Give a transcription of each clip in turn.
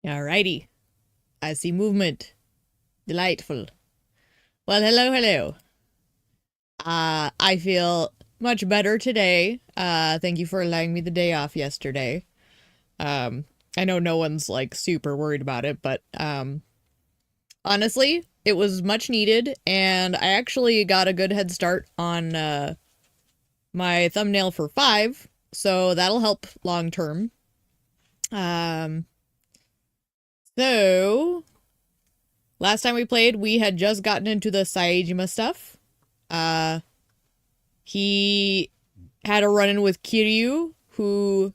Alrighty. I see movement. Delightful. Well, hello, hello. I feel much better today. Thank you for allowing me the day off yesterday. I know no one's like super worried about it, but honestly, it was much needed, and I actually got a good head start on my thumbnail for 5, so that'll help long term. So last time we played, we had just gotten into the Saejima stuff. He had a run-in with Kiryu, who,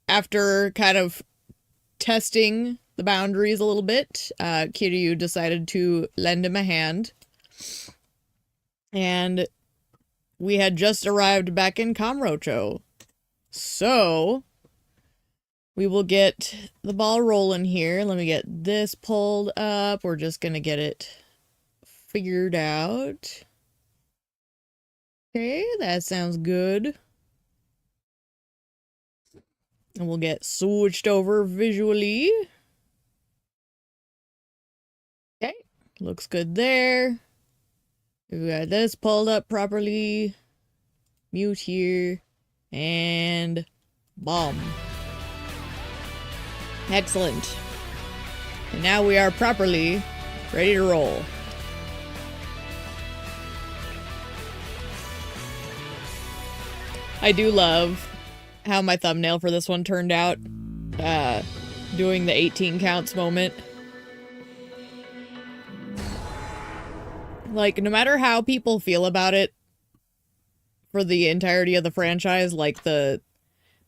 after kind of testing the boundaries a little bit, Kiryu decided to lend him a hand. And we had just arrived back in Kamurocho. So we will get the ball rolling here. Let me get this pulled up. We're just gonna get it figured out. Okay, that sounds good. And we'll get switched over visually. Okay, looks good there. We got this pulled up properly. Mute here. And bomb. Excellent. And now we are properly ready to roll. I do love how my thumbnail for this one turned out. Doing the 18 counts moment. Like, no matter how people feel about it for the entirety of the franchise, like the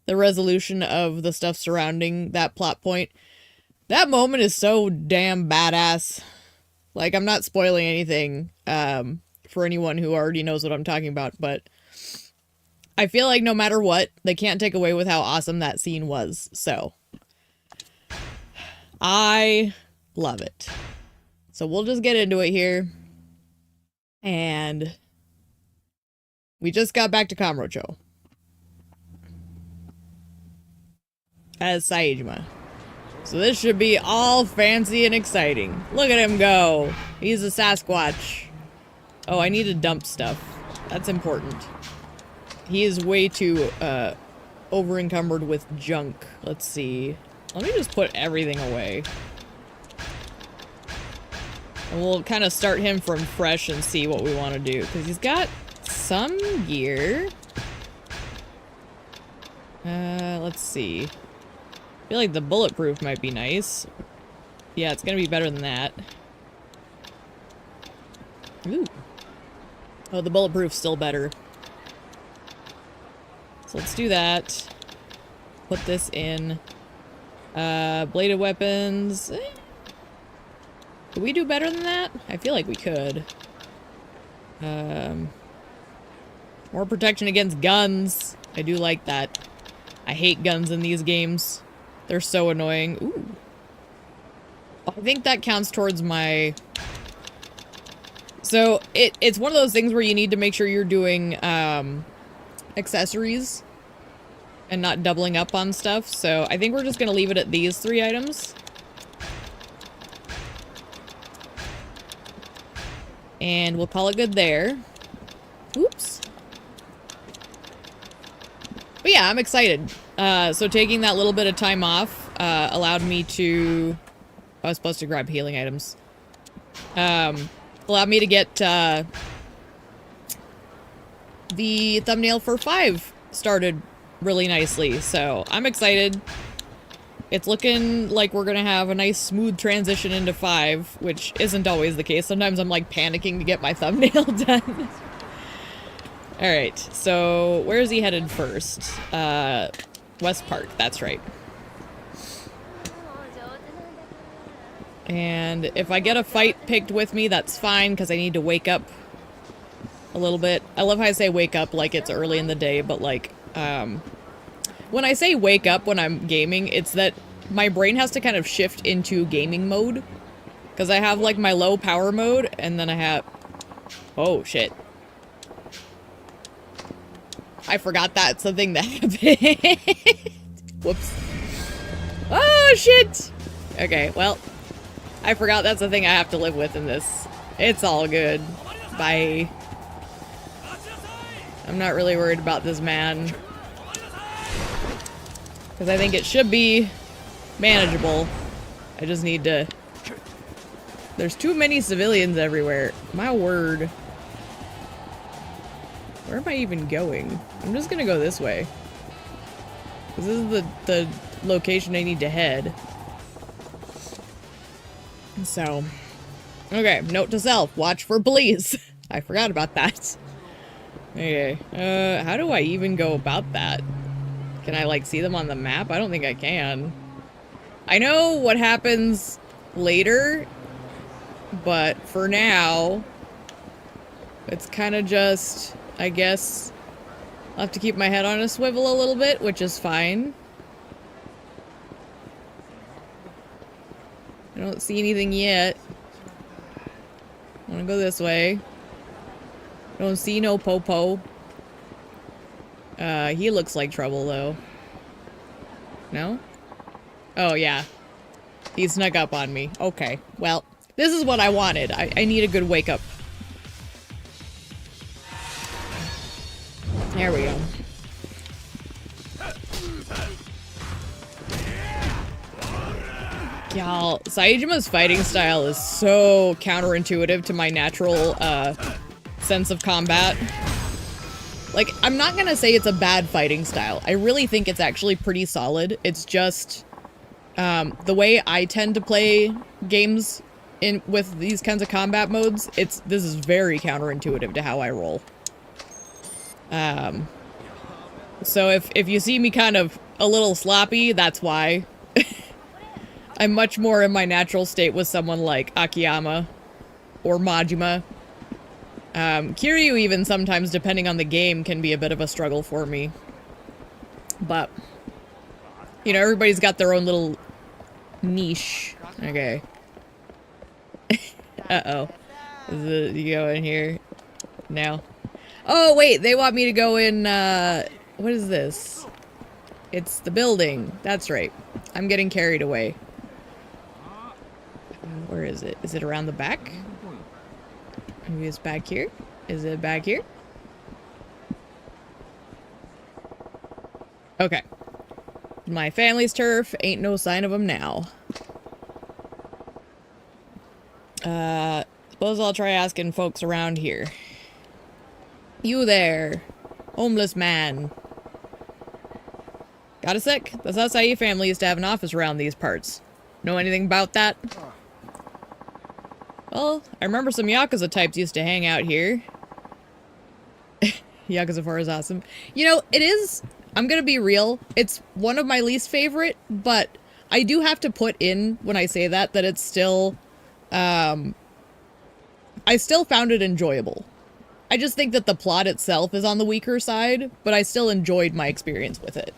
resolution of the stuff surrounding that plot point, that moment is so damn badass. Like, I'm not spoiling anything for anyone who already knows what I'm talking about, but I feel like no matter what, they can't take away with how awesome that scene was. So I love it. So we'll just get into it here. And we just got back to Kamurocho as Saejima. So this should be all fancy and exciting. Look at him go. He's a Sasquatch. Oh, I need to dump stuff. That's important. He is way too over encumbered with junk. Let's see. Let me just put everything away. And we'll kind of start him from fresh and see what we want to do. Because he's got some gear. Let's see. I feel like the bulletproof might be nice. Yeah, it's going to be better than that. Ooh. Oh, the bulletproof's still better. So let's do that. Put this in. Bladed weapons. Could we do better than that? I feel like we could. More protection against guns. I do like that. I hate guns in these games. They're so annoying. Ooh. I think that counts towards my... So, it's one of those things where you need to make sure you're doing, accessories and not doubling up on stuff. So, I think we're just gonna leave it at these 3 items. And we'll call it good there. Oops. But yeah, I'm excited. So taking that little bit of time off allowed me to... I was supposed to grab healing items. Allowed me to get the thumbnail for 5 started really nicely. So I'm excited. It's looking like we're gonna have a nice smooth transition into 5, which isn't always the case. Sometimes I'm like panicking to get my thumbnail done. Alright, so where is he headed first? West Park, that's right. And if I get a fight picked with me, that's fine, because I need to wake up a little bit. I love how I say wake up like it's early in the day, but like, when I say wake up when I'm gaming, it's that my brain has to kind of shift into gaming mode. Because I have, like, my low power mode, and then I have... Oh, shit. I forgot that's the thing that happened. Whoops. Oh, shit! Okay, well, I forgot that's the thing I have to live with in this. It's all good. Bye. I'm not really worried about this man. Because I think it should be manageable. I just need to... There's too many civilians everywhere. My word. Where am I even going? I'm just gonna go this way. This is the location I need to head. So, okay, note to self, watch for police. I forgot about that. Okay, how do I even go about that? Can I, like, see them on the map? I don't think I can. I know what happens later, but for now, it's kind of just, I guess, I'll have to keep my head on a swivel a little bit, which is fine. I don't see anything yet. I wanna go this way. Don't see no Popo. He looks like trouble, though. No? Oh, yeah. He snuck up on me. Okay, well, this is what I wanted. I need a good wake-up. There we go. Y'all, Saijima's fighting style is so counterintuitive to my natural, sense of combat. Like, I'm not gonna say it's a bad fighting style. I really think it's actually pretty solid. It's just, the way I tend to play games with these kinds of combat modes, this is very counterintuitive to how I roll. So if you see me kind of a little sloppy, that's why. I'm much more in my natural state with someone like Akiyama or Majima. Kiryu even sometimes, depending on the game, can be a bit of a struggle for me. But, you know, everybody's got their own little niche. Okay. Uh-oh. You go in here? No. Oh, wait, they want me to go in, what is this? It's the building. That's right. I'm getting carried away. Where is it? Is it around the back? Maybe it's back here? Is it back here? Okay. My family's turf. Ain't no sign of them now. Suppose I'll try asking folks around here. You there, homeless man. Got a sec? The Sasai family used to have an office around these parts. Know anything about that? Well, I remember some Yakuza types used to hang out here. Yakuza 4 is awesome. You know, it is, I'm gonna be real, it's one of my least favorite, but I do have to put in, when I say that it's still, I still found it enjoyable. I just think that the plot itself is on the weaker side, but I still enjoyed my experience with it.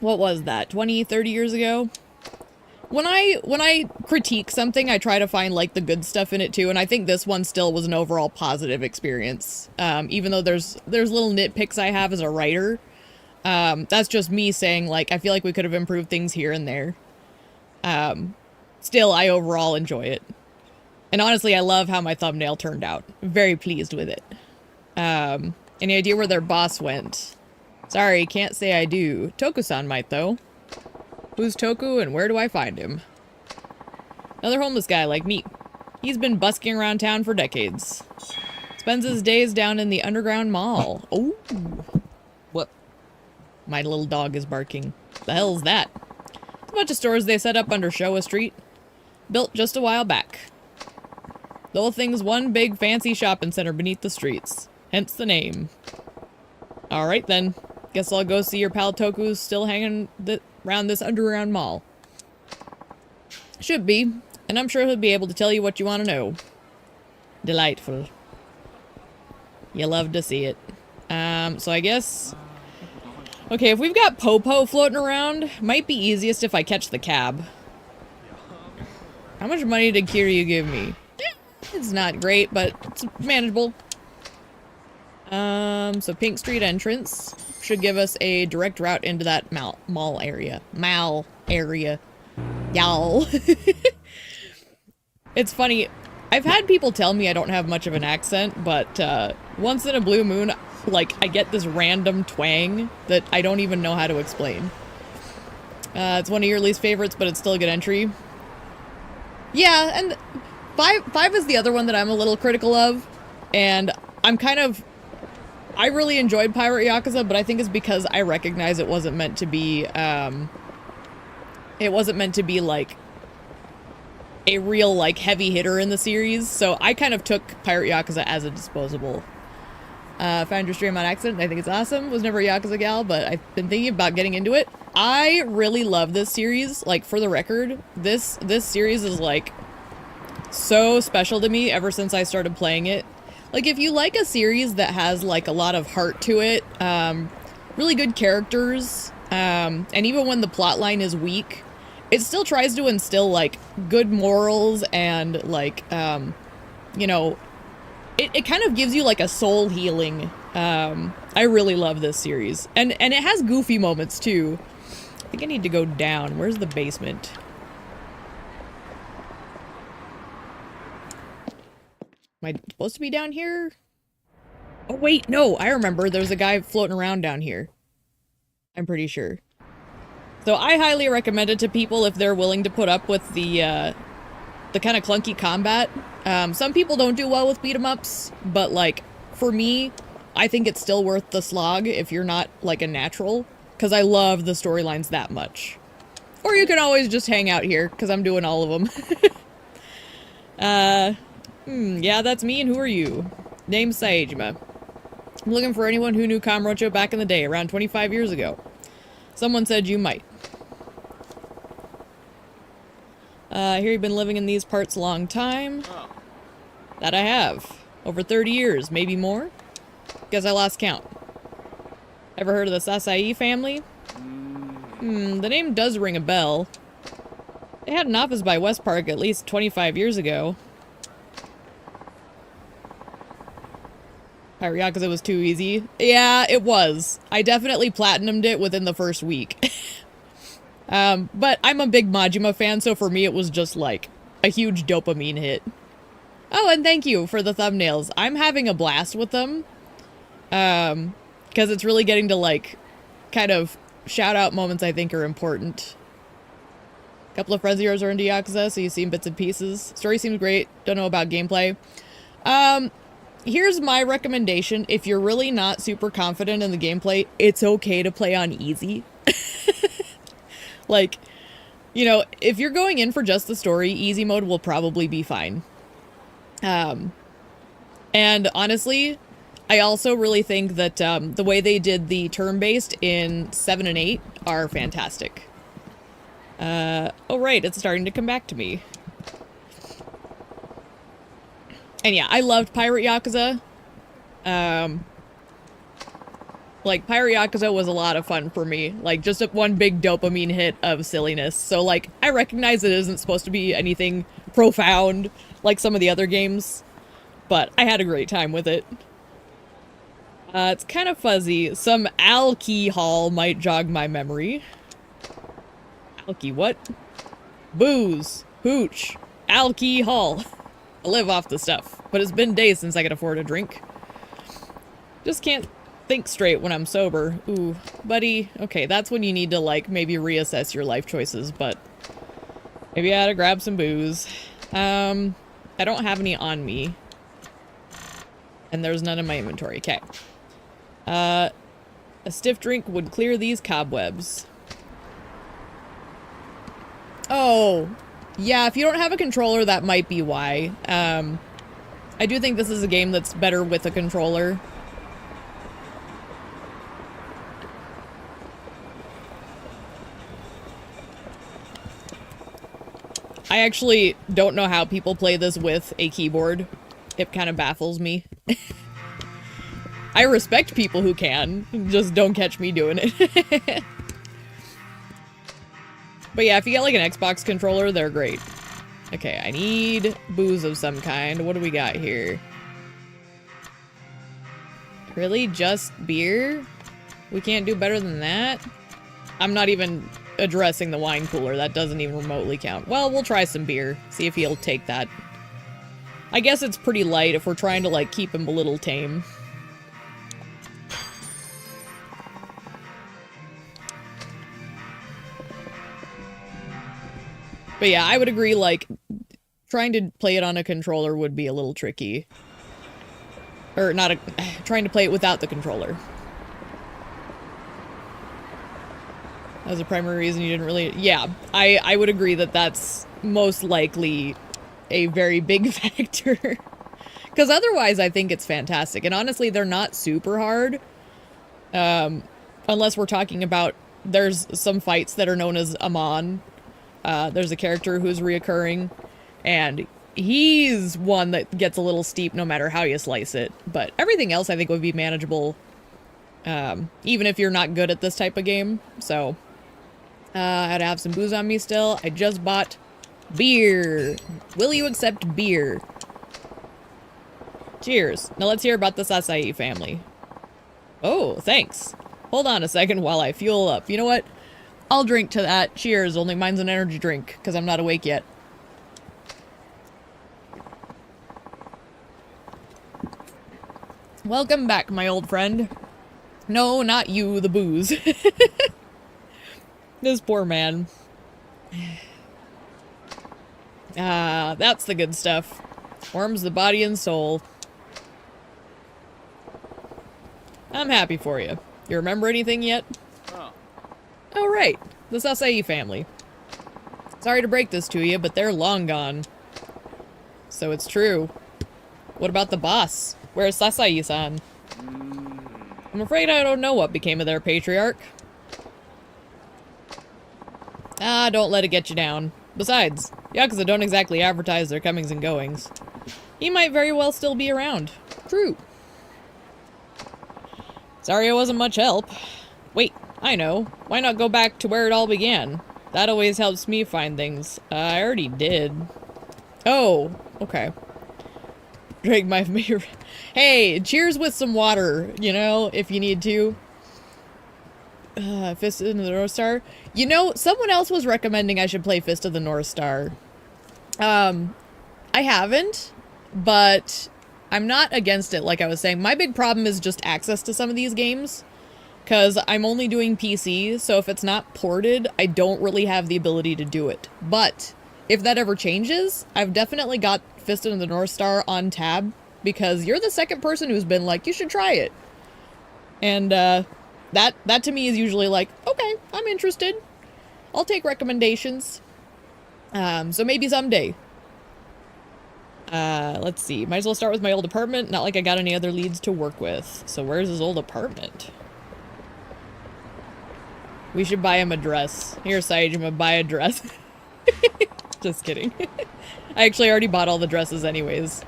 What was that, 20, 30 years ago? When I critique something, I try to find, like, the good stuff in it, too, and I think this one still was an overall positive experience. Even though there's little nitpicks I have as a writer. That's just me saying, like, I feel like we could have improved things here and there. Still, I overall enjoy it. And honestly, I love how my thumbnail turned out. Very pleased with it. Any idea where their boss went? Sorry, can't say I do. Toku-san might, though. Who's Toku and where do I find him? Another homeless guy like me. He's been busking around town for decades. Spends his days down in the underground mall. Oh, what? My little dog is barking. The hell's that? It's a bunch of stores they set up under Showa Street. Built just a while back. The whole thing's one big fancy shopping center beneath the streets. Hence the name. Alright then. Guess I'll go see your pal Toku's still hanging around this underground mall. Should be. And I'm sure he'll be able to tell you what you want to know. Delightful. You love to see it. So I guess... Okay, if we've got Popo floating around, might be easiest if I catch the cab. How much money did Kiryu give me? It's not great, but it's manageable. So Pink Street entrance. should give us a direct route into that mall area. Mall area. Y'all. It's funny. I've had people tell me I don't have much of an accent, but once in a blue moon, like, I get this random twang that I don't even know how to explain. It's one of your least favorites, but it's still a good entry. Yeah, and 5 is the other one that I'm a little critical of, and I really enjoyed Pirate Yakuza, but I think it's because I recognize it wasn't meant to be, like, a real, like, heavy hitter in the series, so I kind of took Pirate Yakuza as a disposable. Found your stream on accident, I think it's awesome. Was never a Yakuza gal, but I've been thinking about getting into it. I really love this series, like, for the record, this series is, like, so special to me ever since I started playing it. Like, if you like a series that has, like, a lot of heart to it, really good characters, and even when the plotline is weak, it still tries to instill, like, good morals and, like, you know, it kind of gives you, like, a soul healing. I really love this series. And it has goofy moments, too. I think I need to go down. Where's the basement? Am I supposed to be down here? Oh, wait, no, I remember. There's a guy floating around down here. I'm pretty sure. So I highly recommend it to people if they're willing to put up with the kind of clunky combat. Some people don't do well with beat-em-ups, but, like, for me, I think it's still worth the slog if you're not, like, a natural, because I love the storylines that much. Or you can always just hang out here, because I'm doing all of them. Yeah, that's me, and who are you? Name's Saejima. I'm looking for anyone who knew Kamurocho back in the day, around 25 years ago. Someone said you might. I hear you've been living in these parts a long time. Oh. That I have. Over 30 years, maybe more? Guess I lost count. Ever heard of the Sasai family? The name does ring a bell. They had an office by West Park at least 25 years ago. Pirate Yakuza was too easy. Yeah, it was. I definitely platinumed it within the first week. But I'm a big Majima fan, so for me it was just like a huge dopamine hit. Oh, and thank you for the thumbnails. I'm having a blast with them. Because it's really getting to, like, kind of shout out moments I think are important. A couple of friends of yours are into Yakuza, so you've seen bits and pieces. Story seems great. Don't know about gameplay. Here's my recommendation. If you're really not super confident in the gameplay, it's okay to play on easy. Like, you know, if you're going in for just the story, easy mode will probably be fine. And honestly, I also really think that the way they did the turn-based in 7 and 8 are fantastic. Oh right, it's starting to come back to me. And yeah, I loved Pirate Yakuza. Like, Pirate Yakuza was a lot of fun for me. Like, just one big dopamine hit of silliness. So, like, I recognize it isn't supposed to be anything profound like some of the other games, but I had a great time with it. It's kind of fuzzy. Some alcohol might jog my memory. Alky what? Booze. Hooch. Alcohol. I live off the stuff, but it's been days since I could afford a drink. Just can't think straight when I'm sober. Ooh, buddy. Okay, that's when you need to, like, maybe reassess your life choices, but maybe I ought to grab some booze. I don't have any on me. And there's none in my inventory. Okay. A stiff drink would clear these cobwebs. Oh, yeah, if you don't have a controller, that might be why. I do think this is a game that's better with a controller. I actually don't know how people play this with a keyboard. It kind of baffles me. I respect people who can, just don't catch me doing it. But yeah, if you get like an Xbox controller, they're great. Okay, I need booze of some kind. What do we got here? Really? Just beer? We can't do better than that? I'm not even addressing the wine cooler. That doesn't even remotely count. Well, we'll try some beer. See if he'll take that. I guess it's pretty light if we're trying to, like, keep him a little tame. But yeah, I would agree, like, trying to play it on a controller would be a little tricky. Or not trying to play it without the controller. That was the primary reason you didn't really... Yeah, I would agree that that's most likely a very big factor. Because otherwise, I think it's fantastic. And honestly, they're not super hard. Unless we're talking about... There's some fights that are known as Amon. There's a character who's reoccurring. And he's one that gets a little steep no matter how you slice it. But everything else I think would be manageable. Even if you're not good at this type of game. So... I had to have some booze on me still. I just bought beer. Will you accept beer? Cheers. Now let's hear about this acai family. Oh, thanks. Hold on a second while I fuel up. You know what? I'll drink to that. Cheers. Only mine's an energy drink because I'm not awake yet. Welcome back, my old friend. No, not you, the booze. This poor man. Ah, that's the good stuff. Warms the body and soul. I'm happy for you. You remember anything yet? Oh, right. The Sasai family. Sorry to break this to you, but they're long gone. So it's true. What about the boss? Where's Sasai-san? I'm afraid I don't know what became of their patriarch. Ah, don't let it get you down. Besides, Yakuza don't exactly advertise their comings and goings. He might very well still be around. True. Sorry I wasn't much help. Wait, I know. Why not go back to where it all began? That always helps me find things. I already did. Oh, okay. Drink my favorite. Hey, cheers with some water, you know, if you need to. Fist of the North Star. You know, someone else was recommending I should play Fist of the North Star. I haven't, but I'm not against it, like I was saying. My big problem is just access to some of these games, because I'm only doing PC, so if it's not ported, I don't really have the ability to do it. But if that ever changes, I've definitely got Fist of the North Star on tab, because you're the second person who's been like, you should try it. And, that to me is usually like, okay, I'm interested. I'll take recommendations. So maybe someday. Let's see. Might as well start with my old apartment. Not like I got any other leads to work with. So where's his old apartment? We should buy him a dress. Here, Sage, I'm gonna buy a dress. Just kidding. I actually already bought all the dresses anyways.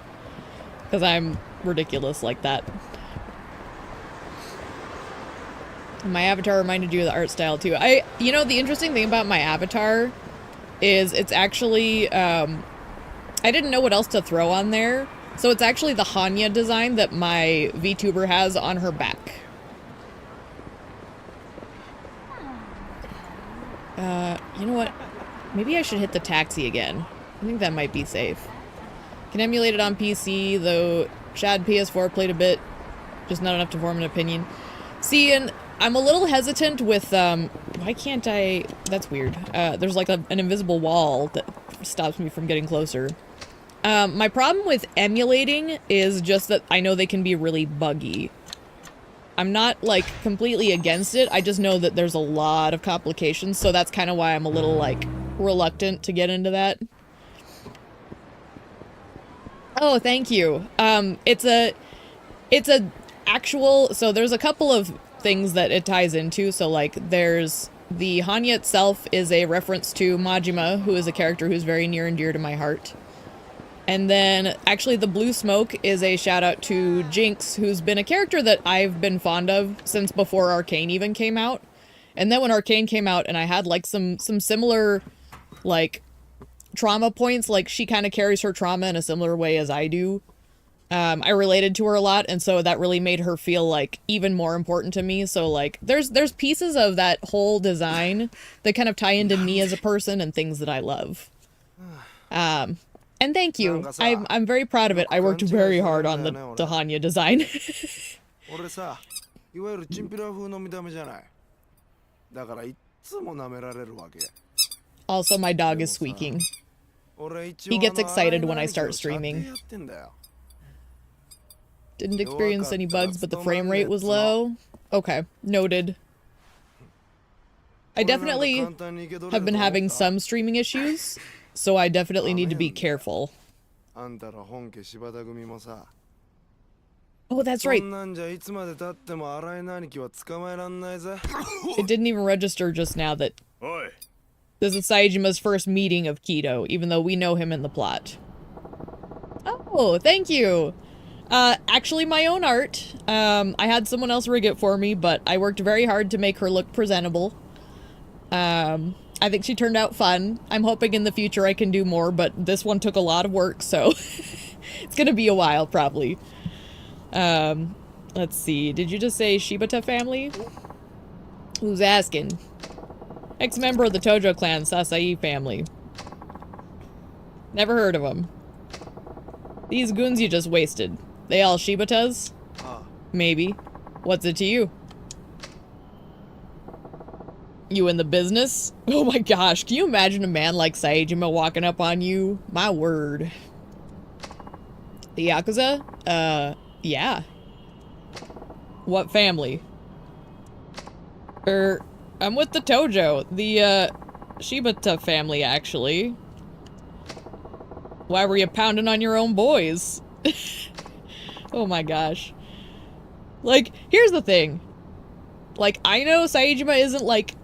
Because I'm ridiculous like that. My avatar reminded you of the art style too. You know, the interesting thing about my avatar is it's actually, I didn't know what else to throw on there. So it's actually the Hanya design that my VTuber has on her back. You know what? Maybe I should hit the taxi again. I think that might be safe. Can emulate it on PC, though Shad PS4 played a bit. Just not enough to form an opinion. See, and I'm a little hesitant with, why can't I... That's weird. There's like an invisible wall that stops me from getting closer. My problem with emulating is just that I know they can be really buggy. I'm not, like, completely against it. I just know that there's a lot of complications, so that's kind of why I'm a little, like, reluctant to get into that. Oh, thank you. It's a actual... So there's a couple of things that it ties into. So, like, there's... The Hanya itself is a reference to Majima, who is a character who's very near and dear to my heart. And then, actually, the blue smoke is a shout-out to Jinx, who's been a character that I've been fond of since before Arcane even came out. And then when Arcane came out and I had, like, some similar, like, trauma points, like, she kind of carries her trauma in a similar way as I do. I related to her a lot, and so that really made her feel like even more important to me. So like there's pieces of that whole design that kind of tie into me as a person and things that I love. And thank you. I'm very proud of it. I worked very hard on the Hanya design. Also, my dog is squeaking. He gets excited when I start streaming. Didn't experience any bugs, but the frame rate was low. Okay, noted. I definitely have been having some streaming issues, so I definitely need to be careful. Oh, that's right. It didn't even register just now that this is Saejima's first meeting of Kido, even though we know him in the plot. Oh, thank you! Actually my own art. I had someone else rig it for me, but I worked very hard to make her look presentable. I think she turned out fun. I'm hoping in the future I can do more, but this one took a lot of work, so it's gonna be a while, probably. Let's see. Did you just say Shibata family? Who's asking? Ex-member of the Tojo clan, Sasai family. Never heard of them. These goons you just wasted. They all Shibatas? Maybe. What's it to you? You in the business? Oh my gosh, can you imagine a man like Saejima walking up on you? My word. The Yakuza? Yeah. What family? I'm with the Tojo. The, Shibata family, actually. Why were you pounding on your own boys? Oh my gosh. Like, here's the thing. Like, I know Saejima isn't, like,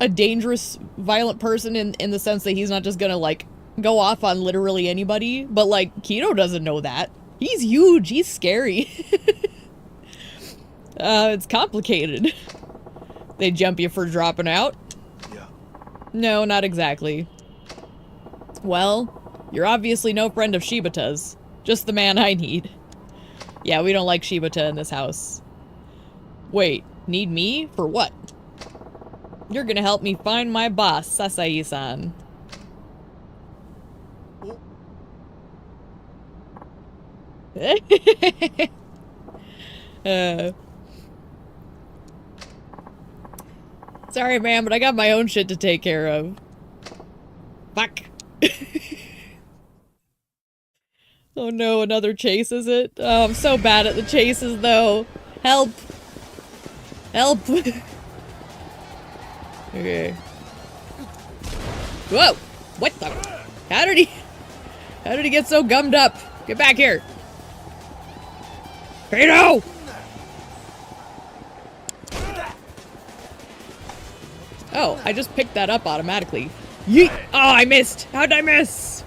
a dangerous, violent person in the sense that he's not just gonna, like, go off on literally anybody, but, like, Kido doesn't know that. He's huge. He's scary. It's complicated. They jump you for dropping out? Yeah. No, not exactly. Well, you're obviously no friend of Shibata's. Just the man I need. Yeah, we don't like Shibata in this house. Wait, need me? For what? You're gonna help me find my boss, Sasai-san. Sorry, man, but I got my own shit to take care of. Fuck. Oh no, another chase, is it? Oh, I'm so bad at the chases, though. Help. Help. Okay. Whoa! What the? How did he get so gummed up? Get back here! Kato! Oh, I just picked that up automatically. Yeet! Oh, I missed! How'd I miss?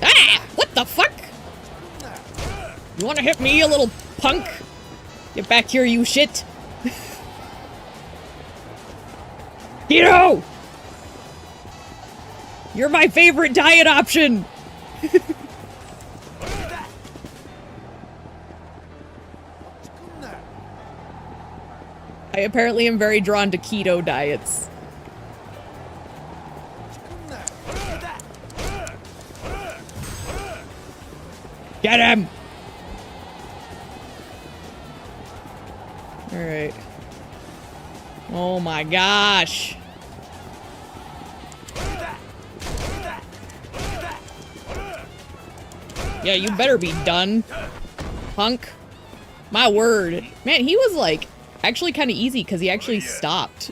Ah! What the fuck? You wanna hit me, you little punk? Get back here, you shit! Kato! You're my favorite diet option! I apparently am very drawn to keto diets. Get him! Alright. Oh my gosh. Yeah, you better be done, punk. My word. Man, he was like actually kind of easy because he actually stopped.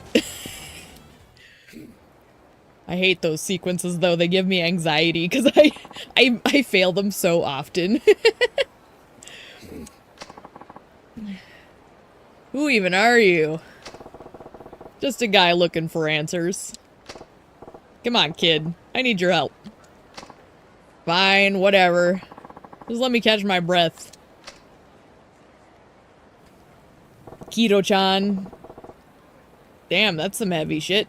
I hate those sequences though. They give me anxiety because I fail them so often. Who even are you? Just a guy looking for answers. Come on, kid. I need your help. Fine, whatever. Just let me catch my breath. Kido-chan. Damn, that's some heavy shit.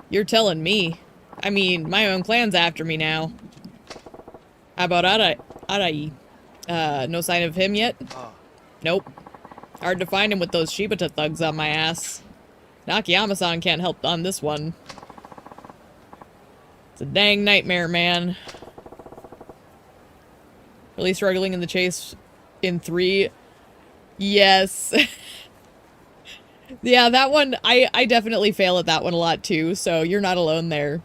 You're telling me. I mean, my own clan's after me now. How about Arai? No sign of him yet? Nope. Hard to find him with those Shibata thugs on my ass. Nakayama-san can't help on this one. It's a dang nightmare, man. Really struggling in the chase in 3. Yes. Yeah, that one, I definitely fail at that one a lot too, so you're not alone there.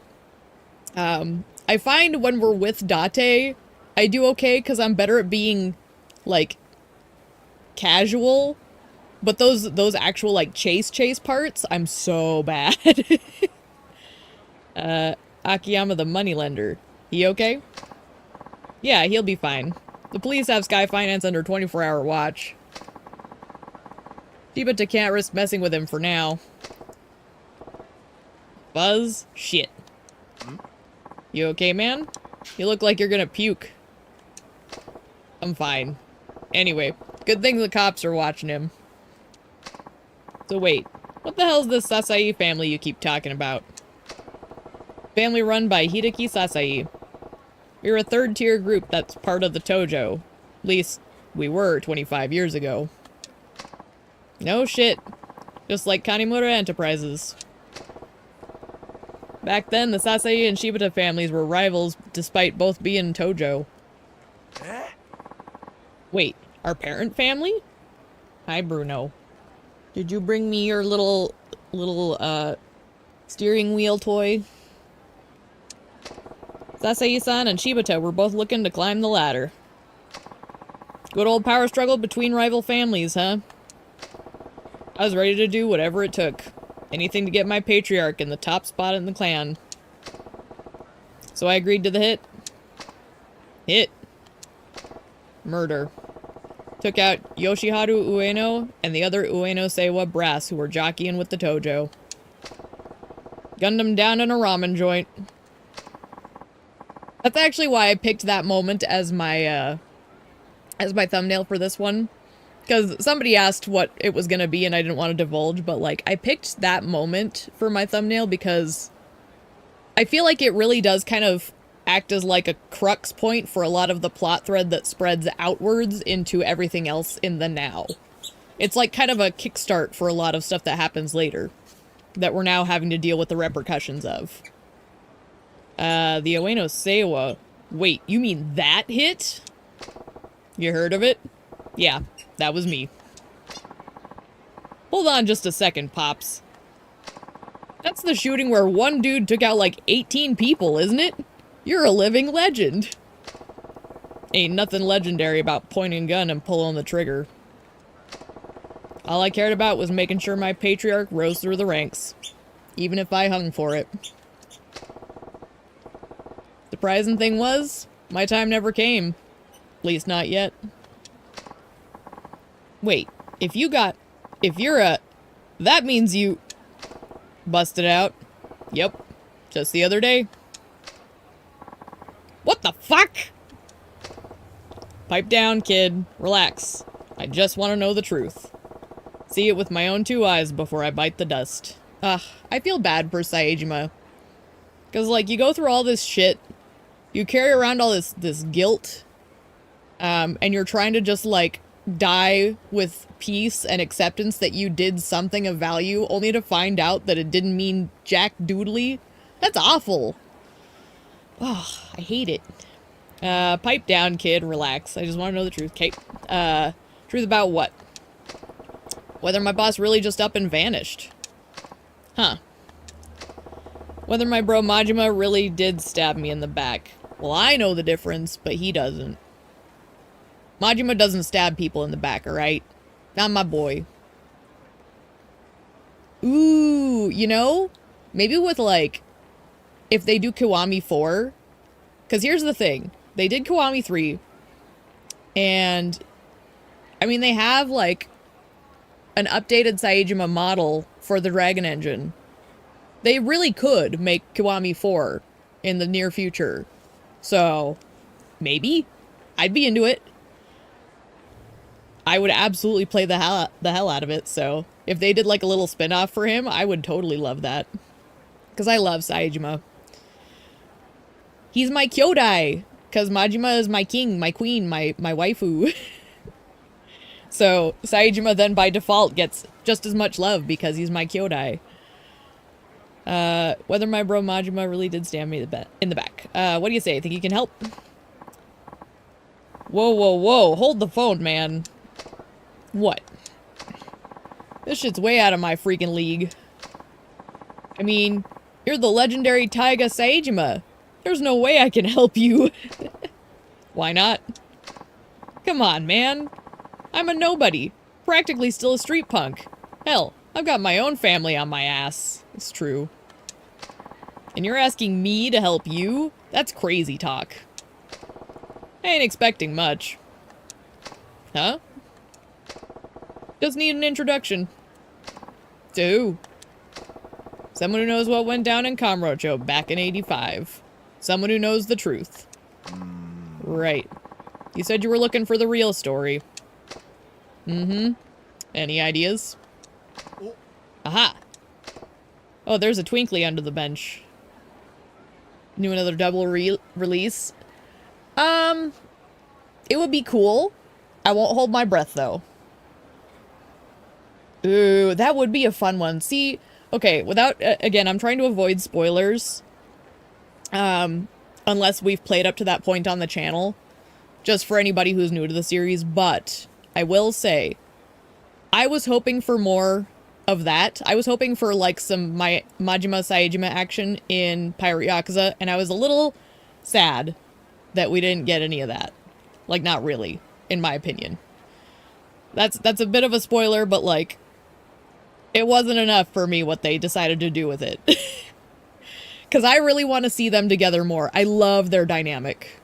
I find when we're with Date, I do okay because I'm better at being, like, casual. But those actual, like, chase parts, I'm so bad. Akiyama the moneylender. He okay? Yeah, he'll be fine. The police have Sky Finance under 24-hour watch. Shibata can't risk messing with him for now. Buzz? Shit. You okay, man? You look like you're gonna puke. I'm fine. Anyway, good thing the cops are watching him. So wait, what the hell's this Sasai family you keep talking about? Family run by Hideki Sasai. We're a third-tier group that's part of the Tojo. At least, we were 25 years ago. No shit. Just like Kanimura Enterprises. Back then, the Sasai and Shibata families were rivals despite both being Tojo. Wait, our parent family? Hi, Bruno. Did you bring me your little steering wheel toy? Sasai-san and Shibata were both looking to climb the ladder. Good old power struggle between rival families, huh? I was ready to do whatever it took. Anything to get my patriarch in the top spot in the clan. So I agreed to the hit. Hit. Murder. Took out Yoshiharu Ueno and the other Ueno Seiwa brass who were jockeying with the Tojo. Gunned them down in a ramen joint. That's actually why I picked that moment as my thumbnail for this one. Because somebody asked what it was gonna be and I didn't want to divulge, but like, I picked that moment for my thumbnail because I feel like it really does kind of act as like a crux point for a lot of the plot thread that spreads outwards into everything else in the now. It's like kind of a kickstart for a lot of stuff that happens later that we're now having to deal with the repercussions of. The Ueno Seiwa. Wait, you mean that hit? You heard of it? Yeah, that was me. Hold on just a second, Pops. That's the shooting where one dude took out like 18 people, isn't it? You're a living legend. Ain't nothing legendary about pointing a gun and pulling the trigger. All I cared about was making sure my patriarch rose through the ranks, even if I hung for it. Surprising thing was, my time never came. At least not yet. Wait, that means you busted out. Yep, just the other day. What the fuck? Pipe down, kid. Relax. I just want to know the truth. See it with my own 2 eyes before I bite the dust. Ugh, I feel bad for Saejima. Because, like, you go through all this shit, you carry around all this guilt, and you're trying to just, like, die with peace and acceptance that you did something of value, only to find out that it didn't mean jack doodly. That's awful. Oh, I hate it. Pipe down, kid. Relax. I just want to know the truth. Okay. Truth about what? Whether my boss really just up and vanished. Huh. Whether my bro Majima really did stab me in the back. Well, I know the difference, but he doesn't. Majima doesn't stab people in the back, alright? Not my boy. Ooh, you know? Maybe with, like, if they do Kiwami 4. Because here's the thing. They did Kiwami 3. And, I mean, they have, like, an updated Saejima model for the Dragon Engine. They really could make Kiwami 4 in the near future. So, maybe? I'd be into it. I would absolutely play the hell out of it, so if they did like a little spin-off for him, I would totally love that. Because I love Saejima. He's my Kyodai! Because Majima is my king, my queen, my waifu. So, Saejima then by default gets just as much love because he's my kyodai. Whether my bro Majima really did stab me in the back. What do you say? Think you can help? Whoa, whoa, whoa. Hold the phone, man. What? This shit's way out of my freaking league. I mean, you're the legendary Taiga Saejima. There's no way I can help you. Why not? Come on, man. I'm a nobody. Practically still a street punk. Hell, I've got my own family on my ass. It's true. And you're asking me to help you? That's crazy talk. I ain't expecting much. Huh? Just need an introduction. To who? Someone who knows what went down in Kamurocho back in '85. Someone who knows the truth. Right. You said you were looking for the real story. Mm-hmm. Any ideas? Aha! Oh, there's a twinkly under the bench. Knew another double release. It would be cool. I won't hold my breath, though. Ooh, that would be a fun one. See, okay, without, again, I'm trying to avoid spoilers. Unless we've played up to that point on the channel. Just for anybody who's new to the series, but I will say, I was hoping for more of that. I was hoping for, like, some Majima Saejima action in Pirate Yakuza, and I was a little sad that we didn't get any of that. Like, not really, in my opinion. That's a bit of a spoiler, but, like, it wasn't enough for me what they decided to do with it. Because I really want to see them together more. I love their dynamic.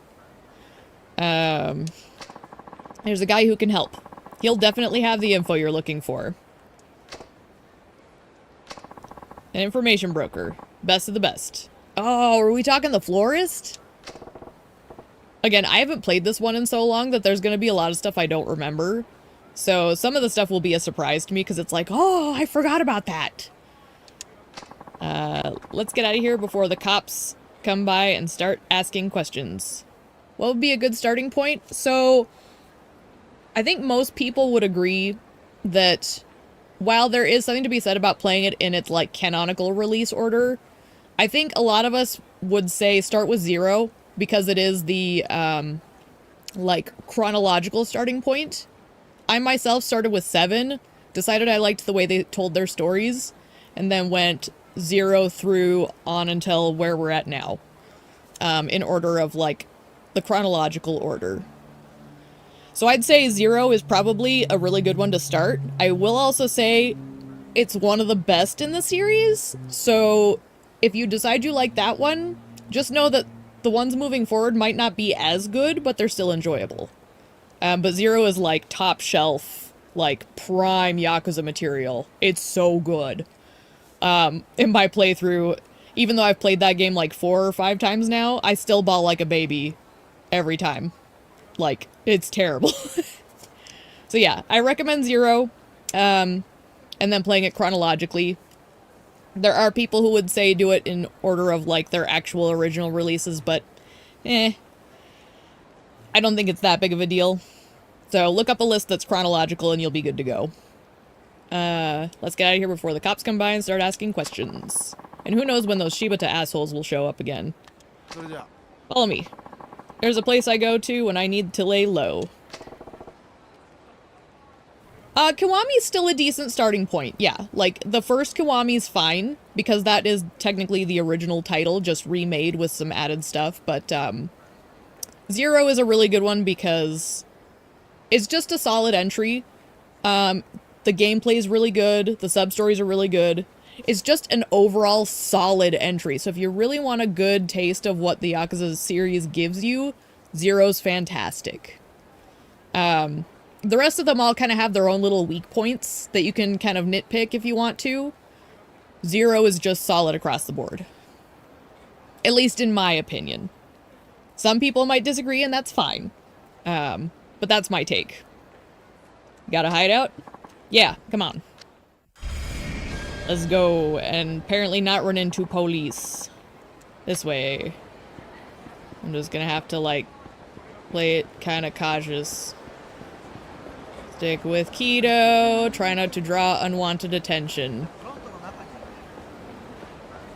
There's a guy who can help. He'll definitely have the info you're looking for. An information broker. Best of the best. Oh, are we talking the florist? Again, I haven't played this one in so long that there's going to be a lot of stuff I don't remember. So some of the stuff will be a surprise to me because it's like, oh, I forgot about that. Let's get out of here before the cops come by and start asking questions. What would be a good starting point? So I think most people would agree that while there is something to be said about playing it in its, like, canonical release order, I think a lot of us would say start with 0 because it is the, like, chronological starting point. I myself started with 7, decided I liked the way they told their stories, and then went 0 through on until where we're at now. In order of, like, the chronological order. So I'd say 0 is probably a really good one to start. I will also say it's one of the best in the series. So if you decide you like that one, just know that the ones moving forward might not be as good, but they're still enjoyable. But 0 is like top shelf, like prime Yakuza material. It's so good. In my playthrough, even though I've played that game like 4 or 5 times now, I still bawl like a baby every time. Like, it's terrible. So yeah, I recommend 0, and then playing it chronologically. There are people who would say do it in order of, like, their actual original releases, but, I don't think it's that big of a deal. So look up a list that's chronological and you'll be good to go. Let's get out of here before the cops come by and start asking questions. And who knows when those Shibata assholes will show up again. Follow me. There's a place I go to when I need to lay low. Kiwami's still a decent starting point, yeah. Like, the first Kiwami's fine, because that is technically the original title, just remade with some added stuff, but, 0 is a really good one because it's just a solid entry. The gameplay is really good, the sub-stories are really good. It's just an overall solid entry, so if you really want a good taste of what the Yakuza series gives you, 0's fantastic. The rest of them all kind of have their own little weak points that you can kind of nitpick if you want to. 0 is just solid across the board. At least in my opinion. Some people might disagree, and that's fine. But that's my take. Got a hideout? Yeah, come on. Let's go, and apparently not run into police. This way. I'm just gonna have to, like, Play it kind of cautious. Stick with keto. Try not to draw unwanted attention.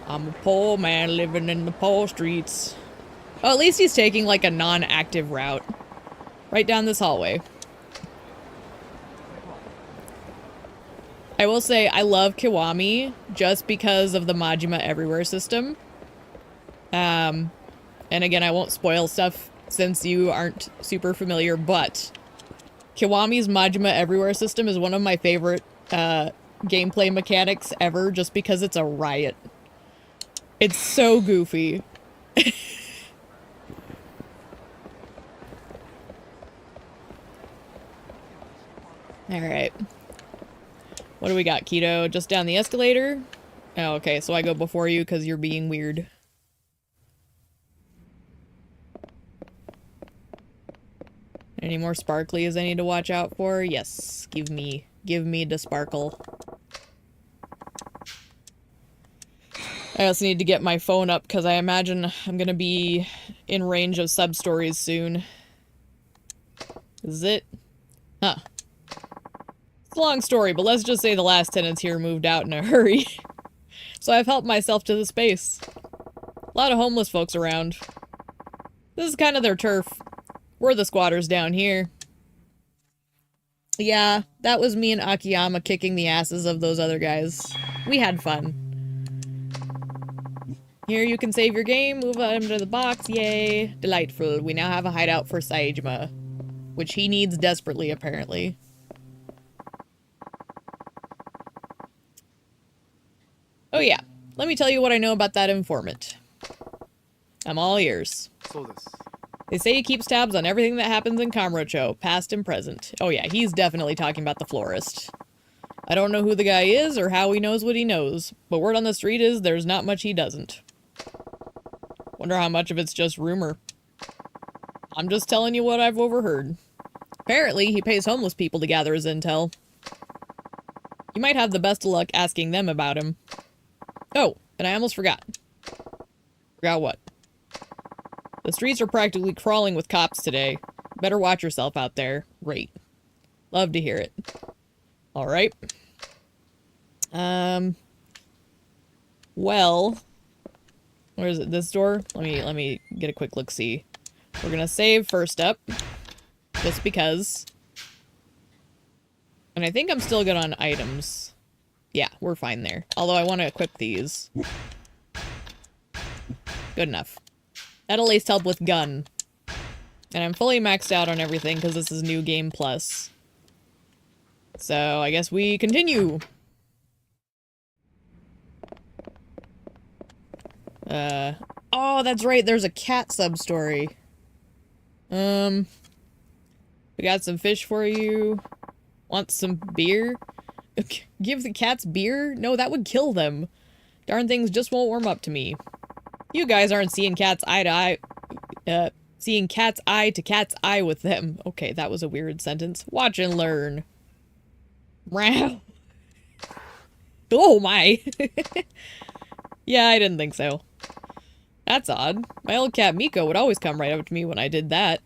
I'm a poor man living in the poor streets. Oh, at least he's taking like a non-active route. Right down this hallway. I will say I love Kiwami just because of the Majima Everywhere system. And again, I won't spoil stuff since you aren't super familiar, but Kiwami's Majima Everywhere system is one of my favorite gameplay mechanics ever just because it's a riot. It's so goofy. Alright. What do we got, Keto? Just down the escalator? Oh, okay, so I go before you because you're being weird. Any more sparklies I need to watch out for? Yes, give me the sparkle. I also need to get my phone up because I imagine I'm gonna be in range of sub-stories soon. Is it? Huh. It's a long story, but let's just say the last tenants here moved out in a hurry. So I've helped myself to the space. A lot of homeless folks around. This is kind of their turf. We're the squatters down here. Yeah, that was me and Akiyama kicking the asses of those other guys. We had fun. Here you can save your game, move item to the box, yay. Delightful. We now have a hideout for Saejima. Which he needs desperately, apparently. Oh yeah, let me tell you what I know about that informant. I'm all ears. They say he keeps tabs on everything that happens in Kamurocho, past and present. Oh yeah, he's definitely talking about the florist. I don't know who the guy is or how he knows what he knows, but word on the street is there's not much he doesn't. Wonder how much of it's just rumor. I'm just telling you what I've overheard. Apparently, he pays homeless people to gather his intel. You might have the best of luck asking them about him. Oh, and I almost forgot. Forgot what? The streets are practically crawling with cops today. Better watch yourself out there. Great. Love to hear it. Alright. Well. Where is it? This door? Let me get a quick look-see. We're gonna save first up. Just because. And I think I'm still good on items. Yeah, we're fine there. Although I want to equip these. Good enough. That'll at least help with gun. And I'm fully maxed out on everything because this is New Game Plus. So I guess we continue. Oh, that's right. There's a cat sub-story. We got some fish for you. Want some beer? Give the cats beer? No, that would kill them. Darn things just won't warm up to me. You guys aren't seeing cats eye to eye, seeing cat's eye to cat's eye with them. Okay, that was a weird sentence. Watch and learn. Meow. Oh my. Yeah, I didn't think so. That's odd. My old cat Miko would always come right up to me when I did that.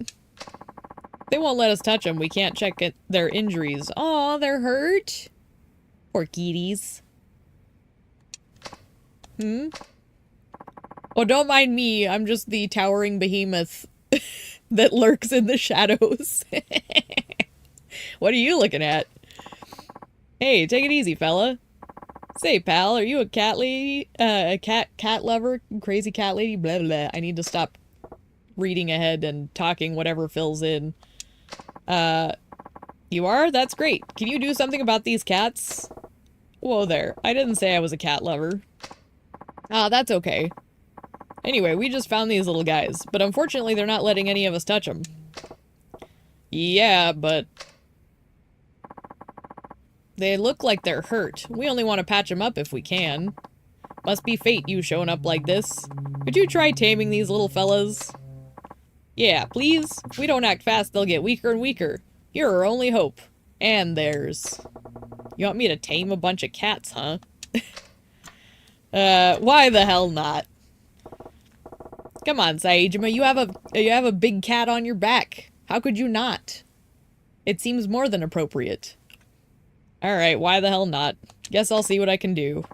They won't let us touch them. We can't check their injuries. Aw, they're hurt. Poor kitties. Oh, don't mind me. I'm just the towering behemoth that lurks in the shadows. What are you looking at? Hey, take it easy, fella. Say, pal, are you a cat lady? A cat lover? Crazy cat lady? Blah, blah. I need to stop reading ahead and talking whatever fills in. You are? That's great. Can you do something about these cats? Whoa there. I didn't say I was a cat lover. Ah, that's okay. Anyway, we just found these little guys, but unfortunately they're not letting any of us touch them. Yeah, but they look like they're hurt. We only want to patch them up if we can. Must be fate you showing up like this. Could you try taming these little fellas? Yeah, please? If we don't act fast, they'll get weaker and weaker. You're our only hope. And theirs. You want me to tame a bunch of cats, huh? Why the hell not? Come on, Saejima, you have a big cat on your back. How could you not? It seems more than appropriate. Alright, why the hell not? Guess I'll see what I can do.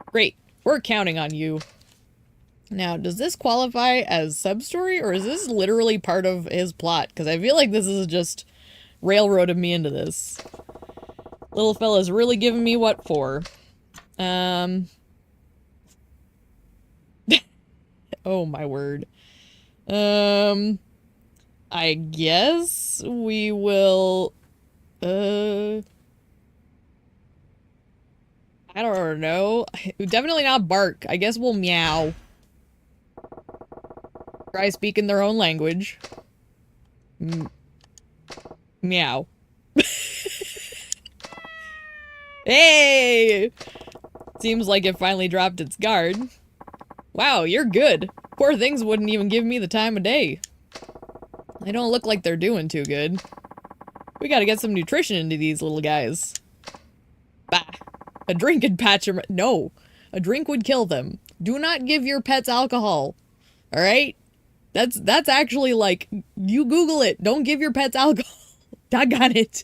Great. We're counting on you. Now, does this qualify as sub-story, or is this literally part of his plot? Because I feel like this is just railroading me into this. Little fella's really giving me what for. Oh my word. I guess we will, I don't know. Definitely not bark. I guess we'll meow. Try speaking their own language. Meow. Hey! Seems like it finally dropped its guard. Wow, you're good. Poor things wouldn't even give me the time of day. They don't look like they're doing too good. We gotta get some nutrition into these little guys. Bah. A drink would patch them. No. A drink would kill them. Do not give your pets alcohol. Alright? That's actually like, you Google it. Don't give your pets alcohol. I got it.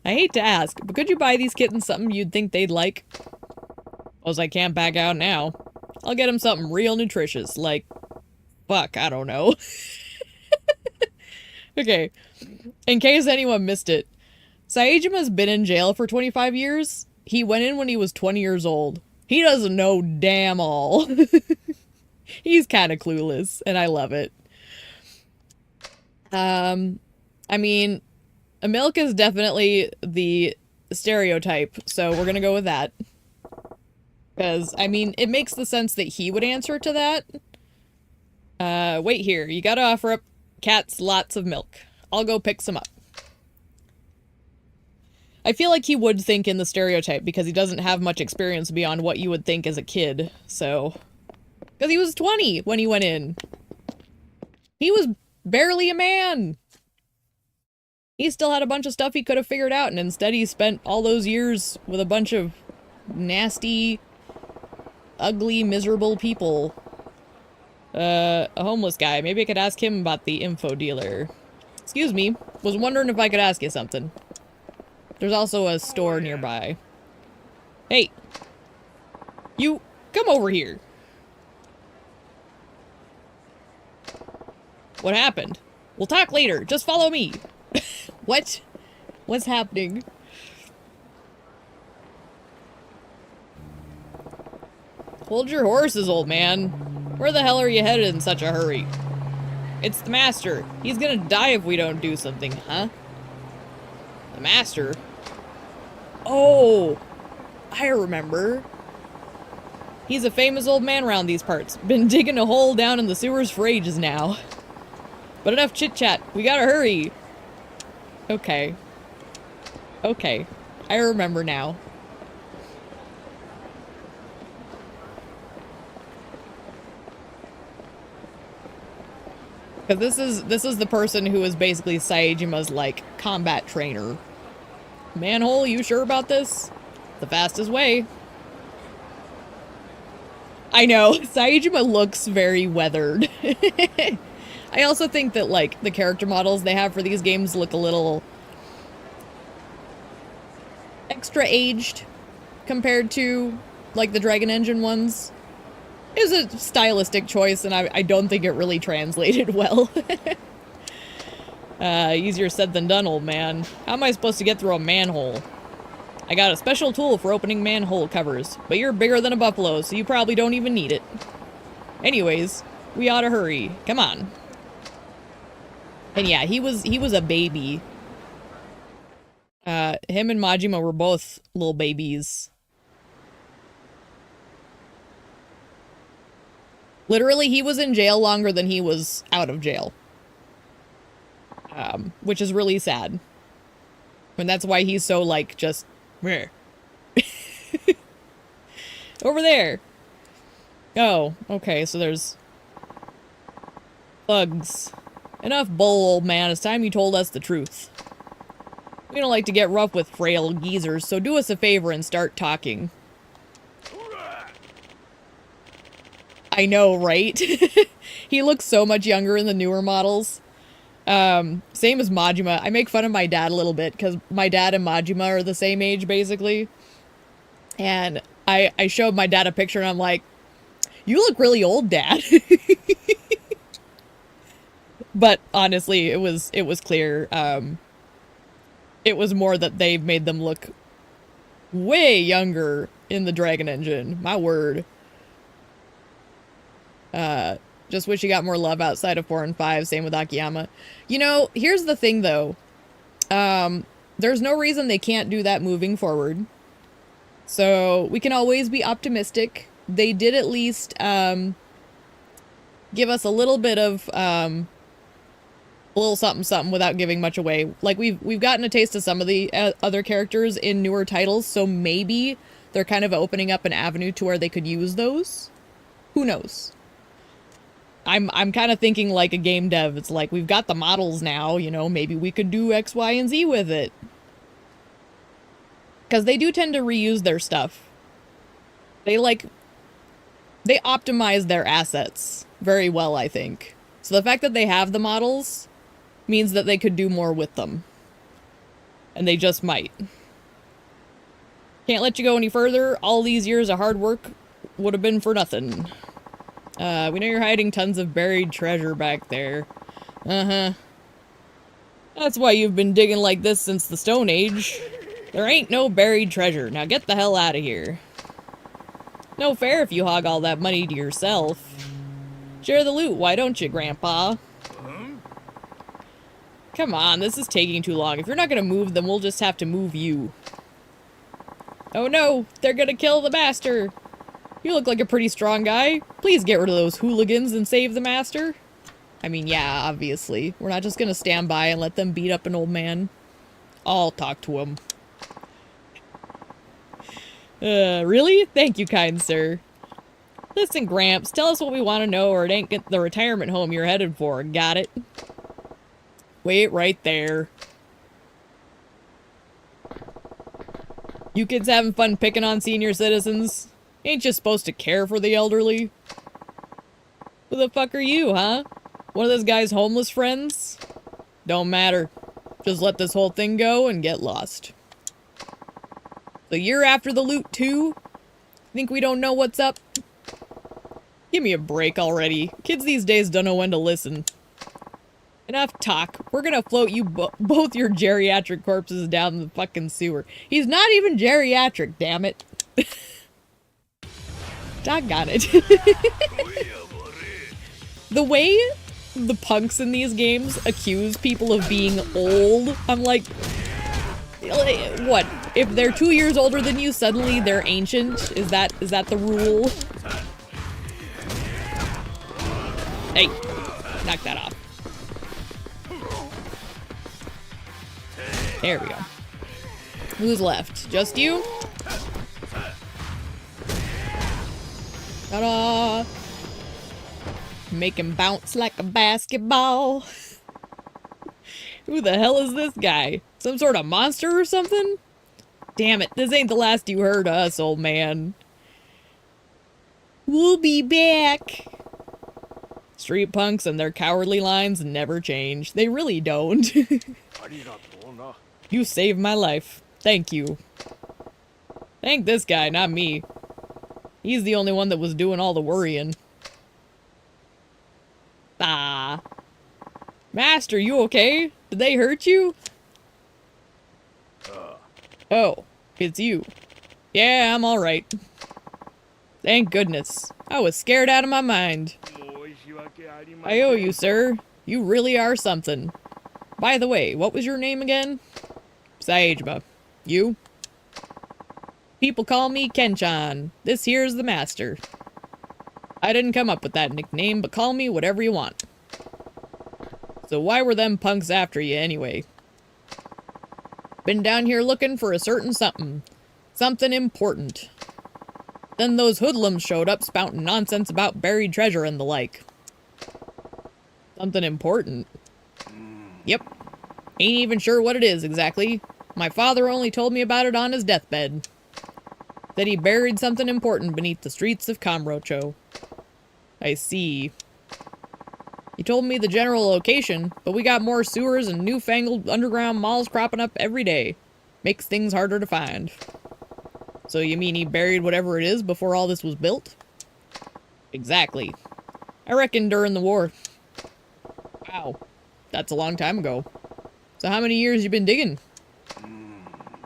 I hate to ask, but could you buy these kittens something you'd think they'd like? Suppose I can't back out now. I'll get them something real nutritious, like, fuck, I don't know. Okay, in case anyone missed it, Saejima's been in jail for 25 years. He went in when he was 20 years old. He doesn't know damn all. He's kind of clueless, and I love it. I mean, milk is definitely the stereotype, so we're gonna go with that. Because, I mean, it makes the sense that he would answer to that. Wait here. You gotta offer up cats lots of milk. I'll go pick some up. I feel like he would think in the stereotype because he doesn't have much experience beyond what you would think as a kid, so... Because he was 20 when he went in. He was barely a man. He still had a bunch of stuff he could have figured out, and instead he spent all those years with a bunch of nasty, ugly, miserable people. A homeless guy. Maybe I could ask him about the info dealer. Excuse me. Was wondering if I could ask you something. There's also a store nearby. Hey. You, come over here. What happened? We'll talk later. Just follow me. What? What's happening? Hold your horses, old man. Where the hell are you headed in such a hurry? It's the master. He's gonna die if we don't do something, huh? The master? Oh, I remember. He's a famous old man around these parts. Been digging a hole down in the sewers for ages now. But enough chit-chat. We gotta hurry. Okay. Okay. I remember now. Because this is the person who is basically Saejima's, like, combat trainer. Manhole, you sure about this? The fastest way. I know, Saejima looks very weathered. I also think that, like, the character models they have for these games look a little extra aged compared to, like, the Dragon Engine ones. It was a stylistic choice, and I don't think it really translated well. Easier said than done, old man. How am I supposed to get through a manhole? I got a special tool for opening manhole covers, but you're bigger than a buffalo, so you probably don't even need it. Anyways, we ought to hurry. Come on. And yeah, he was a baby. Him and Majima were both little babies. Literally, he was in jail longer than he was out of jail. Which is really sad. And that's why he's so, like, just... Meh. Over there! Oh, okay, so there's... thugs. Enough bull, old man. It's time you told us the truth. We don't like to get rough with frail geezers, so do us a favor and start talking. I know, right? He looks so much younger in the newer models. Same as Majima. I make fun of my dad a little bit because my dad and Majima are the same age, basically. And I showed my dad a picture and I'm like, you look really old, Dad. But honestly, it was clear. It was more that they made them look way younger in the Dragon Engine. My word. Just wish he got more love outside of 4 and 5. Same with Akiyama. You know, here's the thing, though. There's no reason they can't do that moving forward. So, we can always be optimistic. They did at least, give us a little bit of, a little something without giving much away. Like, we've gotten a taste of some of the other characters in newer titles, so maybe they're kind of opening up an avenue to where they could use those. Who knows? I'm kind of thinking like a game dev. It's like, we've got the models now, you know, maybe we could do X, Y, and Z with it. Because they do tend to reuse their stuff. They optimize their assets very well, I think. So the fact that they have the models means that they could do more with them. And they just might. Can't let you go any further. All these years of hard work would have been for nothing. We know you're hiding tons of buried treasure back there. Uh-huh. That's why you've been digging like this since the Stone Age. There ain't no buried treasure. Now get the hell out of here. No fair if you hog all that money to yourself. Share the loot, why don't you, Grandpa? Come on, this is taking too long. If you're not gonna move, then we'll just have to move you. Oh no, they're gonna kill the master. You look like a pretty strong guy. Please get rid of those hooligans and save the master. I mean, yeah, obviously. We're not just gonna stand by and let them beat up an old man. I'll talk to him. Really? Thank you, kind sir. Listen, Gramps, tell us what we want to know or it ain't the retirement home you're headed for. Got it? Wait right there. You kids having fun picking on senior citizens? Ain't you supposed to care for the elderly? Who the fuck are you, huh? One of this guy's homeless friends? Don't matter. Just let this whole thing go and get lost. So you're after the loot too? Think we don't know what's up? Give me a break already. Kids these days don't know when to listen. Enough talk. We're gonna float you both your geriatric corpses down the fucking sewer. He's not even geriatric, damn it. Doggone it. The way the punks in these games accuse people of being old, I'm like, what? If they're 2 years older than you, suddenly they're ancient? Is that the rule? Hey, knock that off. There we go. Who's left? Just you? Ta-da! Make him bounce like a basketball. Who the hell is this guy? Some sort of monster or something? Damn it, this ain't the last you heard of us, old man. We'll be back. Street punks and their cowardly lines never change. They really don't. You saved my life. Thank you. Thank this guy, not me. He's the only one that was doing all the worrying. Ah. Master, you okay? Did they hurt you? Oh, it's you. Yeah, I'm alright. Thank goodness. I was scared out of my mind. I owe you, sir. You really are something. By the way, what was your name again? Saejima. You? People call me Kenchan. This here's the master. I didn't come up with that nickname, but call me whatever you want. So why were them punks after you anyway? Been down here looking for a certain something. Something important. Then those hoodlums showed up spouting nonsense about buried treasure and the like. Something important? Yep. Ain't even sure what it is exactly. My father only told me about it on his deathbed. That he buried something important beneath the streets of Kamurocho. I see. You told me the general location, but we got more sewers and newfangled underground malls cropping up every day. Makes things harder to find. So you mean he buried whatever it is before all this was built? Exactly. I reckon during the war. Wow. That's a long time ago. So how many years you been digging?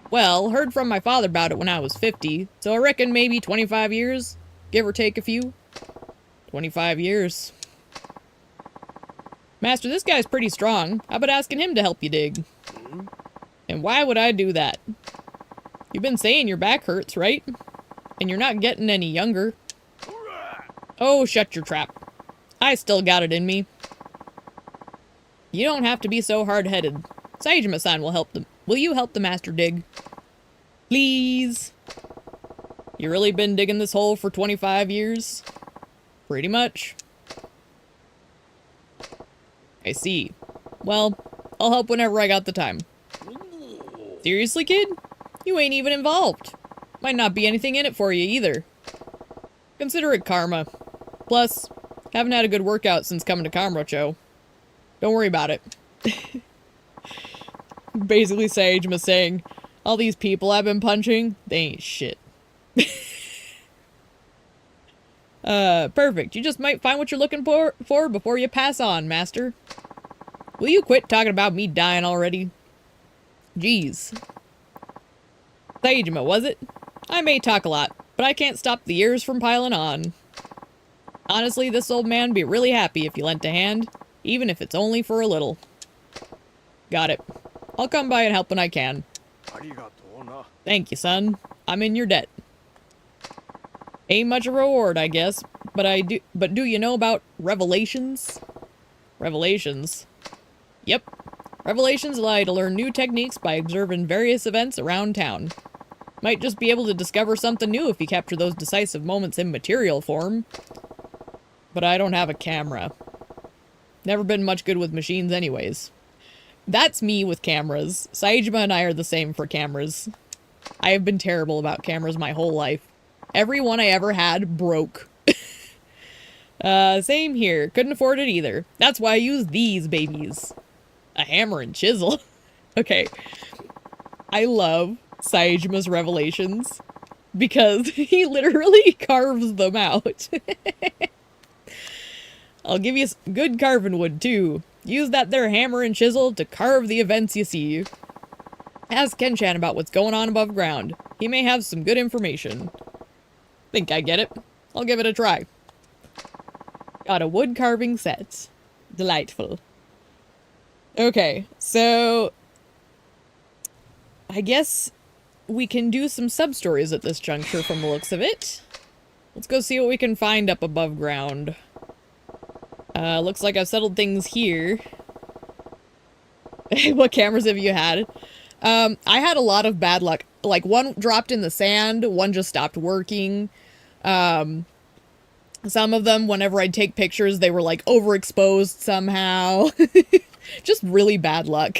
Well, heard from my father about it when I was 50, so I reckon maybe 25 years, give or take a few. 25 years. Master, this guy's pretty strong. How about asking him to help you dig? And why would I do that? You've been saying your back hurts, right? And you're not getting any younger. Oh, shut your trap. I still got it in me. You don't have to be so hard-headed. Saejima-san will help them. Will you help the master dig? Please? You really been digging this hole for 25 years? Pretty much. I see. Well, I'll help whenever I got the time. Seriously, kid? You ain't even involved. Might not be anything in it for you either. Consider it karma. Plus, haven't had a good workout since coming to Kamurocho. Don't worry about it. Basically, Saejima saying, all these people I've been punching, they ain't shit. Perfect. You just might find what you're looking for before you pass on, master. Will you quit talking about me dying already? Jeez. Saejima, was it? I may talk a lot, but I can't stop the years from piling on. Honestly, this old man'd be really happy if you lent a hand, even if it's only for a little. Got it. I'll come by and help when I can. Thank you, son. I'm in your debt. Ain't much a reward, I guess, but do you know about revelations? Revelations? Yep. Revelations allow you to learn new techniques by observing various events around town. Might just be able to discover something new if you capture those decisive moments in material form. But I don't have a camera. Never been much good with machines anyways. That's me with cameras. Saejima and I are the same for cameras. I have been terrible about cameras my whole life. Every one I ever had broke. Same here. Couldn't afford it either. That's why I use these babies. A hammer and chisel. Okay. I love Saejima's revelations because he literally carves them out. I'll give you good carving wood too. Use that there hammer and chisel to carve the events you see. Ask Kenshan about what's going on above ground. He may have some good information. Think I get it. I'll give it a try. Got a wood carving set. Delightful. Okay, so I guess we can do some sub-stories at this juncture from the looks of it. Let's go see what we can find up above ground. Looks like I've settled things here. What cameras have you had? I had a lot of bad luck. Like, one dropped in the sand, one just stopped working. Some of them, whenever I'd take pictures, they were, like, overexposed somehow. Just really bad luck.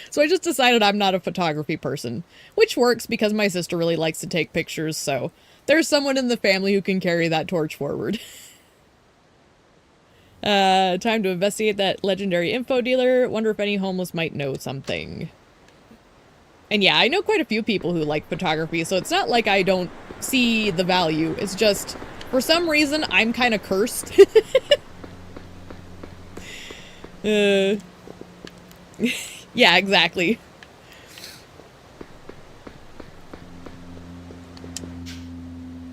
So I just decided I'm not a photography person. Which works because my sister really likes to take pictures, so there's someone in the family who can carry that torch forward. Time to investigate that legendary info dealer. Wonder if any homeless might know something. And yeah, I know quite a few people who like photography, so it's not like I don't see the value. It's just, for some reason, I'm kind of cursed. Yeah, exactly.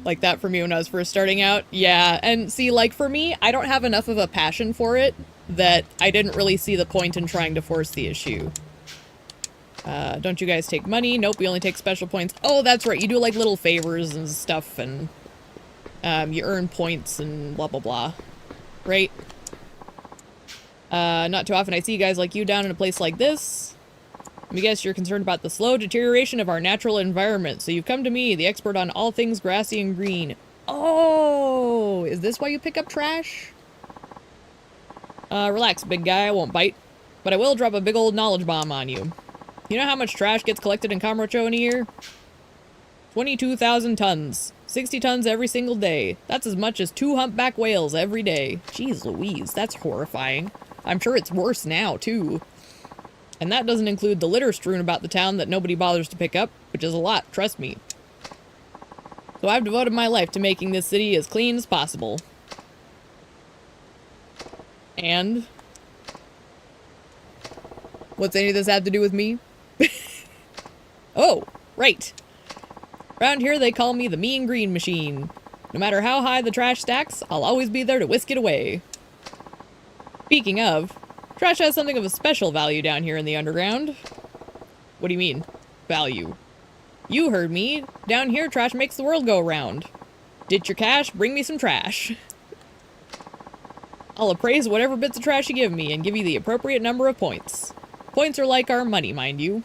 Like that for me when I was first starting out. Yeah, and see, like for me, I don't have enough of a passion for it that I didn't really see the point in trying to force the issue. Don't you guys take money? Nope, we only take special points. Oh, that's right, you do like little favors and stuff, and you earn points and blah blah blah. Right? Not too often I see you guys like you down in a place like this. Let me guess you're concerned about the slow deterioration of our natural environment, so you've come to me, the expert on all things grassy and green. Oh, is this why you pick up trash? Relax, big guy, I won't bite. But I will drop a big old knowledge bomb on you. You know how much trash gets collected in Kamurocho in a year? 22,000 tons. 60 tons every single day. That's as much as 2 humpback whales every day. Jeez Louise, that's horrifying. I'm sure it's worse now, too. And that doesn't include the litter strewn about the town that nobody bothers to pick up, which is a lot, trust me. So I've devoted my life to making this city as clean as possible. And? What's any of this have to do with me? Oh, right. Around here they call me the Mean Green Machine. No matter how high the trash stacks, I'll always be there to whisk it away. Speaking of, trash has something of a special value down here in the underground. What do you mean, value? You heard me. Down here, trash makes the world go round. Ditch your cash, bring me some trash. I'll appraise whatever bits of trash you give me and give you the appropriate number of points. Points are like our money, mind you.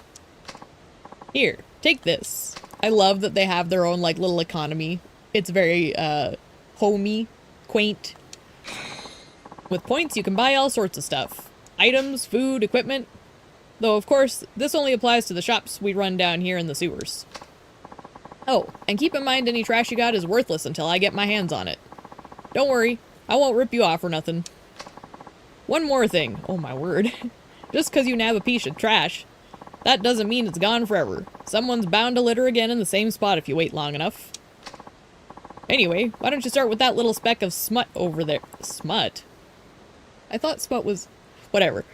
Here, take this. I love that they have their own, like, little economy. It's very, homey, quaint. With points, you can buy all sorts of stuff. Items, food, equipment. Though, of course, this only applies to the shops we run down here in the sewers. Oh, and keep in mind any trash you got is worthless until I get my hands on it. Don't worry, I won't rip you off or nothing. One more thing. Oh my word. Just because you nab a piece of trash, that doesn't mean it's gone forever. Someone's bound to litter again in the same spot if you wait long enough. Anyway, why don't you start with that little speck of smut over there? Smut? I thought smut was... Whatever.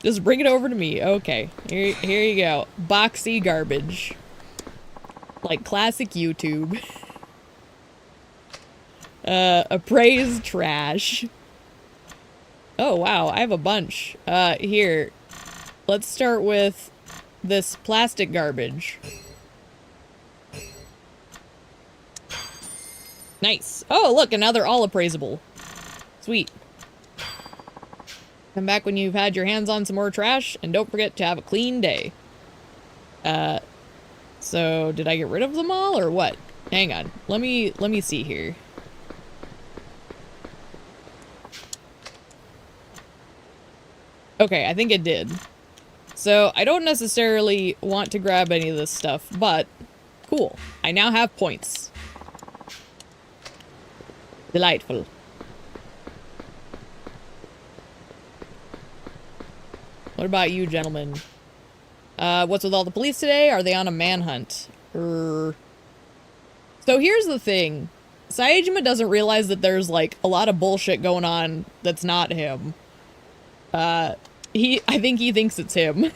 Just bring it over to me. Okay. Here you go. Boxy garbage. Like classic YouTube. Appraised trash. Oh, wow. I have a bunch. Here. Let's start with this plastic garbage. Nice. Oh, look, and now they're all appraisable. Sweet. Come back when you've had your hands on some more trash, and don't forget to have a clean day. So did I get rid of them all, or what? Hang on. Let me see here. Okay, I think it did. So I don't necessarily want to grab any of this stuff, but cool. I now have points. Delightful. What about you, gentlemen? What's with all the police today? Are they on a manhunt? So here's the thing. Saejima doesn't realize that there's, like, a lot of bullshit going on that's not him. I think he thinks it's him.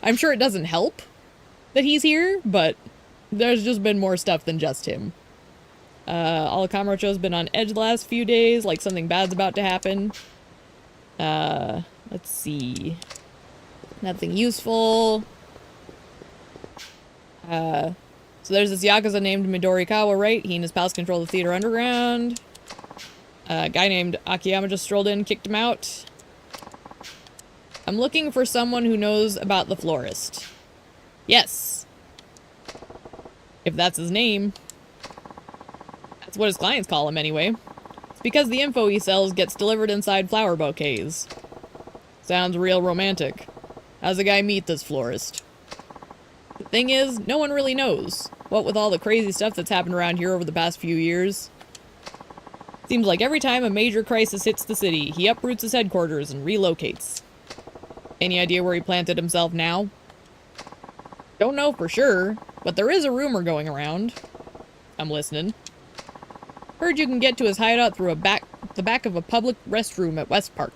I'm sure it doesn't help that he's here, but there's just been more stuff than just him. All of Kamurocho's been on edge the last few days, like something bad's about to happen. Let's see. Nothing useful. So there's this Yakuza named Midorikawa, right? He and his pals control the theater underground. A guy named Akiyama just strolled in, kicked him out. I'm looking for someone who knows about the florist. Yes. If that's his name. That's what his clients call him anyway. It's because the info he sells gets delivered inside flower bouquets. Sounds real romantic. How's a guy meet this florist? The thing is, no one really knows. What with all the crazy stuff that's happened around here over the past few years. Seems like every time a major crisis hits the city, he uproots his headquarters and relocates. Any idea where he planted himself now? Don't know for sure, but there is a rumor going around. I'm listening. Heard you can get to his hideout through the back of a public restroom at West Park.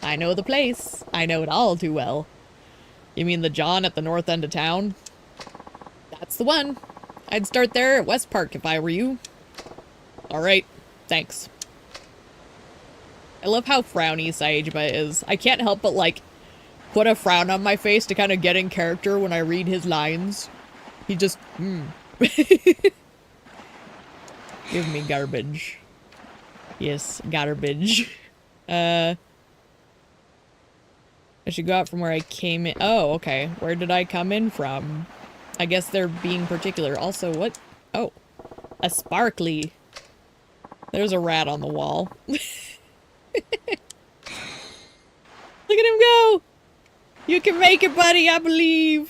I know the place. I know it all too well. You mean the John at the north end of town? That's the one. I'd start there at West Park if I were you. Alright, thanks. I love how frowny Saejima is. I can't help but, like, put a frown on my face to kind of get in character when I read his lines. He just, Give me garbage. Yes, garbage. I should go out from where I came in. Oh, okay. Where did I come in from? I guess they're being particular. Also, what? Oh. A sparkly. There's a rat on the wall. Look at him go! You can make it, buddy, I believe!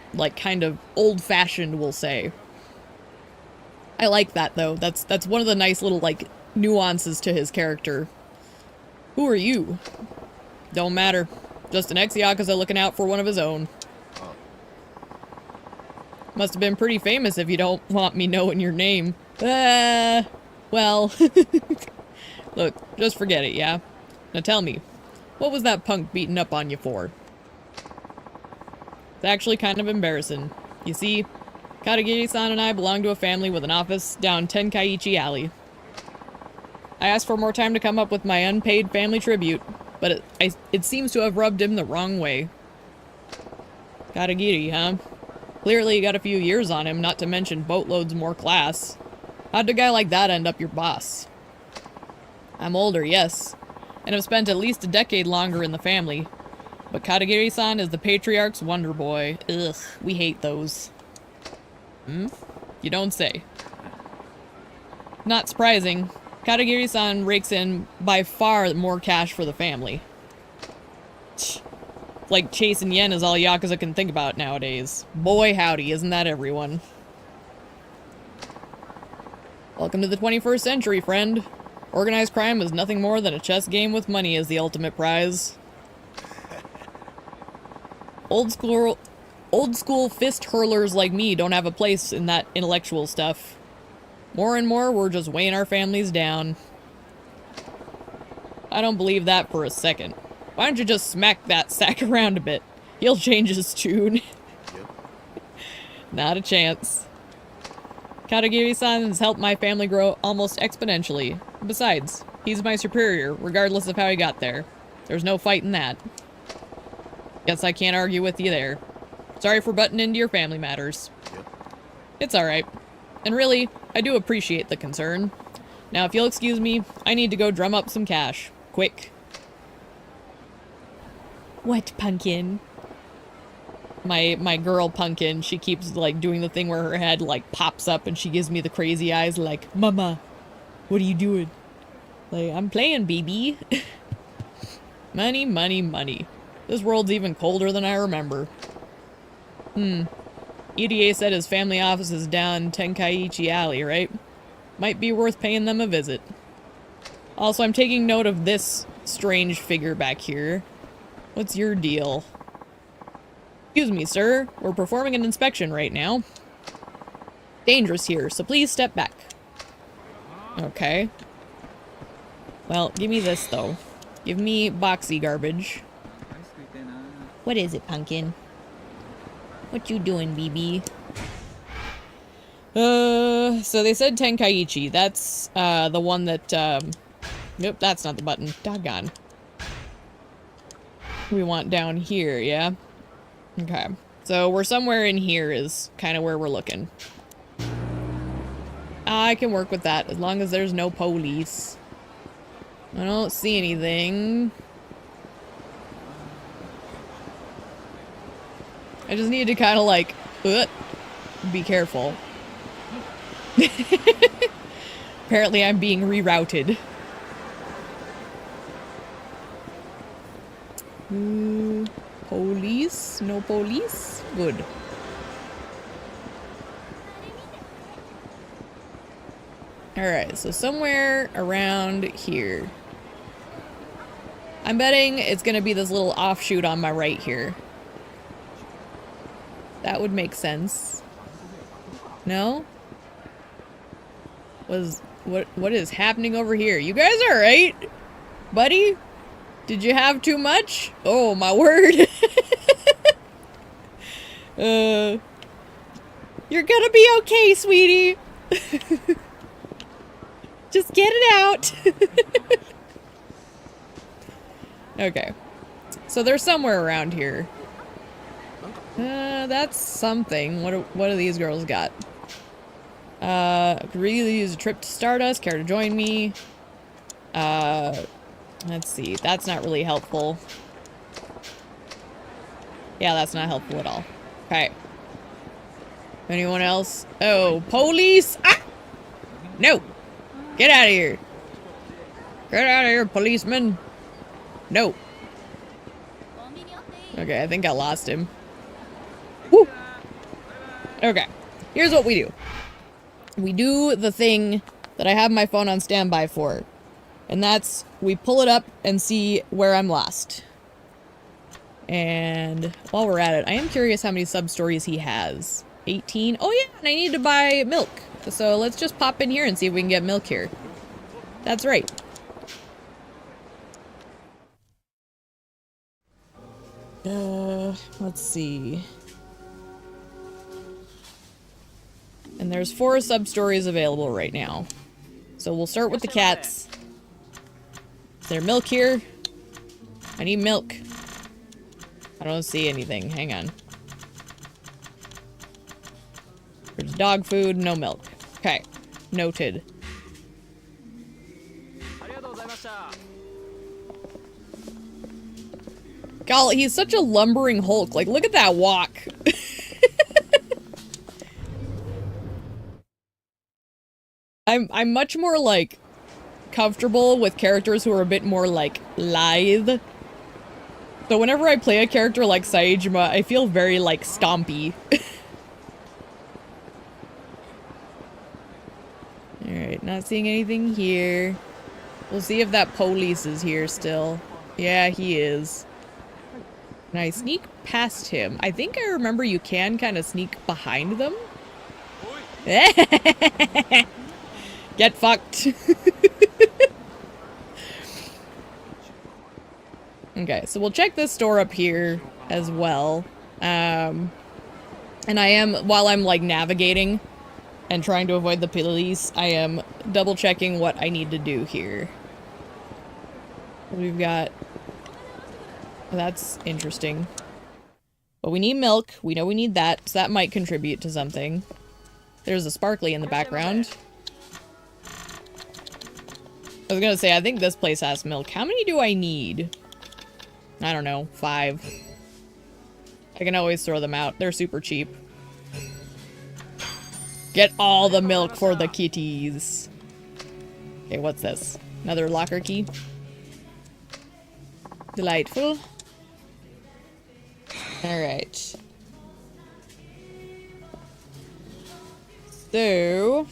like, kind of old-fashioned, we'll say. I like that, though. That's one of the nice little, like, nuances to his character. Who are you? Don't matter. Just an ex-Yakuza looking out for one of his own. Must have been pretty famous if you don't want me knowing your name. Well... Look, just forget it, yeah? Now tell me, what was that punk beating up on you for? It's actually kind of embarrassing. You see, Katagiri-san and I belong to a family with an office down Tenkaichi Alley. I asked for more time to come up with my unpaid family tribute, but it seems to have rubbed him the wrong way. Katagiri, huh? Clearly you got a few years on him, not to mention boatloads more class. How'd a guy like that end up your boss? I'm older, yes, and have spent at least a decade longer in the family. But Katagiri-san is the patriarch's wonder boy. Ugh, we hate those. Hmm? You don't say. Not surprising. Katagiri-san rakes in by far more cash for the family. Like chasing yen is all Yakuza can think about nowadays. Boy howdy, isn't that everyone? Welcome to the 21st century, friend. Organized crime is nothing more than a chess game with money as the ultimate prize. Old school fist hurlers like me don't have a place in that intellectual stuff. More and more, we're just weighing our families down. I don't believe that for a second. Why don't you just smack that sack around a bit? He'll change his tune. Yep. Not a chance. Katagiri-san has helped my family grow almost exponentially. Besides, he's my superior, regardless of how he got there. There's no fighting that. Guess I can't argue with you there. Sorry for butting into your family matters. Yep. It's alright. And really, I do appreciate the concern. Now, if you'll excuse me, I need to go drum up some cash. Quick. What, Pumpkin? My girl Pumpkin, she keeps, like, doing the thing where her head, like, pops up and she gives me the crazy eyes like, Mama, what are you doing? Like, I'm playing, baby. Money, money, money. This world's even colder than I remember. EDA said his family office is down Tenkaichi Alley, right? Might be worth paying them a visit. Also, I'm taking note of this strange figure back here. What's your deal? Excuse me, sir. We're performing an inspection right now. Dangerous here, so please step back. Okay. Well, give me this, though. Give me boxy garbage. What is it, Pumpkin? What you doing, BB? So they said Tenkaichi. That's, the one that, Nope, that's not the button. Doggone. We want down here, yeah? Okay. So we're somewhere in here is kind of where we're looking. I can work with that as long as there's no police. I don't see anything. I just need to kind of like, be careful. Apparently I'm being rerouted. Police? No police? Good. Alright, so somewhere around here. I'm betting it's gonna be this little offshoot on my right here. That would make sense. No? What is happening over here? You guys alright? Buddy? Did you have too much? Oh, my word. You're gonna be okay, sweetie. Just get it out. Okay. So they're somewhere around here. That's something. What do these girls got? Could really use a trip to Stardust. Care to join me? Let's see. That's not really helpful. Yeah, that's not helpful at all. Okay. Anyone else? Oh, police! Ah! No! Get out of here! Get out of here, policeman! No! Okay, I think I lost him. Woo! Okay, here's what we do. We do the thing that I have my phone on standby for. And that's, we pull it up and see where I'm lost. And while we're at it, I am curious how many sub-stories he has. 18? Oh yeah, and I need to buy milk. So let's just pop in here and see if we can get milk here. That's right. Let's see. And there's 4 sub-stories available right now. So we'll start with the cats. Is there milk here? I need milk. I don't see anything. Hang on. There's dog food, no milk. Okay. Noted. Golly, he's such a lumbering Hulk. Like, look at that walk. I'm much more, like, comfortable with characters who are a bit more, like, lithe. So whenever I play a character like Saejima, I feel very, like, stompy. Alright, not seeing anything here. We'll see if that police is here still. Yeah, he is. Can I sneak past him? I think I remember you can kind of sneak behind them. Get fucked. Okay, so we'll check this store up here as well. And I am, while I'm like navigating and trying to avoid the police, I am double checking what I need to do here. We've got... That's interesting. But we need milk. We know we need that, so that might contribute to something. There's a sparkly in the background. I was gonna say, I think this place has milk. How many do I need? I don't know, 5. I can always throw them out. They're super cheap. Get all the milk for the kitties. Okay, what's this? Another locker key? Delightful. Alright. So...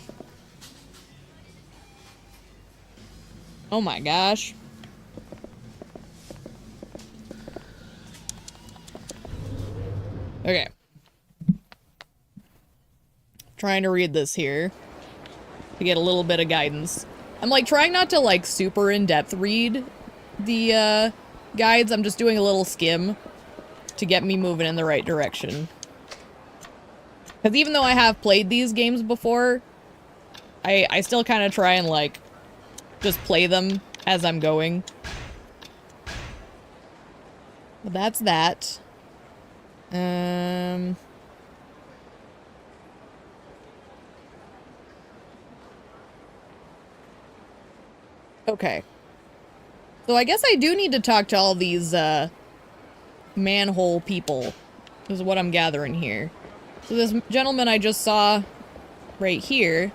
Oh my gosh. Okay. Trying to read this here. To get a little bit of guidance. I'm like trying not to like super in-depth read the guides. I'm just doing a little skim to get me moving in the right direction. Because even though I have played these games before, I still kind of try and like just play them as I'm going. But that's that. Okay. So I guess I do need to talk to all these, manhole people. Is what I'm gathering here. So this gentleman I just saw right here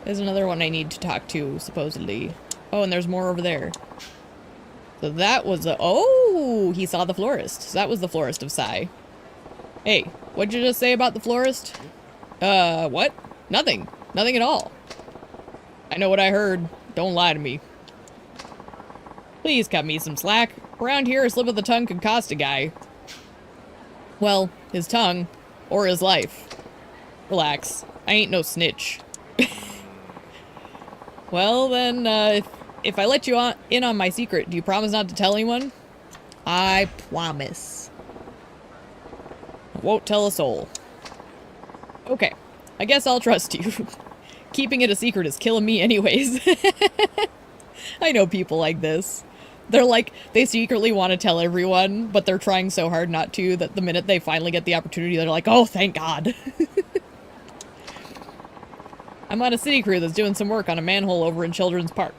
is another one I need to talk to, supposedly. Oh, and there's more over there. So that was a... Oh! He saw the florist. So that was the florist of Sai. Hey, what'd you just say about the florist? What? Nothing. Nothing at all. I know what I heard. Don't lie to me. Please cut me some slack. Around here, a slip of the tongue could cost a guy. Well, his tongue. Or his life. Relax. I ain't no snitch. Well, then, if I let you in on my secret, do you promise not to tell anyone? I promise. I won't tell a soul. Okay. I guess I'll trust you. Keeping it a secret is killing me anyways. I know people like this. They're like, they secretly want to tell everyone, but they're trying so hard not to that the minute they finally get the opportunity, they're like, oh, thank God. I'm on a city crew that's doing some work on a manhole over in Children's Park.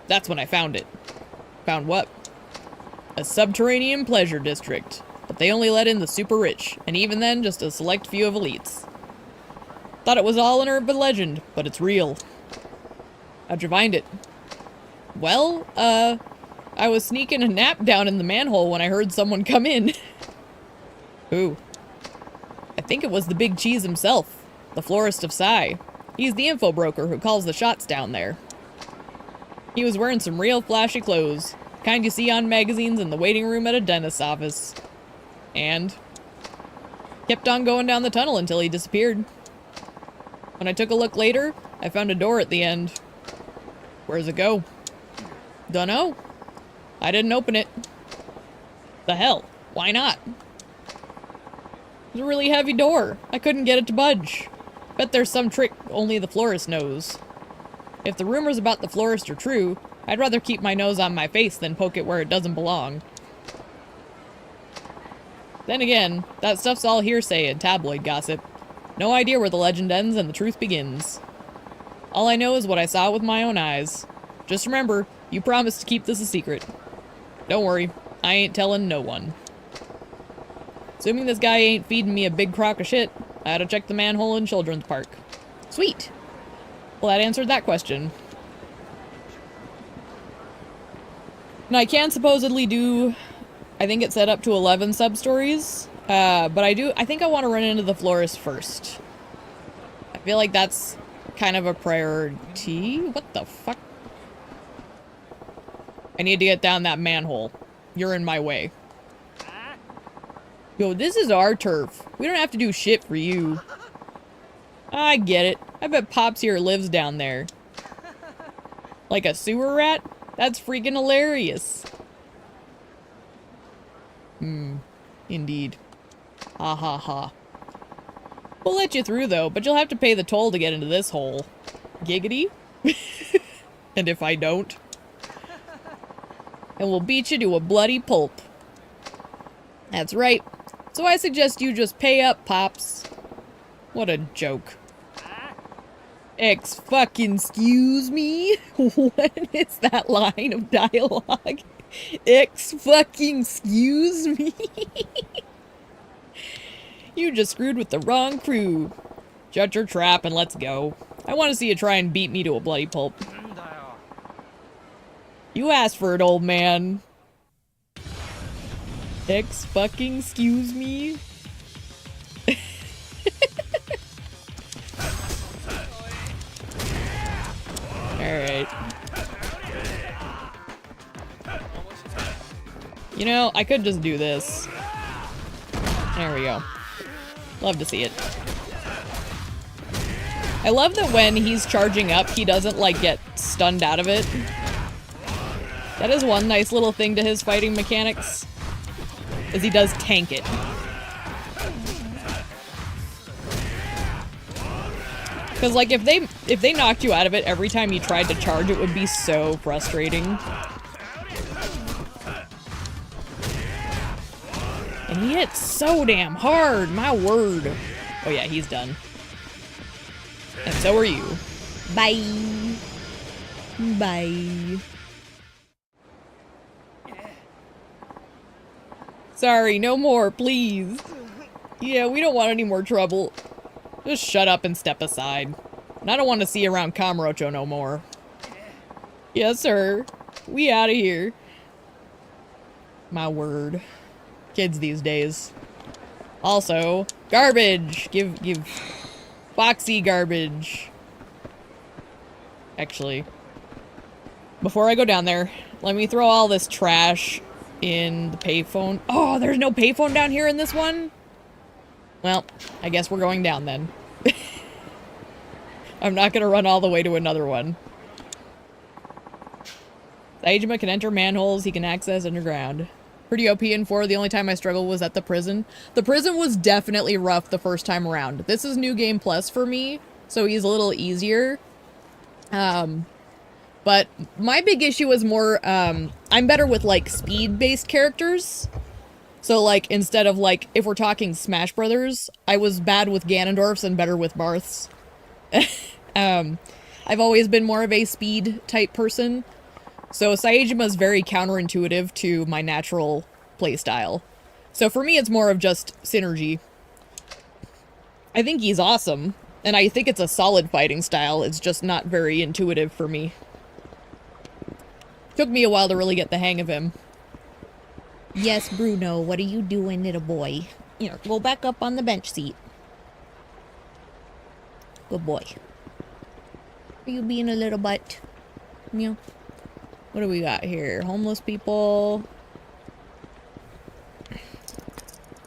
That's when I found it. Found what? A subterranean pleasure district. But they only let in the super rich, and even then, just a select few of elites. Thought it was all an urban legend, but it's real. How'd you find it? Well, I was sneaking a nap down in the manhole when I heard someone come in. Who? I think it was the big cheese himself, the florist of Sai. He's the info broker who calls the shots down there. He was wearing some real flashy clothes, kind you see on magazines in the waiting room at a dentist's office. And kept on going down the tunnel until he disappeared. When I took a look later, I found a door at the end. Where's it go? Dunno. I didn't open it. The hell? Why not? It's a really heavy door. I couldn't get it to budge. Bet there's some trick only the florist knows. If the rumors about the florist are true, I'd rather keep my nose on my face than poke it where it doesn't belong. Then again, that stuff's all hearsay and tabloid gossip. No idea where the legend ends and the truth begins. All I know is what I saw with my own eyes. Just remember, you promised to keep this a secret. Don't worry, I ain't telling no one. Assuming this guy ain't feeding me a big crock of shit, I had to check the manhole in Children's Park. Sweet! Well, that answered that question. Now, I can supposedly do, I think it said up to 11 sub-stories, but I think I want to run into the florist first. I feel like that's kind of a priority. What the fuck? I need to get down that manhole. You're in my way. Yo, this is our turf. We don't have to do shit for you. I get it. I bet Pops here lives down there. Like a sewer rat? That's freaking hilarious. Indeed. Ha ha ha. We'll let you through though, but you'll have to pay the toll to get into this hole. Giggity? And if I don't? And we'll beat you to a bloody pulp. That's right. So I suggest you just pay up, Pops. What a joke. Fucking-excuse me? What is that line of dialogue? Fucking-excuse me? You just screwed with the wrong crew. Shut your trap and let's go. I want to see you try and beat me to a bloody pulp. You asked for it, old man. Fucking-excuse me? Alright. You know, I could just do this. There we go. Love to see it. I love that when he's charging up, he doesn't, like, get stunned out of it. That is one nice little thing to his fighting mechanics, is he does tank it. Because, like, if they knocked you out of it every time you tried to charge, it would be so frustrating. And he hits so damn hard, my word. Oh yeah, he's done. And so are you. Bye. Bye. Sorry, no more, please. Yeah, we don't want any more trouble. Just shut up and step aside. And I don't want to see you around Kamurocho no more. Yes, sir. We out of here. My word. Kids these days. Also, garbage! Give Foxy garbage. Actually, before I go down there, let me throw all this trash in the payphone. Oh, there's no payphone down here in this one? Well, I guess we're going down then. I'm not gonna run all the way to another one. Saejima can enter manholes he can access underground. Pretty OP in 4. The only time I struggled was at the prison. The prison was definitely rough the first time around. This is New Game Plus for me, so he's a little easier. But my big issue was more, I'm better with, like, speed-based characters. So, like, instead of, like, if we're talking Smash Brothers, I was bad with Ganondorfs and better with Marths. I've always been more of a speed-type person. So Saejima's very counterintuitive to my natural playstyle. So for me, it's more of just synergy. I think he's awesome, and I think it's a solid fighting style. It's just not very intuitive for me. Took me a while to really get the hang of him. Yes, Bruno, what are you doing, little boy? Here, go back up on the bench seat. Good boy. Are you being a little butt? Meow. What do we got here? Homeless people.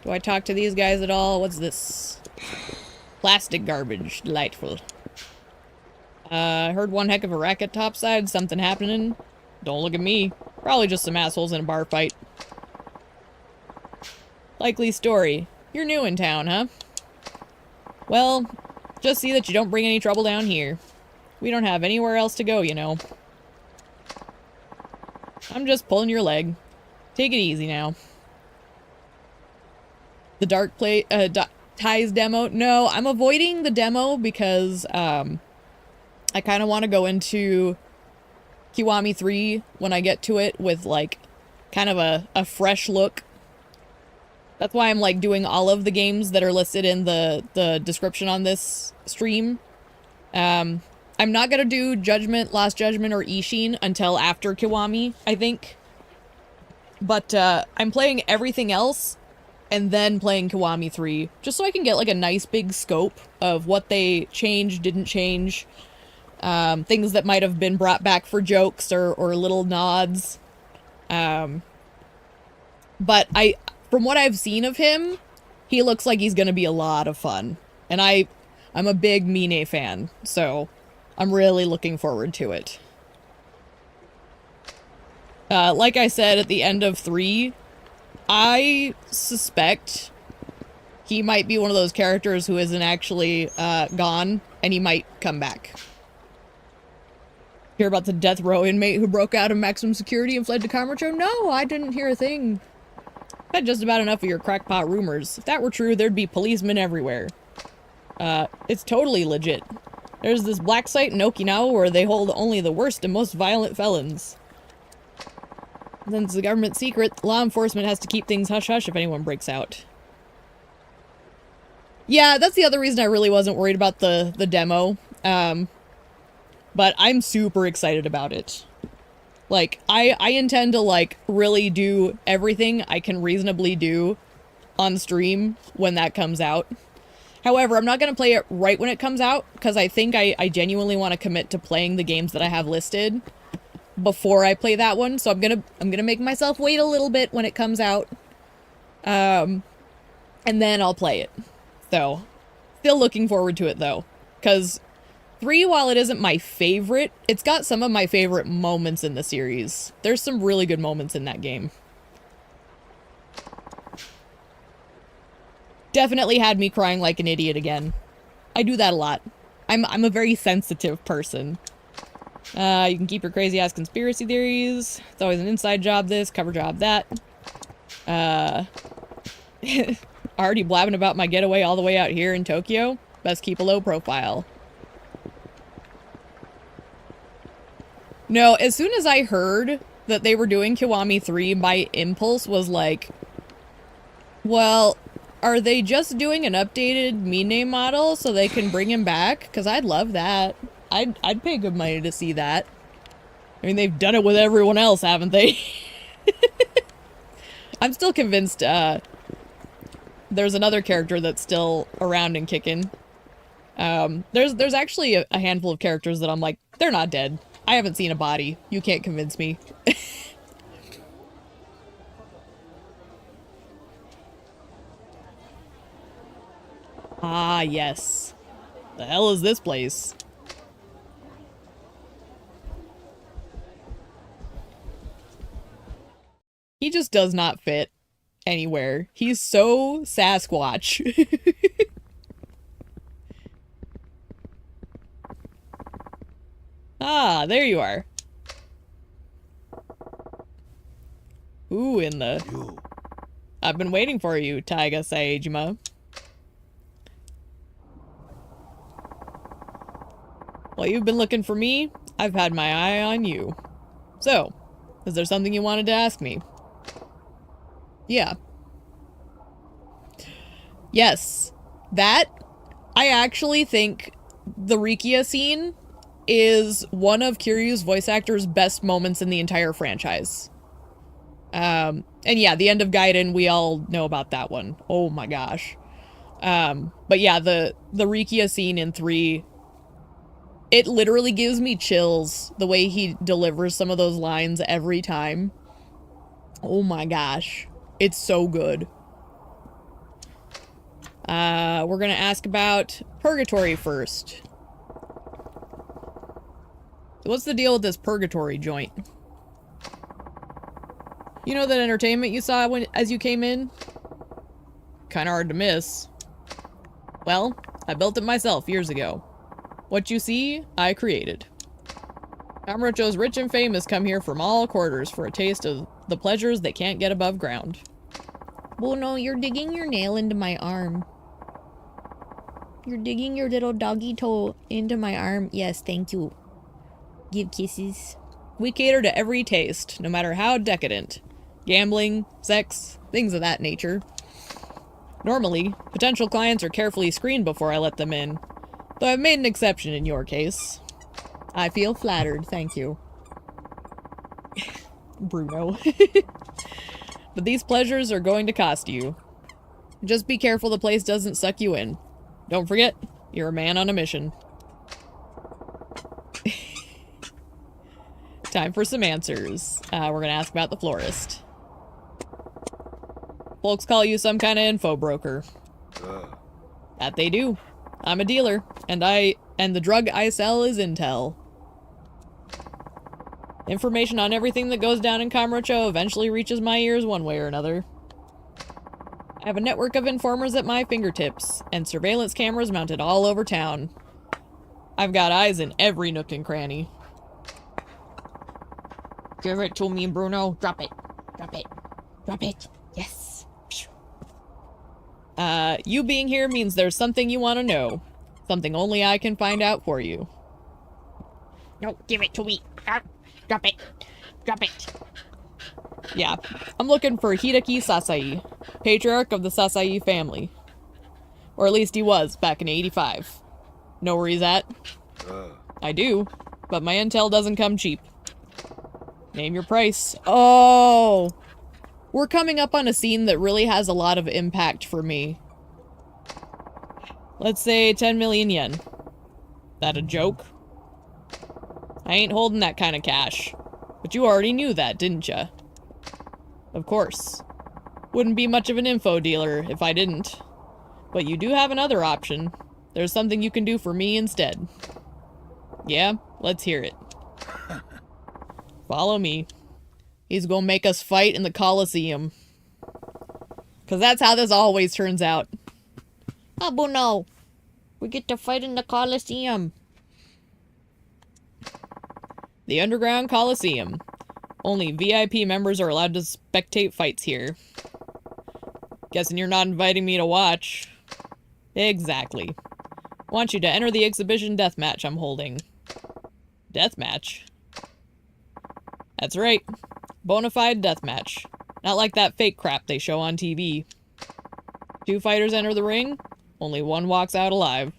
Do I talk to these guys at all? What's this? Plastic garbage. Delightful. Heard one heck of a racket topside. Something happening. Don't look at me. Probably just some assholes in a bar fight. Likely story. You're new in town, huh? Well, just see that you don't bring any trouble down here. We don't have anywhere else to go, you know. I'm just pulling your leg. Take it easy now. The Dark Play, Ties demo? No, I'm avoiding the demo because, I kind of want to go into Kiwami 3 when I get to it with, like, kind of a fresh look. That's why I'm, like, doing all of the games that are listed in the description on this stream. I'm not gonna do Judgment, Lost Judgment, or Ishin until after Kiwami, I think. But, I'm playing everything else, and then playing Kiwami 3, just so I can get, like, a nice big scope of what they changed, didn't change. Things that might have been brought back for jokes or little nods. But from what I've seen of him, he looks like he's gonna be a lot of fun. And I'm a big Mine fan, so I'm really looking forward to it. Like I said at the end of 3, I suspect he might be one of those characters who isn't actually gone, and he might come back. Hear about the death row inmate who broke out of maximum security and fled to Kamurocho? No, I didn't hear a thing. I had just about enough of your crackpot rumors. If that were true, there'd be policemen everywhere. It's totally legit. There's this black site in Okinawa where they hold only the worst and most violent felons. Since it's a government secret, law enforcement has to keep things hush-hush if anyone breaks out. Yeah, that's the other reason I really wasn't worried about the demo. But I'm super excited about it. Like, I intend to, like, really do everything I can reasonably do on stream when that comes out. However, I'm not going to play it right when it comes out, because I think I genuinely want to commit to playing the games that I have listed before I play that one. So I'm gonna make myself wait a little bit when it comes out. And then I'll play it. So, still looking forward to it, though. Because 3, while it isn't my favorite, it's got some of my favorite moments in the series. There's some really good moments in that game. Definitely had me crying like an idiot again. I do that a lot. I'm a very sensitive person. You can keep your crazy ass conspiracy theories. It's always an inside job this, cover job that. Already blabbing about my getaway all the way out here in Tokyo. Best keep a low profile. No, as soon as I heard that they were doing Kiwami 3, my impulse was like, well, are they just doing an updated Mine model so they can bring him back? Because I'd love that. I'd pay good money to see that. I mean, they've done it with everyone else, haven't they? I'm still convinced, there's another character that's still around and kicking. There's actually a handful of characters that I'm like, they're not dead. I haven't seen a body. You can't convince me. Ah, yes. The hell is this place? He just does not fit anywhere. He's so Sasquatch. Ah, there you are. Ooh, in the... I've been waiting for you, Taiga Saejima. While you've been looking for me, I've had my eye on you. So, is there something you wanted to ask me? Yeah. Yes. That, I actually think the Rikia scene is one of Kiryu's voice actor's best moments in the entire franchise. And yeah, the end of Gaiden, we all know about that one. Oh my gosh. But yeah, the Rikia scene in 3 It literally gives me chills the way he delivers some of those lines every time. Oh my gosh. It's so good. We're gonna ask about Purgatory first. So what's the deal with this Purgatory joint? You know that entertainment you saw as you came in? Kinda hard to miss. Well, I built it myself years ago. What you see, I created. Kamurocho's rich and famous come here from all quarters for a taste of the pleasures they can't get above ground. Bruno, you're digging your nail into my arm. You're digging your little doggy toe into my arm. Yes, thank you. Give kisses. We cater to every taste, no matter how decadent. Gambling, sex, things of that nature. Normally, potential clients are carefully screened before I let them in, though I've made an exception in your case. I feel flattered, thank you. Bruno. But these pleasures are going to cost you. Just be careful the place doesn't suck you in. Don't forget, you're a man on a mission. Time for some answers. We're gonna ask about the florist. Folks call you some kind of info broker. That they do. I'm a dealer, and the drug I sell is intel. Information on everything that goes down in Kamurocho eventually reaches my ears one way or another. I have a network of informers at my fingertips, and surveillance cameras mounted all over town. I've got eyes in every nook and cranny. Give it to me, Bruno. Drop it. Drop it. Drop it. Yes. You being here means there's something you want to know. Something only I can find out for you. No, give it to me. Drop it. Drop it. Yeah, I'm looking for Hideki Sasai, patriarch of the Sasai family. Or at least he was, back in '85. Know where he's at? I do, but my intel doesn't come cheap. Name your price. Oh! We're coming up on a scene that really has a lot of impact for me. Let's say 10 million yen. That a joke? I ain't holding that kind of cash. But you already knew that, didn't ya? Of course. Wouldn't be much of an info dealer if I didn't. But you do have another option. There's something you can do for me instead. Yeah, let's hear it. Follow me. He's gonna make us fight in the Coliseum. Because that's how this always turns out. Oh, no. We get to fight in the Coliseum. The Underground Coliseum. Only VIP members are allowed to spectate fights here. Guessing you're not inviting me to watch. Exactly. Want you to enter the exhibition deathmatch I'm holding. Deathmatch? That's right. Bonafide deathmatch. Not like that fake crap they show on TV. 2 fighters enter the ring, only 1 walks out alive.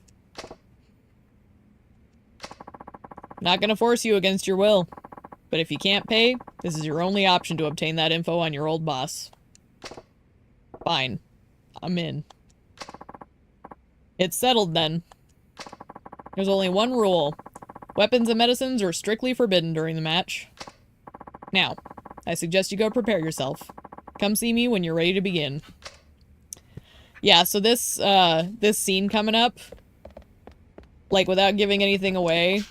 Not gonna force you against your will. But if you can't pay, this is your only option to obtain that info on your old boss. Fine. I'm in. It's settled then. There's only one rule. Weapons and medicines are strictly forbidden during the match. Now, I suggest you go prepare yourself. Come see me when you're ready to begin. Yeah, so this scene coming up, like, without giving anything away,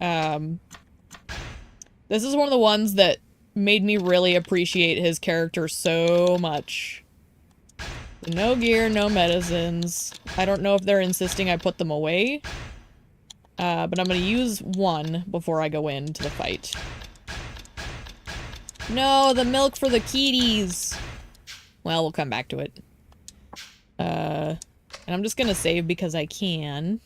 this is one of the ones that made me really appreciate his character so much. No gear, no medicines. I don't know if they're insisting I put them away. But I'm gonna use 1 before I go into the fight. No, the milk for the kitties! Well, we'll come back to it. And I'm just gonna save because I can.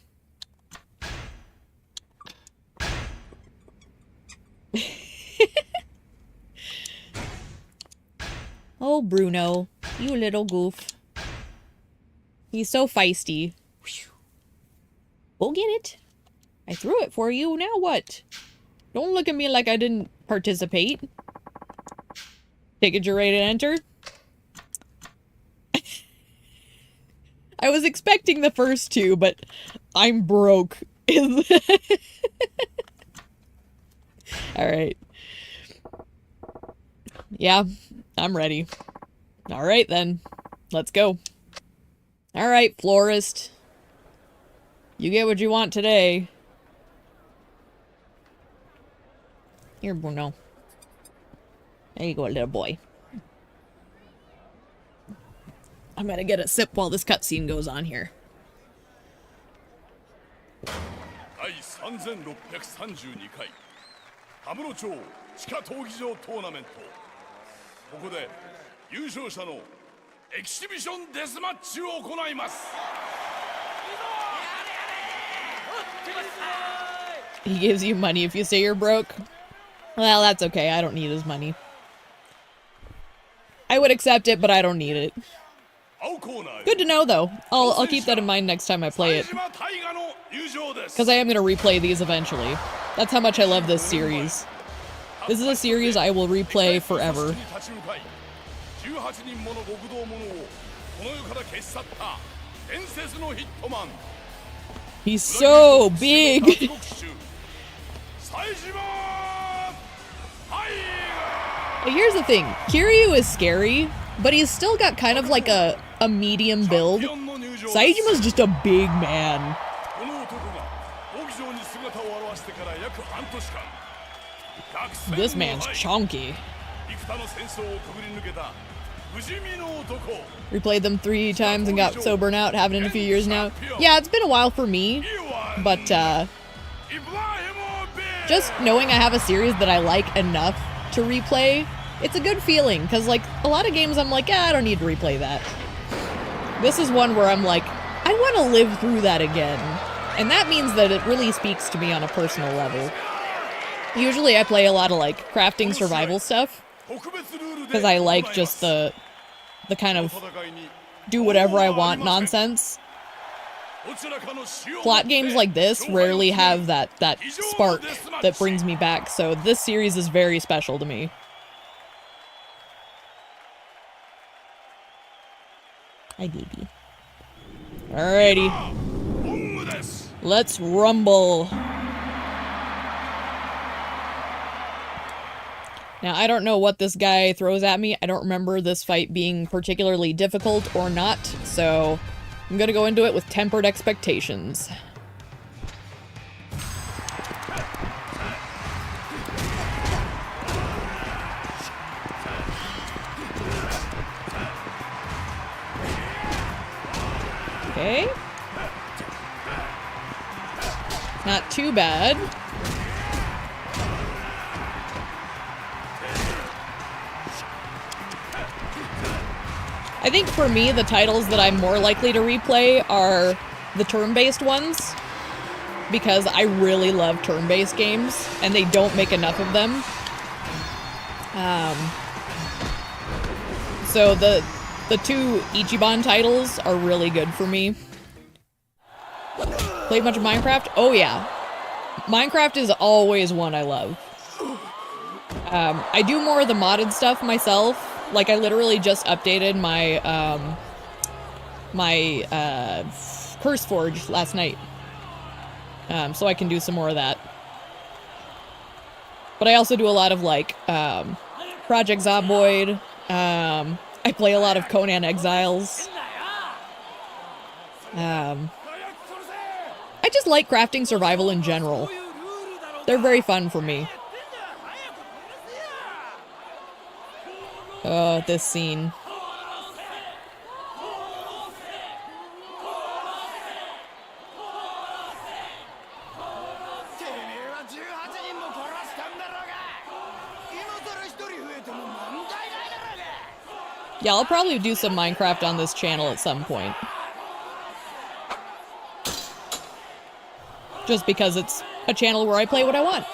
Oh, Bruno. You little goof. He's so feisty. Go get it. I threw it for you, now what? Don't look at me like I didn't participate. Ticket you're ready to enter? I was expecting the first 2, but I'm broke. Alright. Yeah, I'm ready. Alright then. Let's go. Alright, florist. You get what you want today. Here, Bruno. There you go, little boy. I'm gonna get a sip while this cutscene goes on here. 第3632回羽室町地下闘技場トーナメントここで優勝者のエキシビションデスマッチを行います He gives you money if you say you're broke. Well, that's okay. I don't need his money. I would accept it, but I don't need it. Good to know, though. I'll keep that in mind next time I play it. Because I am going to replay these eventually. That's how much I love this series. This is a series I will replay forever. He's so big! Well, here's the thing. Kiryu is scary, but he's still got kind of like a medium build. Saijima's just a big man. This man's chunky. Replayed them 3 times and got so burnt out, having it in a few years now. Yeah, it's been a while for me, but just knowing I have a series that I like enough to replay, it's a good feeling, because like a lot of games I'm like, I don't need to replay that. This is one where I'm like, I want to live through that again, and that means that it really speaks to me on a personal level. Usually I play a lot of like crafting survival stuff, because I like just the kind of do whatever I want nonsense. Plot games like this rarely have that spark that brings me back, so this series is very special to me. Hi, baby. Alrighty. Let's rumble. Now, I don't know what this guy throws at me. I don't remember this fight being particularly difficult or not, so I'm gonna go into it with tempered expectations. Okay. Not too bad. I think for me, the titles that I'm more likely to replay are the turn-based ones, because I really love turn-based games, and they don't make enough of them. So the 2 Ichiban titles are really good for me. Played much of Minecraft? Oh yeah. Minecraft is always one I love. I do more of the modded stuff myself. Like, I literally just updated my, Curse Forge last night. So I can do some more of that. But I also do a lot of, like, Project Zomboid. I play a lot of Conan Exiles. I just like crafting survival in general. They're very fun for me. Oh, this scene. Yeah, I'll probably do some Minecraft on this channel at some point. Just because it's a channel where I play what I want.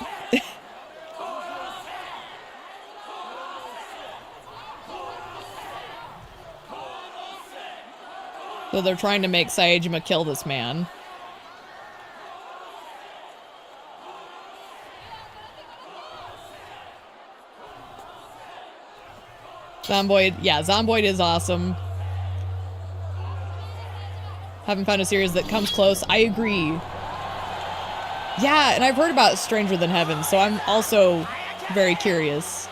So they're trying to make Saejima kill this man. Zomboid, yeah, Zomboid is awesome. Haven't found a series that comes close. I agree. Yeah, and I've heard about Stranger Than Heaven, so I'm also very curious.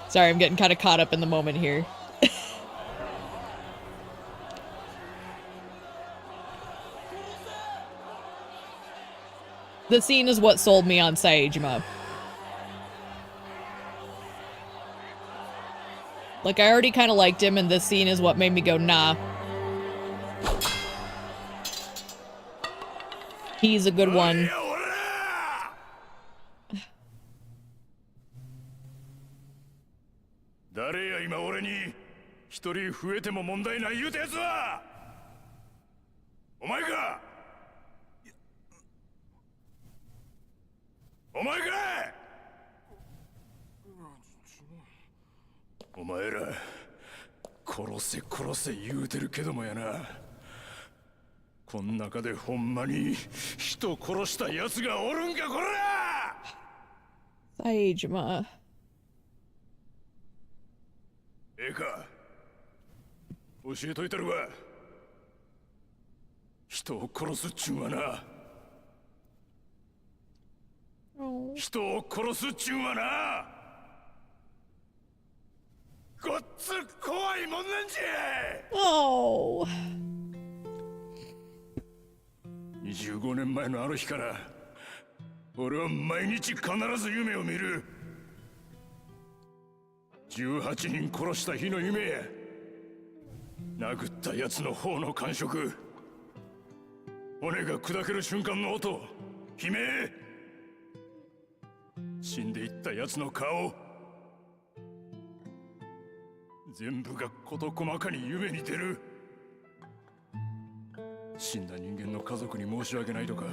Sorry, I'm getting kind of caught up in the moment here. The scene is what sold me on Saejima. Like, I already kind of liked him, and this scene is what made me go, nah. He's a good one. 誰や今俺に一人増えても問題ない言うたやつはお前かお前かお前ら殺せ殺せ言うてるけどもやなこん中でほんまに人殺したやつがおるんかこらSaejima. ええか教えといたるわ人を殺すっちゅうんはな人を殺すっちゅうんはなごっつ怖いもんなんじゃ Oh. 25年前のあの日から俺は毎日必ず夢を見る18人殺した日の夢や殴った奴の方の感触骨が砕ける瞬間の音悲鳴死んでいった奴の顔全部が事細かに夢に出る死んだ人間の家族に申し訳ないとか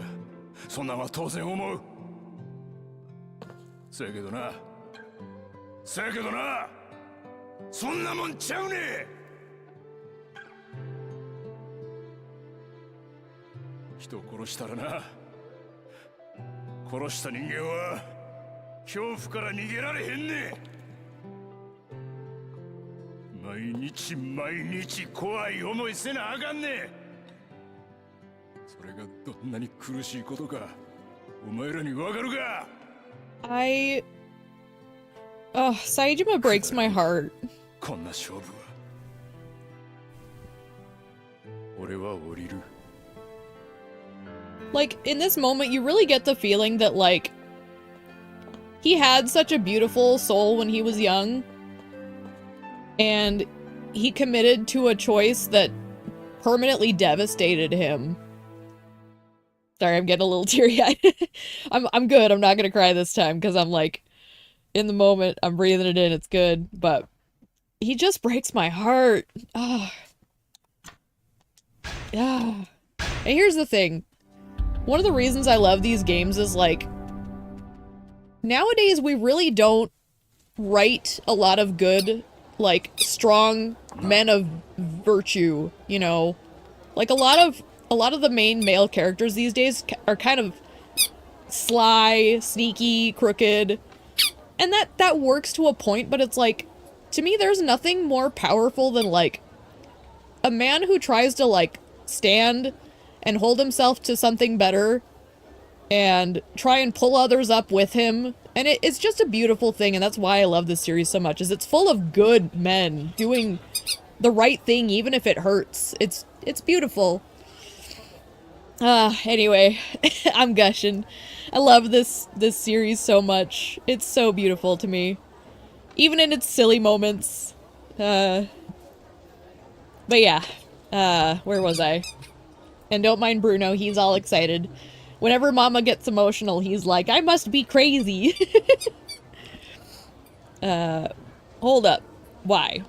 そんなんは当然思うせやけどなそんなもんちゃうね人を殺したらな殺した人間は恐怖から逃げられへんね毎日怖い思いせなあかんねそれがどんなに苦しいことかお前らにわかるかSaejima breaks my heart. こんな勝負は俺は降りる Like, in this moment, you really get the feeling that, like, he had such a beautiful soul when he was young, and he committed to a choice that permanently devastated him. Sorry, I'm getting a little teary-eyed. I'm good. I'm not gonna cry this time, because I'm, like, in the moment, I'm breathing it in, it's good, but he just breaks my heart. Ah. Yeah. And here's the thing. One of the reasons I love these games is, like, nowadays we really don't write a lot of good, like, strong men of virtue, you know? Like, a lot of the main male characters these days are kind of sly, sneaky, crooked, and that works to a point, but it's like, to me, there's nothing more powerful than, like, a man who tries to, like, stand and hold himself to something better and try and pull others up with him. And it's just a beautiful thing, and that's why I love this series so much, is it's full of good men doing the right thing even if it hurts. It's beautiful. Anyway, I'm gushing. I love this series so much. It's so beautiful to me. Even in its silly moments. But yeah. Where was I? And don't mind Bruno, he's all excited. Whenever Mama gets emotional, he's like, I must be crazy. Hold up. Why?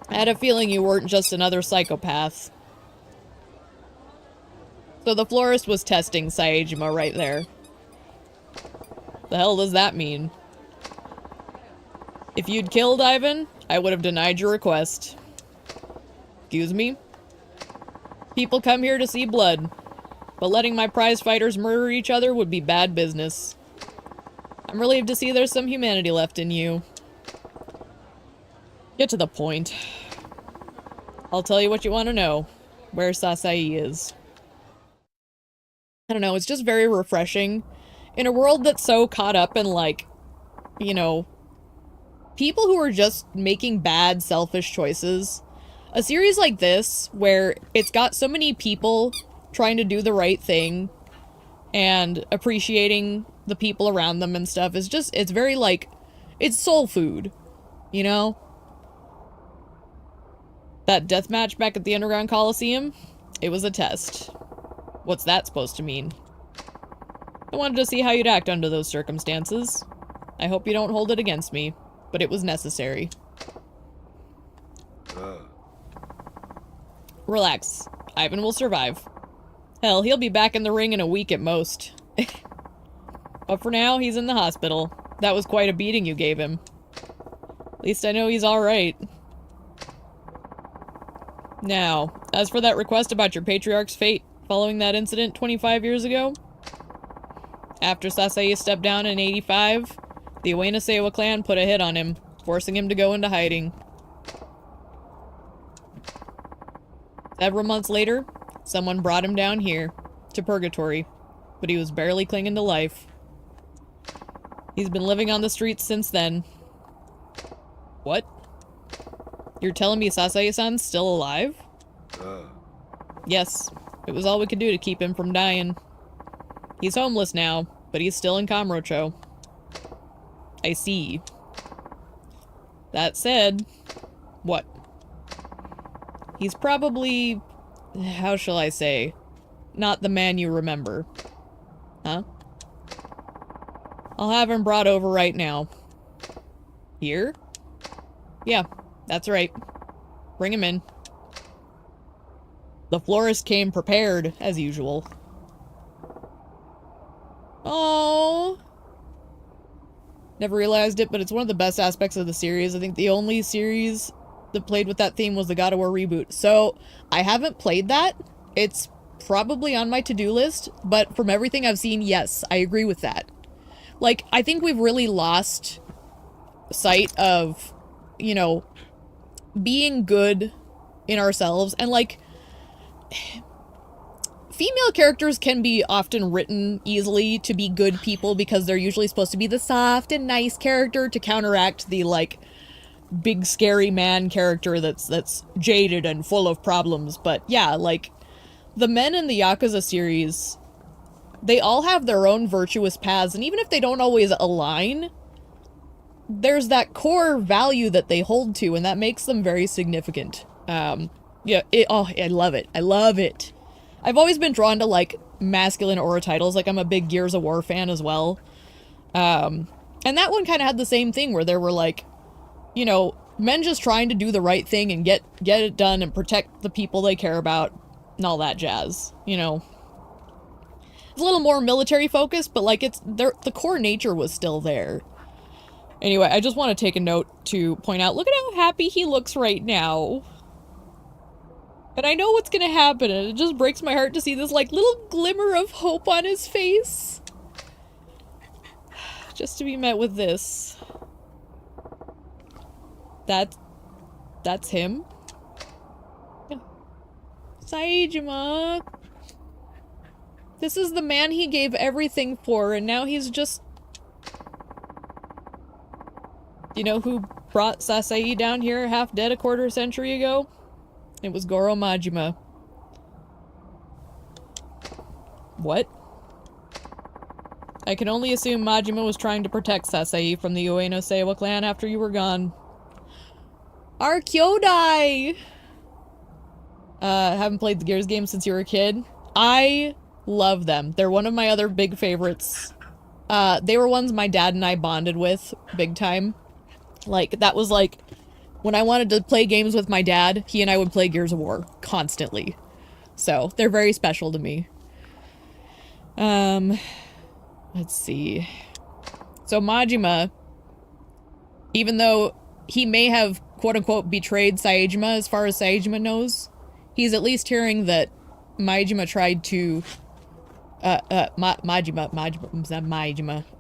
I had a feeling you weren't just another psychopath. So the florist was testing Saejima right there. The hell does that mean? If you'd killed Ivan, I would have denied your request. Excuse me? People come here to see blood, but letting my prize fighters murder each other would be bad business. I'm relieved to see there's some humanity left in you. Get to the point. I'll tell you what you want to know. where Sasai is. I don't know, it's just very refreshing. In a world that's so caught up in, like, you know, people who are just making bad, selfish choices. A series like this, where it's got so many people trying to do the right thing and appreciating the people around them and stuff, is just, it's very, like, it's soul food, you know? That deathmatch back at the Underground Coliseum, it was a test. What's that supposed to mean? I wanted to see how you'd act under those circumstances. I hope you don't hold it against me, but it was necessary. Relax. Ivan will survive. Hell, he'll be back in the ring in a week at most. But for now, he's in the hospital. That was quite a beating you gave him. At least I know he's alright. Now, as for that request about your patriarch's fate following that incident 25 years ago, after Sasai stepped down in 85, the Ueno Seiwa clan put a hit on him, forcing him to go into hiding. Several months later, someone brought him down here, to Purgatory, but he was barely clinging to life. He's been living on the streets since then. What? You're telling me Sasai-san's still alive? Yes, it was all we could do to keep him from dying. He's homeless now, but he's still in Kamurocho. I see. That said, what? He's probably, how shall I say, not the man you remember. Huh? I'll have him brought over right now. Here? Yeah, that's right. Bring him in. The florist came prepared, as usual. Oh, never realized it, but it's one of the best aspects of the series. I think the only series that played with that theme was the God of War reboot. So, I haven't played that. It's probably on my to-do list, but from everything I've seen, yes, I agree with that. Like, I think we've really lost sight of, you know, being good in ourselves, and, like, female characters can be often written easily to be good people because they're usually supposed to be the soft and nice character to counteract the, like, big scary man character that's jaded and full of problems. But yeah, like, the men in the Yakuza series, they all have their own virtuous paths, and even if they don't always align, there's that core value that they hold to, and that makes them very significant. Yeah, I love it. I love it. I've always been drawn to, like, masculine aura titles. Like, I'm a big Gears of War fan as well. And that one kind of had the same thing, where there were, like, you know, men just trying to do the right thing and get it done and protect the people they care about and all that jazz, you know. It's a little more military focused, but, like, the core nature was still there. Anyway, I just want to take a note to point out, look at how happy he looks right now. And I know what's gonna happen, and it just breaks my heart to see this, like, little glimmer of hope on his face. Just to be met with this. That's him? Saejima. This is the man he gave everything for, and now he's just... You know who brought Sasai down here half dead a quarter century ago? It was Goro Majima. What? I can only assume Majima was trying to protect Sasai from the Ueno Seiwa clan after you were gone. Our Kyodai! Haven't played the Gears game since you were a kid. I love them. They're one of my other big favorites. They were ones my dad and I bonded with big time. Like, that was like, when I wanted to play games with my dad, he and I would play Gears of War constantly. So, they're very special to me. Let's see. So Majima, even though he may have, quote-unquote, betrayed Saejima as far as Saejima knows, he's at least hearing that Majima tried to... Majima.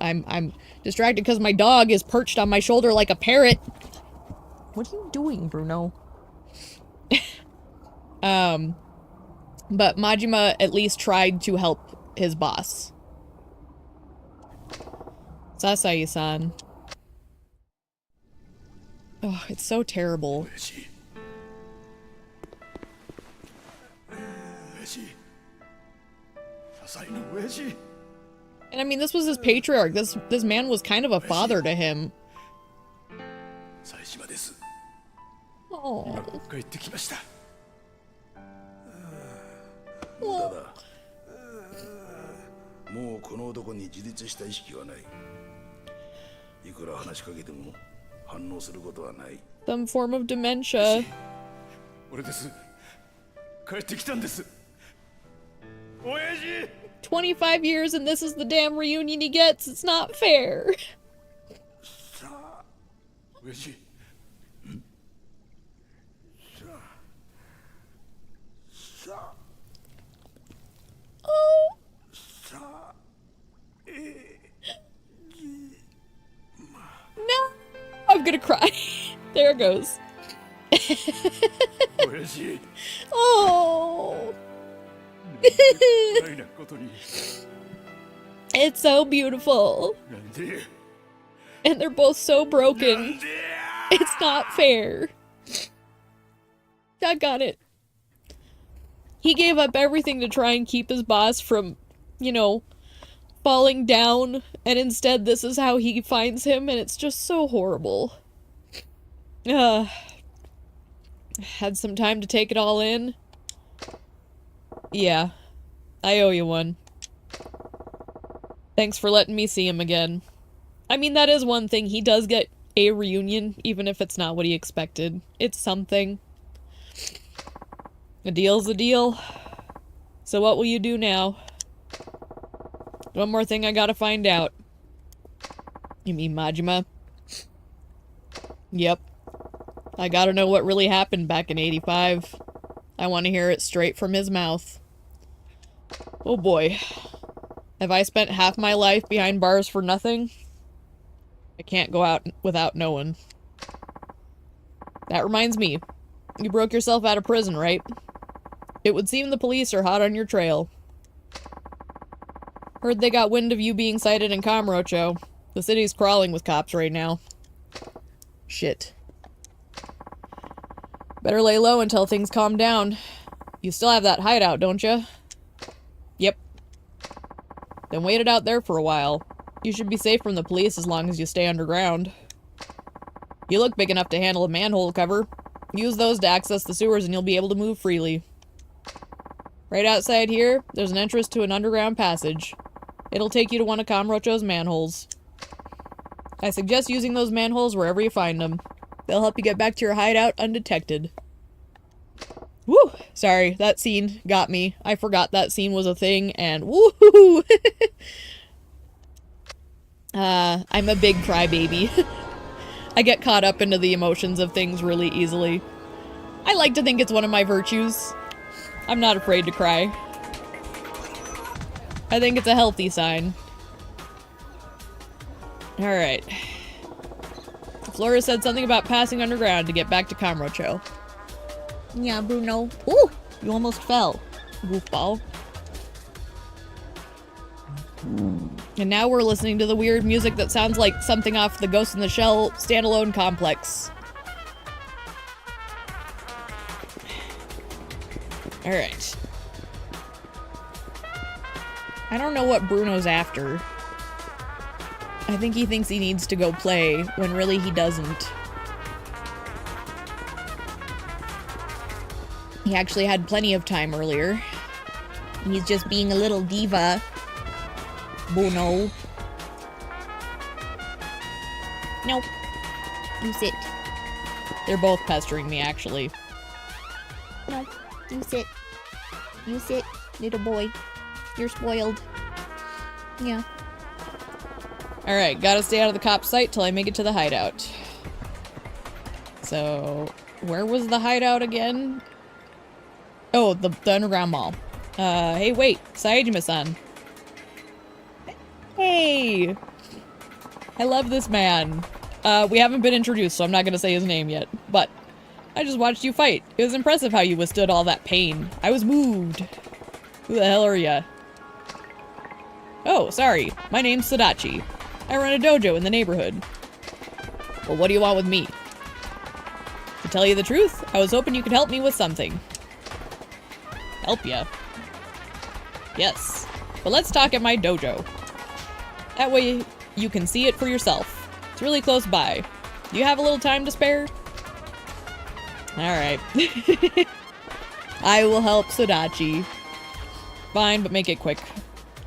I'm distracted because my dog is perched on my shoulder like a parrot. What are you doing, Bruno? But Majima at least tried to help his boss. Sasai-san. Oh, it's so terrible. And I mean, this was his patriarch. This man was kind of a father to him. Oh. Some form of dementia. 25 years and this is the damn reunion he gets. It's not fair. Oh. No. I'm gonna cry. There it goes. Oh. It's so beautiful. And they're both so broken. It's not fair. Doggone it. He gave up everything to try and keep his boss from, you know, falling down, and instead this is how he finds him, and it's just so horrible. Had some time to take it all in. Yeah, I owe you one. Thanks for letting me see him again. I mean, that is one thing. He does get a reunion, even if it's not what he expected. It's something. A deal's a deal. So what will you do now? One more thing I gotta find out. You mean Majima? Yep. I gotta know what really happened back in 85. I want to hear it straight from his mouth. Oh boy. Have I spent half my life behind bars for nothing? I can't go out without knowing. That reminds me. You broke yourself out of prison, right? It would seem the police are hot on your trail. Heard they got wind of you being sighted in Kamurocho. The city's crawling with cops right now. Shit. Better lay low until things calm down. You still have that hideout, don't you? Yep. Then wait it out there for a while. You should be safe from the police as long as you stay underground. You look big enough to handle a manhole cover. Use those to access the sewers and you'll be able to move freely. Right outside here, there's an entrance to an underground passage. It'll take you to one of Kamurocho's manholes. I suggest using those manholes wherever you find them. They'll help you get back to your hideout undetected. Woo! Sorry, that scene got me. I forgot that scene was a thing, and woohoo! I'm a big crybaby. I get caught up into the emotions of things really easily. I like to think it's one of my virtues. I'm not afraid to cry. I think it's a healthy sign. Alright. Flora said something about passing underground to get back to Kamurocho. Yeah, Bruno. Ooh! You almost fell, goofball. And now we're listening to the weird music that sounds like something off the Ghost in the Shell standalone complex. Alright. I don't know what Bruno's after. I think he thinks he needs to go play, when really he doesn't. He actually had plenty of time earlier. He's just being a little diva. Bruno. Nope. You sit. They're both pestering me, actually. No, you sit. You sit, little boy. You're spoiled. Yeah. Alright, gotta stay out of the cop's sight till I make it to the hideout. So, where was the hideout again? Oh, the underground mall. Hey, wait, Saejima-san. Hey! I love this man. We haven't been introduced, so I'm not gonna say his name yet, but I just watched you fight. It was impressive how you withstood all that pain. I was moved. Who the hell are ya? Oh, sorry. My name's Sadachi. I run a dojo in the neighborhood. Well, what do you want with me? To tell you the truth, I was hoping you could help me with something. Help ya? Yes. But let's talk at my dojo. That way you can see it for yourself. It's really close by. Do you have a little time to spare? Alright. I will help Sadachi. Fine, but make it quick.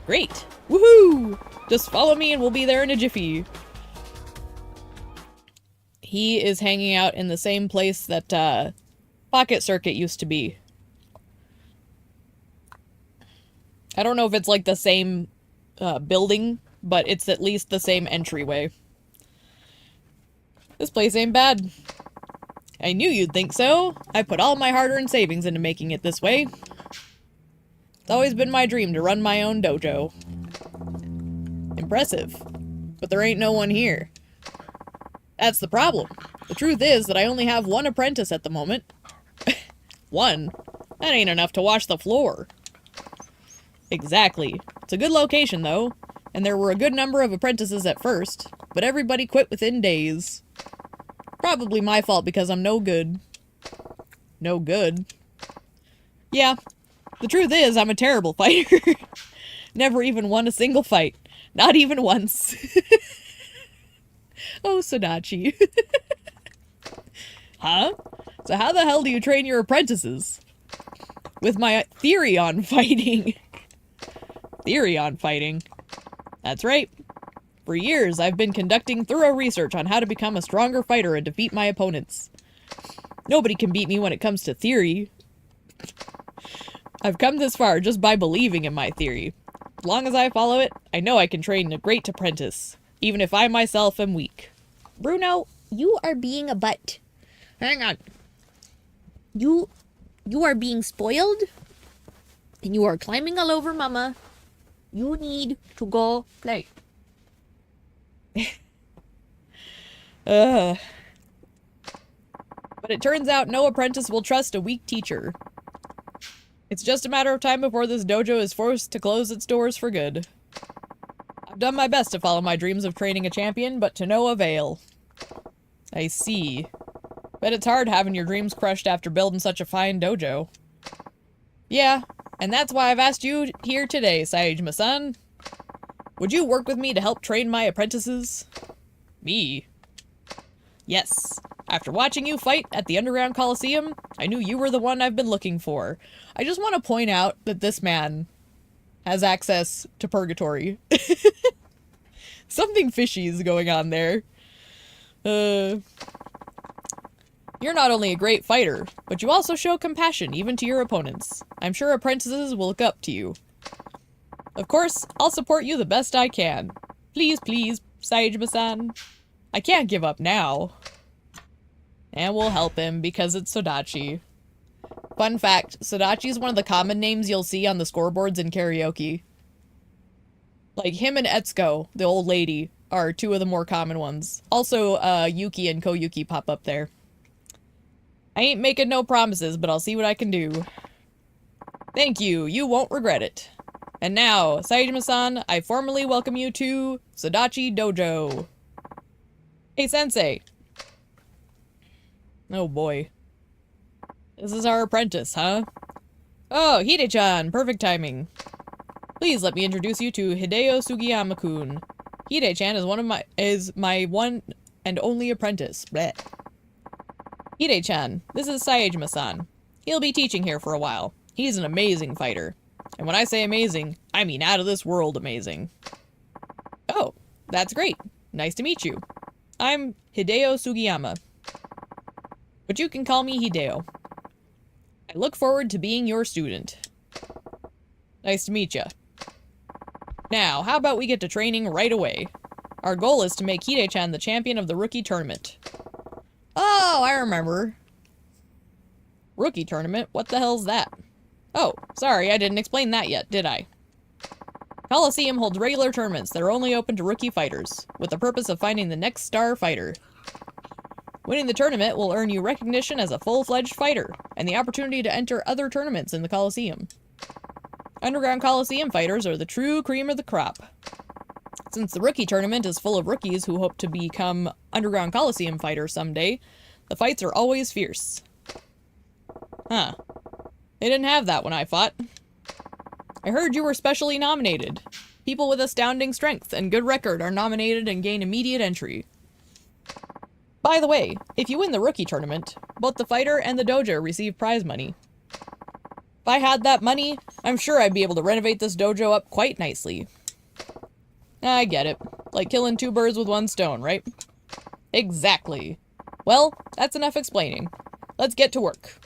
Great! Woohoo! Just follow me and we'll be there in a jiffy. He is hanging out in the same place that Pocket Circuit used to be. I don't know if it's like the same building, but it's at least the same entryway. This place ain't bad. I knew you'd think so. I put all my hard-earned savings into making it this way. It's always been my dream to run my own dojo. Impressive. But there ain't no one here. That's the problem. The truth is that I only have one apprentice at the moment. One? That ain't enough to wash the floor. Exactly. It's a good location, though. And there were a good number of apprentices at first. But everybody quit within days. Probably my fault because I'm no good. No good? Yeah. The truth is, I'm a terrible fighter. Never even won a single fight. Not even once. Oh, Sadachi. Huh? So how the hell do you train your apprentices? With my theory on fighting. Theory on fighting? That's right. For years, I've been conducting thorough research on how to become a stronger fighter and defeat my opponents. Nobody can beat me when it comes to theory. I've come this far just by believing in my theory. As long as I follow it, I know I can train a great apprentice, even if I myself am weak. Bruno, you are being a butt. Hang on. You are being spoiled, and you are climbing all over Mama. You need to go play. But it turns out no apprentice will trust a weak teacher. It's just a matter of time before this dojo is forced to close its doors for good. I've done my best to follow my dreams of training a champion, but to no avail. I see. Bet it's hard having your dreams crushed after building such a fine dojo. Yeah, and that's why I've asked you here today, Saejima-san. Would you work with me to help train my apprentices? Me? Yes. After watching you fight at the Underground Coliseum, I knew you were the one I've been looking for. I just want to point out that this man has access to purgatory. Something fishy is going on there. You're not only a great fighter, but you also show compassion even to your opponents. I'm sure apprentices will look up to you. Of course, I'll support you the best I can. Please, please, Saejima-san. I can't give up now. And we'll help him because it's Sadachi. Fun fact, Sadachi is one of the common names you'll see on the scoreboards in karaoke. Like him and Etsuko, the old lady, are two of the more common ones. Also, Yuki and Koyuki pop up there. I ain't making no promises, but I'll see what I can do. Thank you, you won't regret it. And now, Saejima-san, I formally welcome you to Sadachi Dojo. Hey, Sensei. Oh boy. This is our apprentice, huh? Oh, Hide-chan, perfect timing. Please let me introduce you to Hideo Sugiyama-kun. Hide-chan is my one and only apprentice. Blech. Hide-chan, this is Saejima-san. He'll be teaching here for a while. He's an amazing fighter. And when I say amazing, I mean out of this world amazing. Oh, that's great. Nice to meet you. I'm Hideo Sugiyama. But you can call me Hideo. I look forward to being your student. Nice to meet ya. Now, how about we get to training right away? Our goal is to make Hide-chan the champion of the rookie tournament. Oh, I remember. Rookie tournament? What the hell's that? Oh, sorry, I didn't explain that yet, did I? Coliseum holds regular tournaments that are only open to rookie fighters, with the purpose of finding the next star fighter. Winning the tournament will earn you recognition as a full-fledged fighter, and the opportunity to enter other tournaments in the Coliseum. Underground Coliseum fighters are the true cream of the crop. Since the rookie tournament is full of rookies who hope to become Underground Coliseum fighters someday, the fights are always fierce. Huh. They didn't have that when I fought. I heard you were specially nominated. People with astounding strength and good record are nominated and gain immediate entry. By the way, if you win the rookie tournament, both the fighter and the dojo receive prize money. If I had that money, I'm sure I'd be able to renovate this dojo up quite nicely. I get it. Like killing two birds with one stone, right? Exactly. Well, that's enough explaining. Let's get to work.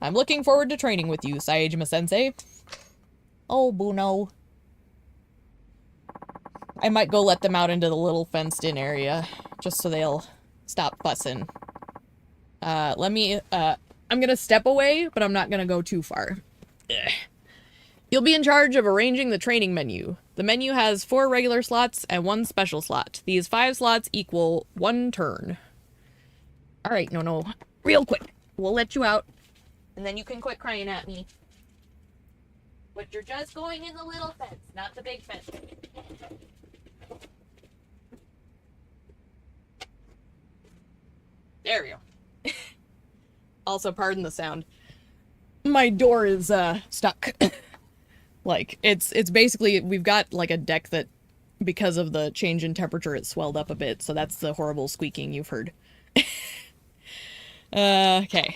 I'm looking forward to training with you, Saejima-sensei. Oh, Buno. I might go let them out into the little fenced-in area, just so they'll stop fussing. I'm gonna step away, but I'm not gonna go too far. Ugh. You'll be in charge of arranging the training menu. The menu has 4 regular slots and 1 special slot. These 5 slots equal 1 turn. Alright, no. Real quick. We'll let you out. And then you can quit crying at me. But you're just going in the little fence, not the big fence. There we go. Also, pardon the sound. My door is, stuck. Like, it's basically, we've got, like, a deck that, because of the change in temperature, it swelled up a bit, so that's the horrible squeaking you've heard. Okay.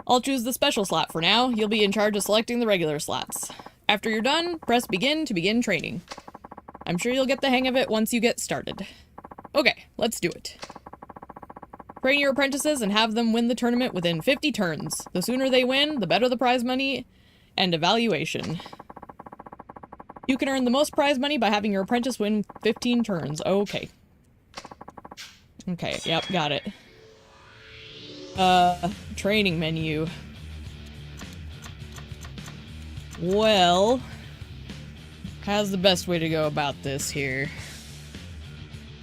I'll choose the special slot for now. You'll be in charge of selecting the regular slots. After you're done, press begin to begin training. I'm sure you'll get the hang of it once you get started. Okay, let's do it. Train your apprentices and have them win the tournament within 50 turns. The sooner they win, the better the prize money and evaluation. You can earn the most prize money by having your apprentice win 15 turns. Okay. Okay, yep, got it. Training menu. Well, how's the best way to go about this here?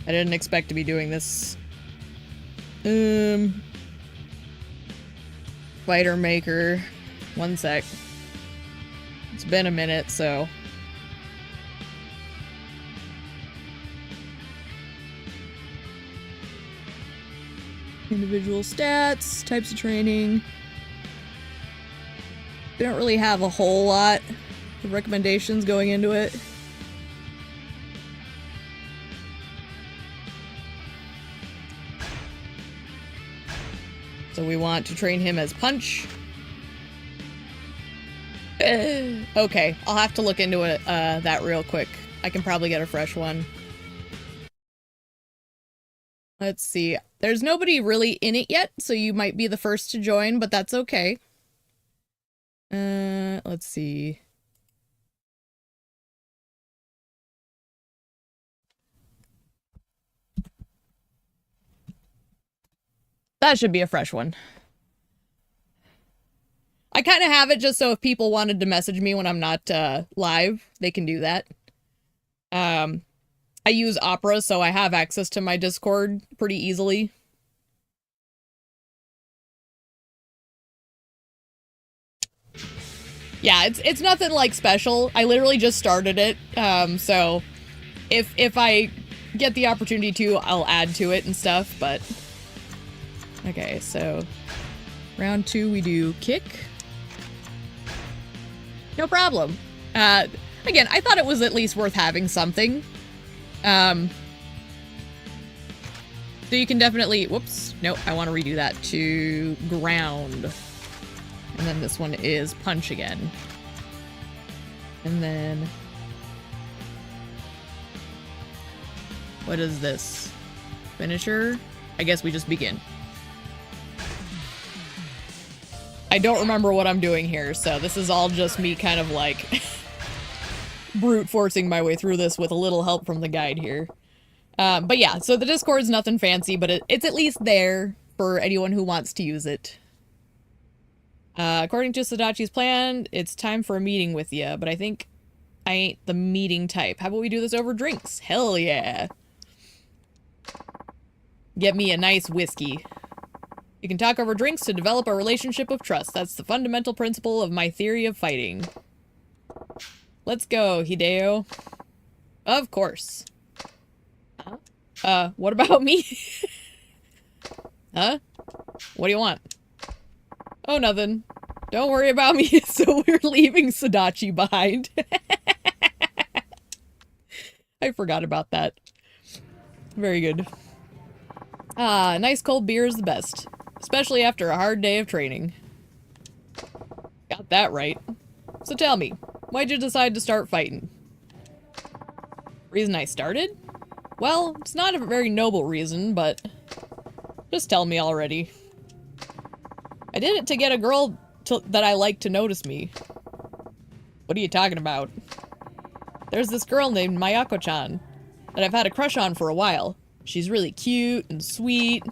I didn't expect to be doing this. Fighter maker. One sec. It's been a minute, so. Individual stats, types of training. They don't really have a whole lot of recommendations going into it. So we want to train him as Punch. Okay, I'll have to look into it, that real quick. I can probably get a fresh one. Let's see. There's nobody really in it yet, so you might be the first to join, but that's okay. Let's see. That should be a fresh one. I kind of have it just so if people wanted to message me when I'm not live, they can do that. I use Opera, so I have access to my Discord pretty easily. Yeah, it's nothing like special. I literally just started it, so if I get the opportunity to, I'll add to it and stuff, but... Okay, so... Round 2, we do kick. No problem. Again, I thought it was at least worth having something. So you can definitely... Whoops. Nope, I want to redo that to ground. And then this one is punch again. And then... What is this? Finisher? I guess we just begin. I don't remember what I'm doing here, so this is all just me kind of like brute forcing my way through this with a little help from the guide here. But yeah, so the Discord's nothing fancy, but it's at least there for anyone who wants to use it. According to Sadachi's plan, it's time for a meeting with you, but I think I ain't the meeting type. How about we do this over drinks? Hell yeah. Get me a nice whiskey. You can talk over drinks to develop a relationship of trust. That's the fundamental principle of my theory of fighting. Let's go, Hideo. Of course. What about me? Huh? What do you want? Oh, nothing. Don't worry about me. So we're leaving Sadachi behind. I forgot about that. Very good. Ah, nice cold beer is the best. Especially after a hard day of training. Got that right. So tell me, why'd you decide to start fighting? Reason I started? Well, it's not a very noble reason, but just tell me already. I did it to get a girl that I like to notice me. What are you talking about? There's this girl named Mayako-chan that I've had a crush on for a while. She's really cute and sweet.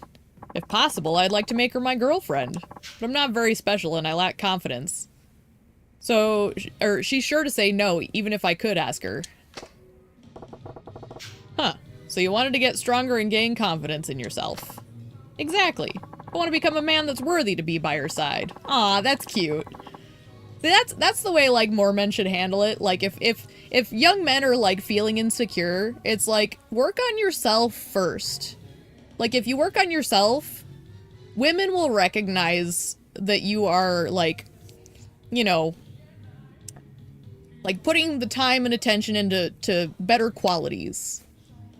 If possible, I'd like to make her my girlfriend. But I'm not very special and I lack confidence. So, she's sure to say no, even if I could ask her. Huh. So you wanted to get stronger and gain confidence in yourself. Exactly. I want to become a man that's worthy to be by her side. Aw, that's cute. See, that's the way, like, more men should handle it. Like, if young men are, like, feeling insecure, it's like, work on yourself first. Like, if you work on yourself, women will recognize that you are, like, you know, like, putting the time and attention into better qualities.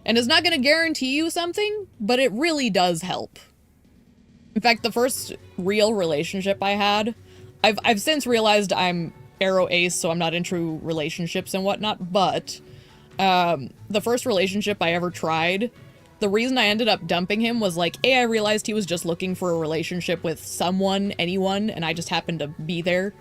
And it's not going to guarantee you something, but it really does help. In fact, the first real relationship I had, I've since realized I'm aro ace, so I'm not into relationships and whatnot, but the first relationship I ever tried, the reason I ended up dumping him was like, A, I realized he was just looking for a relationship with someone, anyone, and I just happened to be there.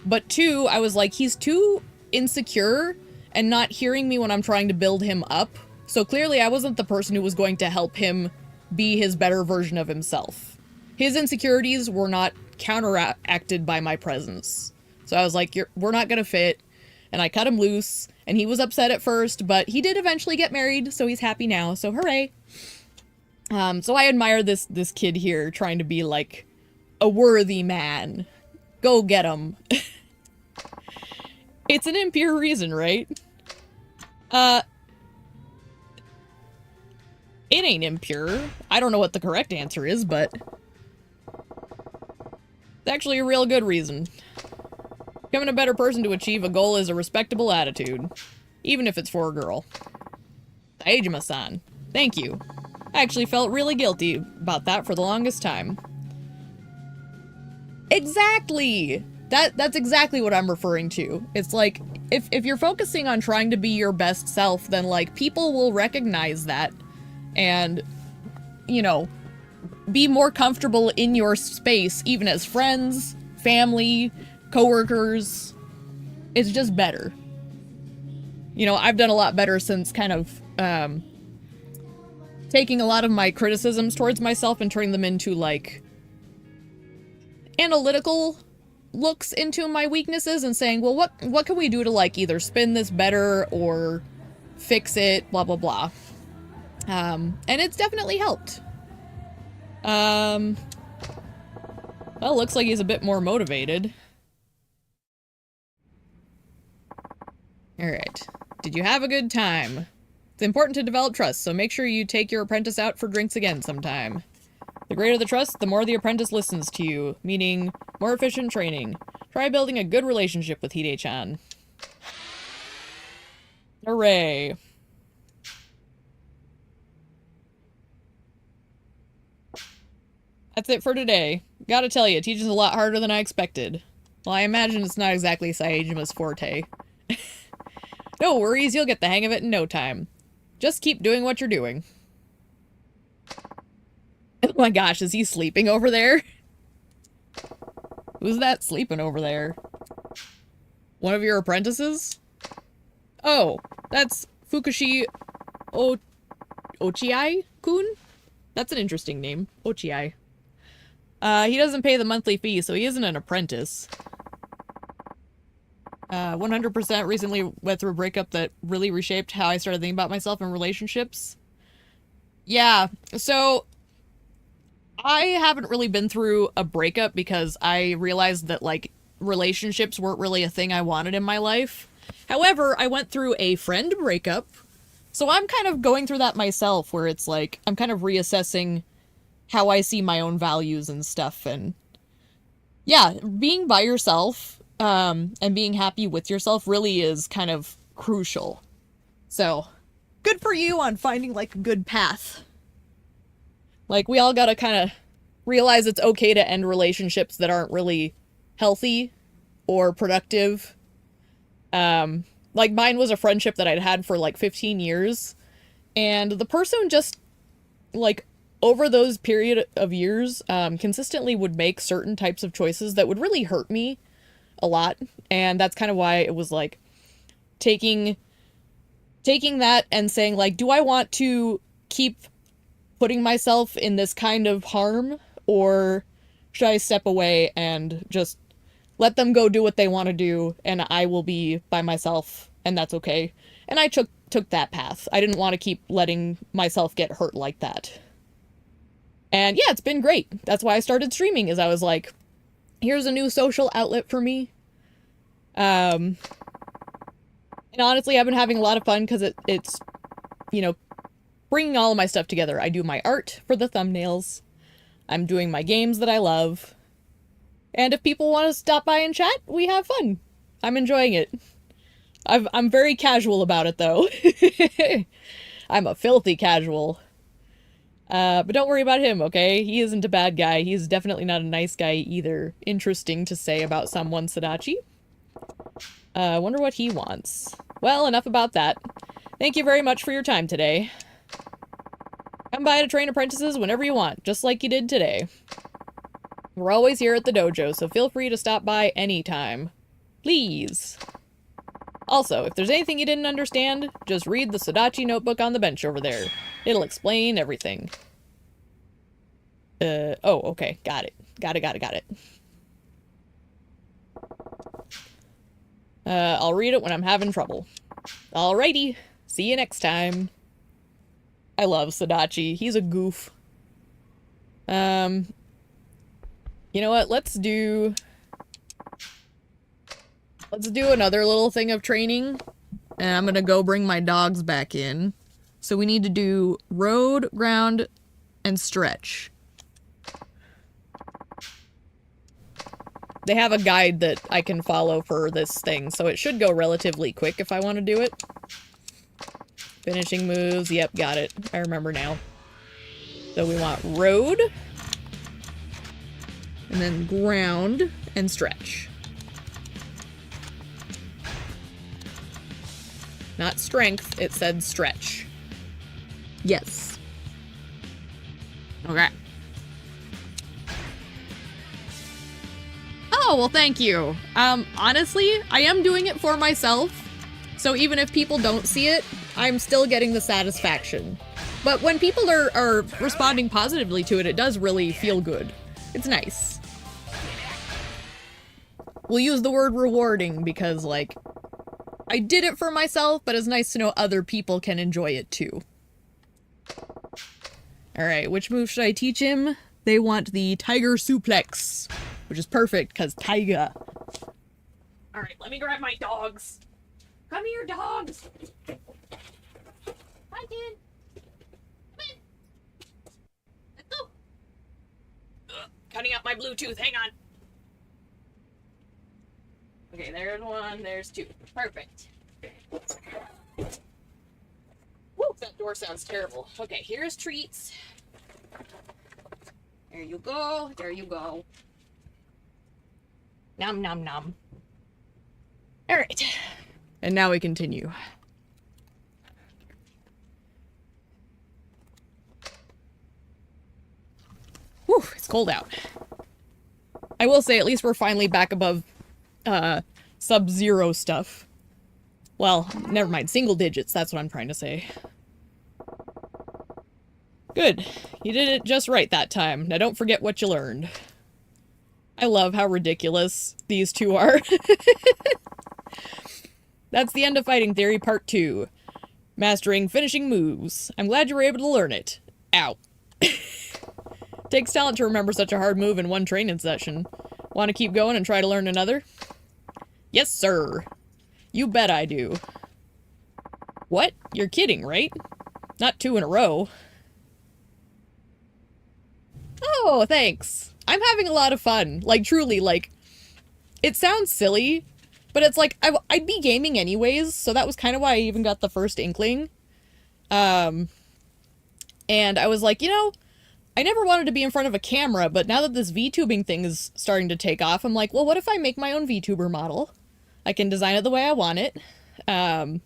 But two, I was like, he's too insecure and not hearing me when I'm trying to build him up. So clearly I wasn't the person who was going to help him be his better version of himself. His insecurities were not counteracted by my presence. So I was like, we're not gonna fit. And I cut him loose. And he was upset at first, but he did eventually get married, so he's happy now. So hooray. So I admire this kid here trying to be like a worthy man. Go get him. It's an impure reason, right? It ain't impure. I don't know what the correct answer is, but it's actually a real good reason. Becoming a better person to achieve a goal is a respectable attitude, even if it's for a girl. Saejima-san, thank you. I actually felt really guilty about that for the longest time. Exactly! That's exactly what I'm referring to. It's like, if you're focusing on trying to be your best self, then, like, people will recognize that and, you know, be more comfortable in your space, even as friends, family, coworkers. It's just better. You know, I've done a lot better since kind of, taking a lot of my criticisms towards myself and turning them into, like, analytical looks into my weaknesses and saying, well, what can we do to, like, either spin this better or fix it, blah, blah, blah. And it's definitely helped. Well, looks like he's a bit more motivated. Alright. Did you have a good time? It's important to develop trust, so make sure you take your apprentice out for drinks again sometime. The greater the trust, the more the apprentice listens to you, meaning more efficient training. Try building a good relationship with Hide-chan. Hooray. That's it for today. Gotta tell you, teaching's a lot harder than I expected. Well, I imagine it's not exactly Saejima's forte. No worries, you'll get the hang of it in no time. Just keep doing what you're doing. Oh my gosh, is he sleeping over there? Who's that sleeping over there? One of your apprentices? Oh, that's Fukushi Ochiai-kun? That's an interesting name. Ochiai. He doesn't pay the monthly fee, so he isn't an apprentice. 100% recently went through a breakup that really reshaped how I started thinking about myself in relationships. Yeah, so I haven't really been through a breakup because I realized that, like, relationships weren't really a thing I wanted in my life. However, I went through a friend breakup, so I'm kind of going through that myself, where it's like, I'm kind of reassessing how I see my own values and stuff, and yeah, being by yourself, and being happy with yourself really is kind of crucial. So, good for you on finding, like, a good path. Like, we all gotta kind of realize it's okay to end relationships that aren't really healthy or productive. Like, mine was a friendship that I'd had for, like, 15 years, and the person just, like, over those period of years, consistently would make certain types of choices that would really hurt me a lot, and that's kind of why it was, like, taking that and saying, like, do I want to keep putting myself in this kind of harm, or should I step away and just let them go do what they want to do, and I will be by myself, and that's okay. And I took that path. I didn't want to keep letting myself get hurt like that. And yeah, it's been great. That's why I started streaming, is I was like, here's a new social outlet for me. And honestly, I've been having a lot of fun because it's, you know, bringing all of my stuff together. I do my art for the thumbnails. I'm doing my games that I love. And if people want to stop by and chat, we have fun. I'm enjoying it. I'm very casual about it, though. I'm a filthy casual. But don't worry about him, okay? He isn't a bad guy. He's definitely not a nice guy either. Interesting to say about someone, Sadachi. Wonder what he wants. Well, enough about that. Thank you very much for your time today. Come by to train apprentices whenever you want, just like you did today. We're always here at the dojo, so feel free to stop by anytime. Please. Also, if there's anything you didn't understand, just read the Sadachi notebook on the bench over there. It'll explain everything. Oh, okay. Got it. Got it. I'll read it when I'm having trouble. Alrighty. See you next time. I love Sadachi. He's a goof. You know what? Let's do another little thing of training. And I'm gonna go bring my dogs back in. So we need to do road, ground, and stretch. They have a guide that I can follow for this thing, so it should go relatively quick if I want to do it. Finishing moves, yep, got it. I remember now. So we want road, and then ground, and stretch. Not strength, it said stretch. Yes. Okay. Oh, well, thank you. Honestly, I am doing it for myself, so even if people don't see it, I'm still getting the satisfaction. But when people are responding positively to it, it does really feel good. It's nice. We'll use the word rewarding because, like, I did it for myself, but it's nice to know other people can enjoy it too. Alright, which move should I teach him? They want the tiger suplex, which is perfect, because tiger. Alright, let me grab my dogs. Come here, dogs! Hi, kid! Come in! Let's go! Cutting out my Bluetooth, hang on! Okay, there's one, there's two. Perfect. Woo, that door sounds terrible. Okay, here's treats. There you go, there you go. Nom nom nom. Alright. And now we continue. Whew, it's cold out. I will say, at least we're finally back above sub-zero stuff. Well, never mind, single digits, that's what I'm trying to say. Good. You did it just right that time. Now don't forget what you learned. I love how ridiculous these two are. That's the end of Fighting Theory Part 2. Mastering finishing moves. I'm glad you were able to learn it. Ow. Takes talent to remember such a hard move in one training session. Want to keep going and try to learn another? Yes, sir. You bet I do. What? You're kidding, right? Not 2 in a row. Oh, thanks. I'm having a lot of fun. Like, truly, like, it sounds silly, but it's like, I'd be gaming anyways, so that was kind of why I even got the first inkling. And I was like, you know, I never wanted to be in front of a camera, but now that this VTubing thing is starting to take off, I'm like, well, what if I make my own VTuber model? I can design it the way I want it. I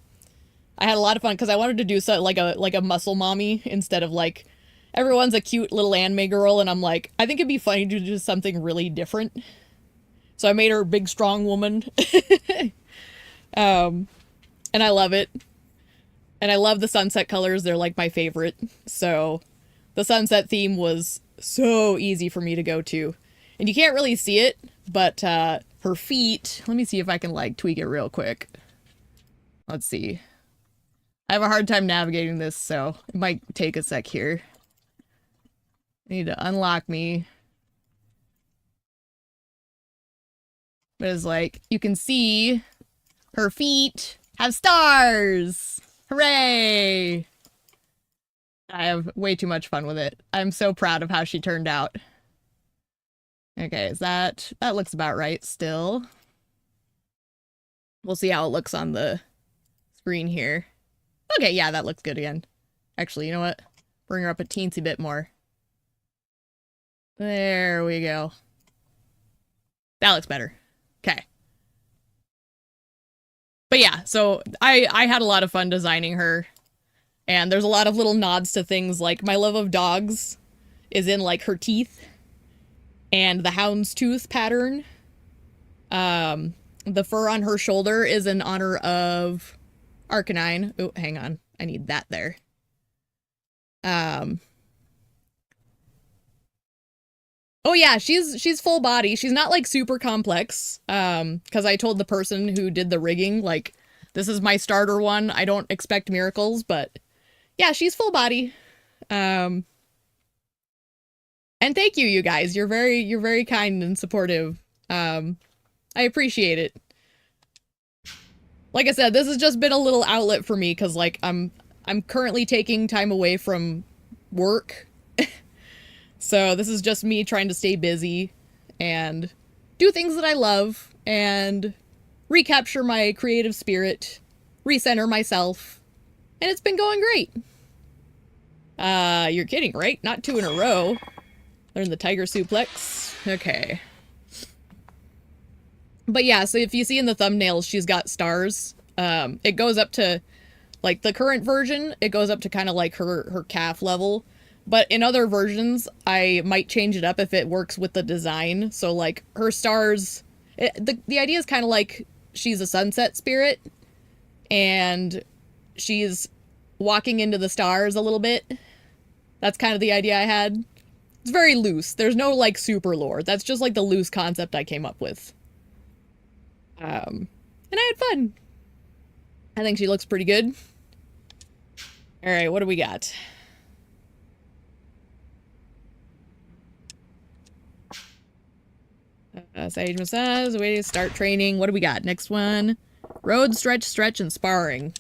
had a lot of fun because I wanted to do so like a muscle mommy instead of like everyone's a cute little anime girl, and I'm like, I think it'd be funny to do something really different. So I made her a big strong woman. And I love it. And I love the sunset colors. They're like my favorite. So the sunset theme was so easy for me to go to. And you can't really see it, but her feet, let me see if I can like tweak it real quick. Let's see. I have a hard time navigating this, so it might take a sec here. I need to unlock me. But it's like, you can see her feet have stars! Hooray! I have way too much fun with it. I'm so proud of how she turned out. Okay, is that looks about right still. We'll see how it looks on the screen here. Okay, yeah, that looks good again. Actually, you know what? Bring her up a teensy bit more. There we go. That looks better. Okay. But yeah, so I had a lot of fun designing her. And there's a lot of little nods to things like my love of dogs is in like her teeth and the houndstooth pattern. The fur on her shoulder is in honor of Arcanine. Oh, hang on. I need that there. Oh yeah, she's full body. She's not like super complex. Because I told the person who did the rigging, like, this is my starter one. I don't expect miracles, but yeah, she's full body. And thank you, you guys. You're very kind and supportive. I appreciate it. Like I said, this has just been a little outlet for me because like I'm currently taking time away from work. So this is just me trying to stay busy and do things that I love and recapture my creative spirit, recenter myself, and it's been going great. You're kidding, right? Not 2 in a row. Learn the tiger suplex. Okay. But yeah, so if you see in the thumbnails, she's got stars. It goes up to, like, the current version, it goes up to kind of like her calf level. But in other versions, I might change it up if it works with the design. So, like, her stars... the idea is kind of like she's a sunset spirit. And she's walking into the stars a little bit. That's kind of the idea I had. It's very loose. There's no, like, super lore. That's just, like, the loose concept I came up with. And I had fun. I think she looks pretty good. Alright, what do we got? Sage massage, way to start training. What do we got? Next one. Road, stretch, and sparring.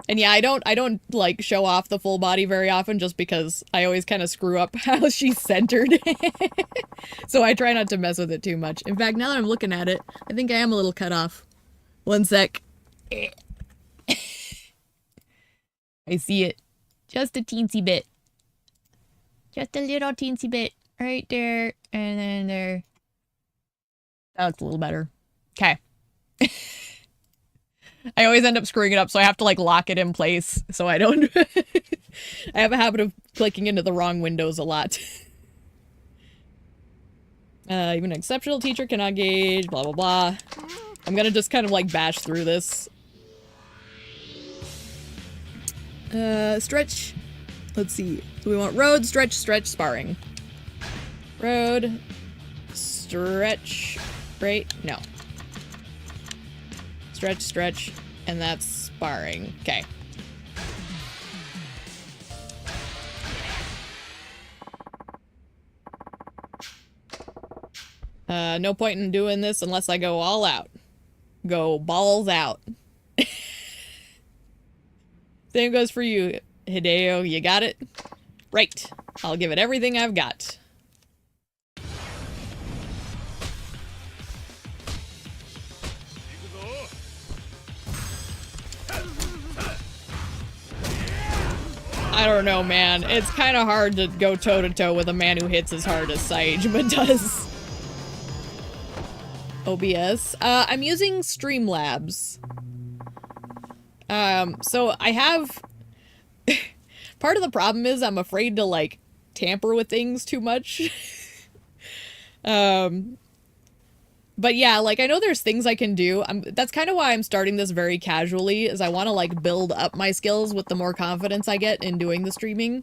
And yeah, I don't like show off the full body very often just because I always kind of screw up how she's centered. So I try not to mess with it too much. In fact, now that I'm looking at it, I think I am a little cut off. One sec. I see it. Just a teensy bit. Just a little teensy bit. Right there. And then there. That looks a little better. Okay. I always end up screwing it up, so I have to, like, lock it in place so I don't... I have a habit of clicking into the wrong windows a lot. Even an exceptional teacher cannot gauge, blah, blah, blah. I'm gonna just kind of, like, bash through this. Stretch. Let's see. So we want road, stretch, sparring. Road. Stretch. Right? No. Stretch, and that's sparring. Okay. No point in doing this unless I go all out. Go balls out. Same goes for you, Hideo. You got it? Right. I'll give it everything I've got. I don't know, man. It's kind of hard to go toe-to-toe with a man who hits as hard as Saejima does. OBS. I'm using Streamlabs. So I have... Part of the problem is I'm afraid to, like, tamper with things too much. But yeah, like, I know there's things I can do. That's kind of why I'm starting this very casually, is I want to, like, build up my skills with the more confidence I get in doing the streaming.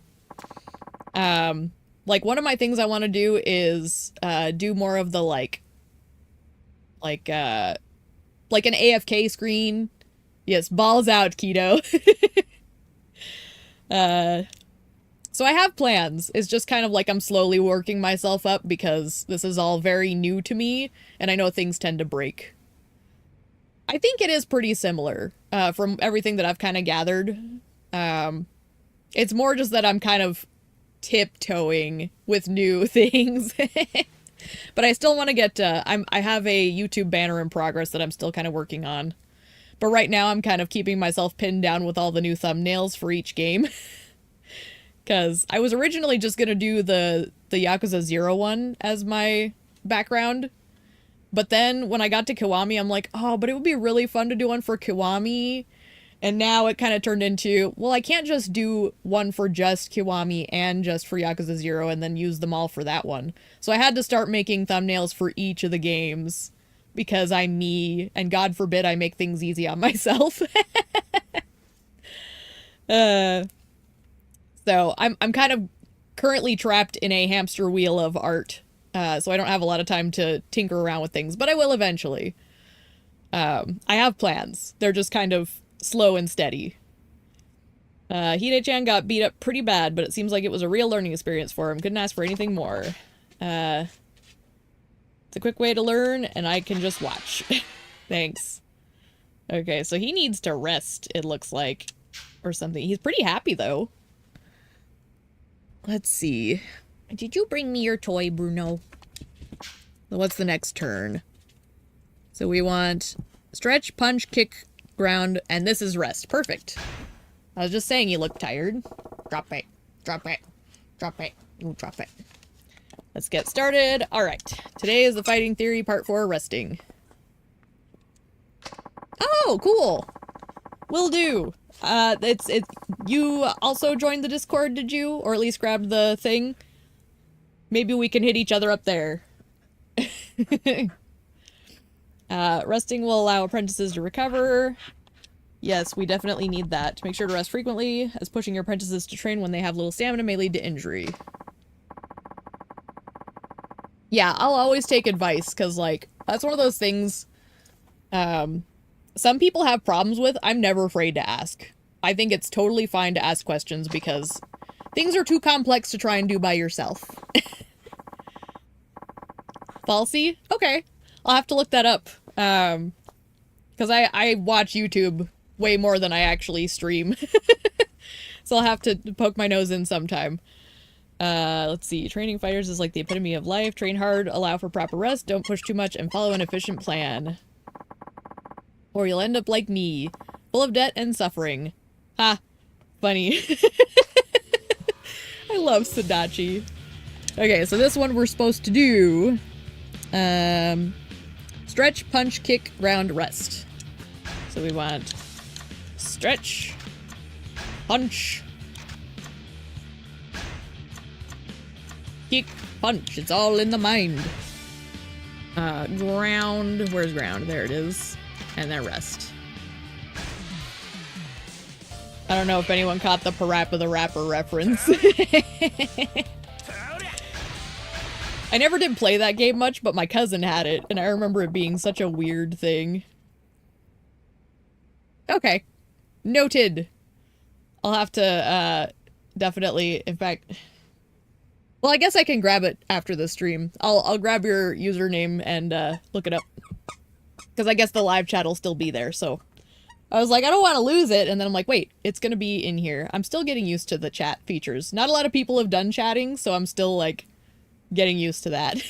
Like, one of my things I want to do is, do more of the, like an AFK screen. Yes, balls out, Keto. So I have plans. It's just kind of like I'm slowly working myself up because this is all very new to me, and I know things tend to break. I think it is pretty similar, from everything that I've kind of gathered. It's more just that I'm kind of tiptoeing with new things. But I still want to get, I have a YouTube banner in progress that I'm still kind of working on. But right now I'm kind of keeping myself pinned down with all the new thumbnails for each game. Because I was originally just going to do the Yakuza 0 one as my background. But then when I got to Kiwami, I'm like, oh, but it would be really fun to do one for Kiwami. And now it kind of turned into, well, I can't just do one for just Kiwami and just for Yakuza 0 and then use them all for that one. So I had to start making thumbnails for each of the games because I'm me, and God forbid I make things easy on myself. So I'm kind of currently trapped in a hamster wheel of art. So I don't have a lot of time to tinker around with things, but I will eventually. I have plans. They're just kind of slow and steady. Hide-chan got beat up pretty bad, but it seems like it was a real learning experience for him. Couldn't ask for anything more. It's a quick way to learn, and I can just watch. Thanks. Okay, so he needs to rest, it looks like. Or something. He's pretty happy, though. Let's see. Did you bring me your toy, Bruno? What's the next turn? So we want stretch, punch, kick, ground, and this is rest. Perfect. I was just saying you look tired. Drop it. Drop it. Drop it. Ooh, drop it. Let's get started. All right. Today is the fighting theory part 4, resting. Oh, cool. Will do. You also joined the Discord, did you? Or at least grabbed the thing? Maybe we can hit each other up there. Resting will allow apprentices to recover. Yes, we definitely need that. To make sure to rest frequently, as pushing your apprentices to train when they have little stamina may lead to injury. Yeah, I'll always take advice, because, like, that's one of those things, some people have problems with. I'm never afraid to ask. I think it's totally fine to ask questions, because things are too complex to try and do by yourself. Falsy? Okay. I'll have to look that up. Because I watch YouTube way more than I actually stream. So I'll have to poke my nose in sometime. Let's see. Training fighters is like the epitome of life. Train hard, allow for proper rest, don't push too much, and follow an efficient plan. Or you'll end up like me, full of debt and suffering. Ha! Funny. I love Sadachi. Okay, so this one we're supposed to do... stretch, punch, kick, ground, rest. So we want... stretch... punch... kick, punch. It's all in the mind. Ground... where's ground? There it is. And then rest. I don't know if anyone caught the Parappa the Rapper reference. I never did play that game much, but my cousin had it, and I remember it being such a weird thing. Okay. Noted. I'll have to, definitely, in fact... Well, I guess I can grab it after the stream. I'll grab your username and look it up. Because I guess the live chat will still be there, so... I was like, I don't want to lose it, and then I'm like, wait, it's gonna be in here. I'm still getting used to the chat features. Not a lot of people have done chatting, so I'm still, like, getting used to that.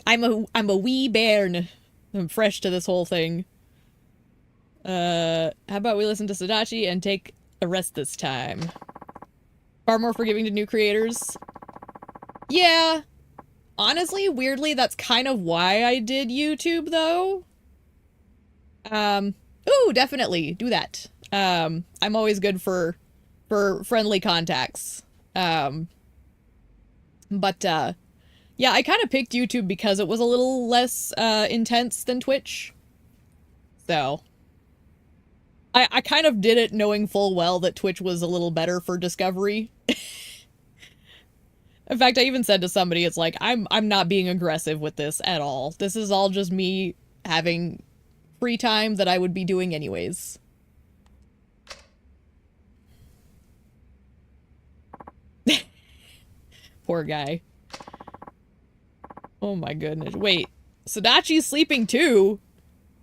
I'm a wee bairn. I'm fresh to this whole thing. How about we listen to Sadachi and take a rest this time? Far more forgiving to new creators. Yeah. Honestly, weirdly, that's kind of why I did YouTube, though. Ooh, definitely do that. I'm always good for friendly contacts. But yeah, I kind of picked YouTube because it was a little less, intense than Twitch. So, I kind of did it knowing full well that Twitch was a little better for discovery. In fact, I even said to somebody, it's like, I'm not being aggressive with this at all. This is all just me having free time that I would be doing anyways. Poor guy. Oh my goodness. Wait, Sadachi's sleeping too?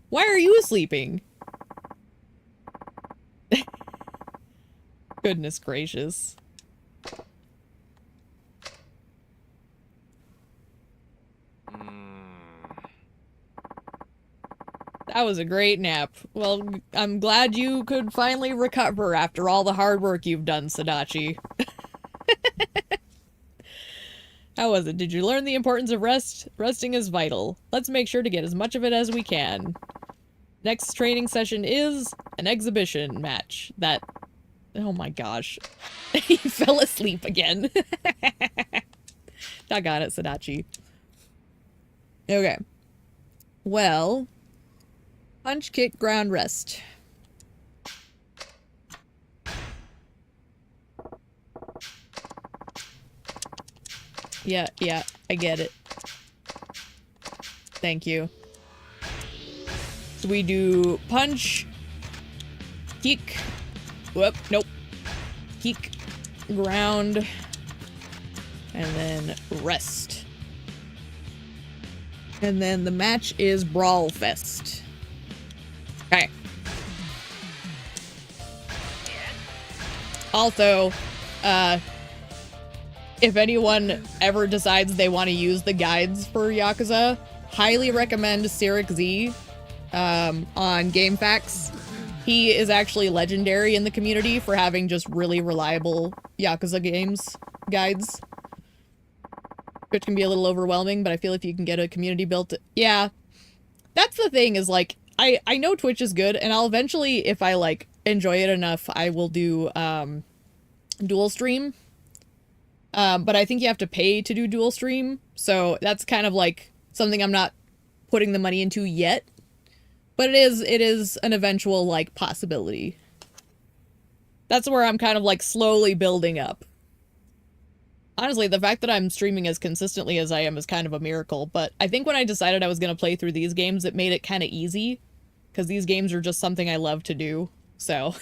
Why are you sleeping? Goodness gracious. That was a great nap. Well, I'm glad you could finally recover after all the hard work you've done, Sadachi. How was it? Did you learn the importance of rest? Resting is vital. Let's make sure to get as much of it as we can. Next training session is an exhibition match that... Oh my gosh. He fell asleep again. Doggone it, Sadachi. Okay. Well... Punch, kick, ground, rest. Yeah, I get it. Thank you. So we do punch, kick, whoop, nope, kick, ground, and then rest. And then the match is Brawl Fest. Okay. Also, if anyone ever decides they want to use the guides for Yakuza, highly recommend Cyric Z on GameFAQs. He is actually legendary in the community for having just really reliable Yakuza games guides. Which can be a little overwhelming, but I feel if you can get a community built... Yeah. That's the thing, is like, I know Twitch is good, and I'll eventually, if I, like, enjoy it enough, I will do, dual stream. But I think you have to pay to do dual stream, so that's kind of, like, something I'm not putting the money into yet. But it is an eventual, like, possibility. That's where I'm kind of, like, slowly building up. Honestly, the fact that I'm streaming as consistently as I am is kind of a miracle, but I think when I decided I was going to play through these games, it made it kind of easy, because these games are just something I love to do, so.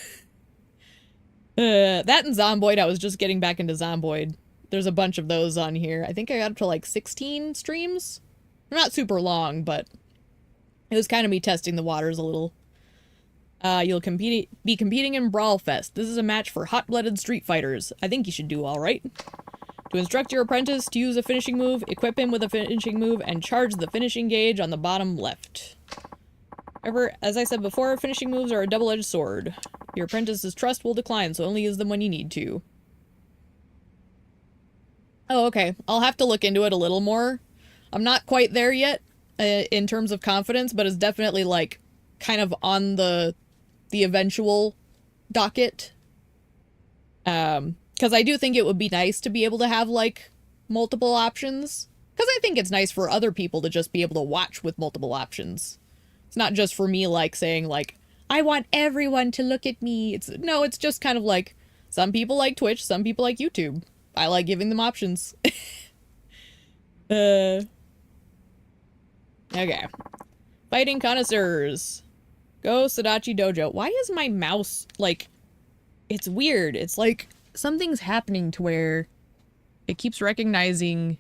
That and Zomboid, I was just getting back into Zomboid. There's a bunch of those on here. I think I got up to like 16 streams? Not super long, but it was kind of me testing the waters a little. You'll be competing in Brawl Fest. This is a match for hot-blooded street fighters. I think you should do alright. To instruct your apprentice to use a finishing move, equip him with a finishing move, and charge the finishing gauge on the bottom left. However, as I said before, finishing moves are a double-edged sword. Your apprentice's trust will decline, so only use them when you need to. Oh, okay. I'll have to look into it a little more. I'm not quite there yet, in terms of confidence, but it's definitely, like, kind of on the eventual docket. Because I do think it would be nice to be able to have, like, multiple options. Because I think it's nice for other people to just be able to watch with multiple options. It's not just for me, like, saying, like, I want everyone to look at me. No, it's just kind of like, some people like Twitch, some people like YouTube. I like giving them options. Okay. Fighting connoisseurs. Go Sadachi Dojo. Why is my mouse, like, it's weird. It's like... something's happening to where It keeps recognizing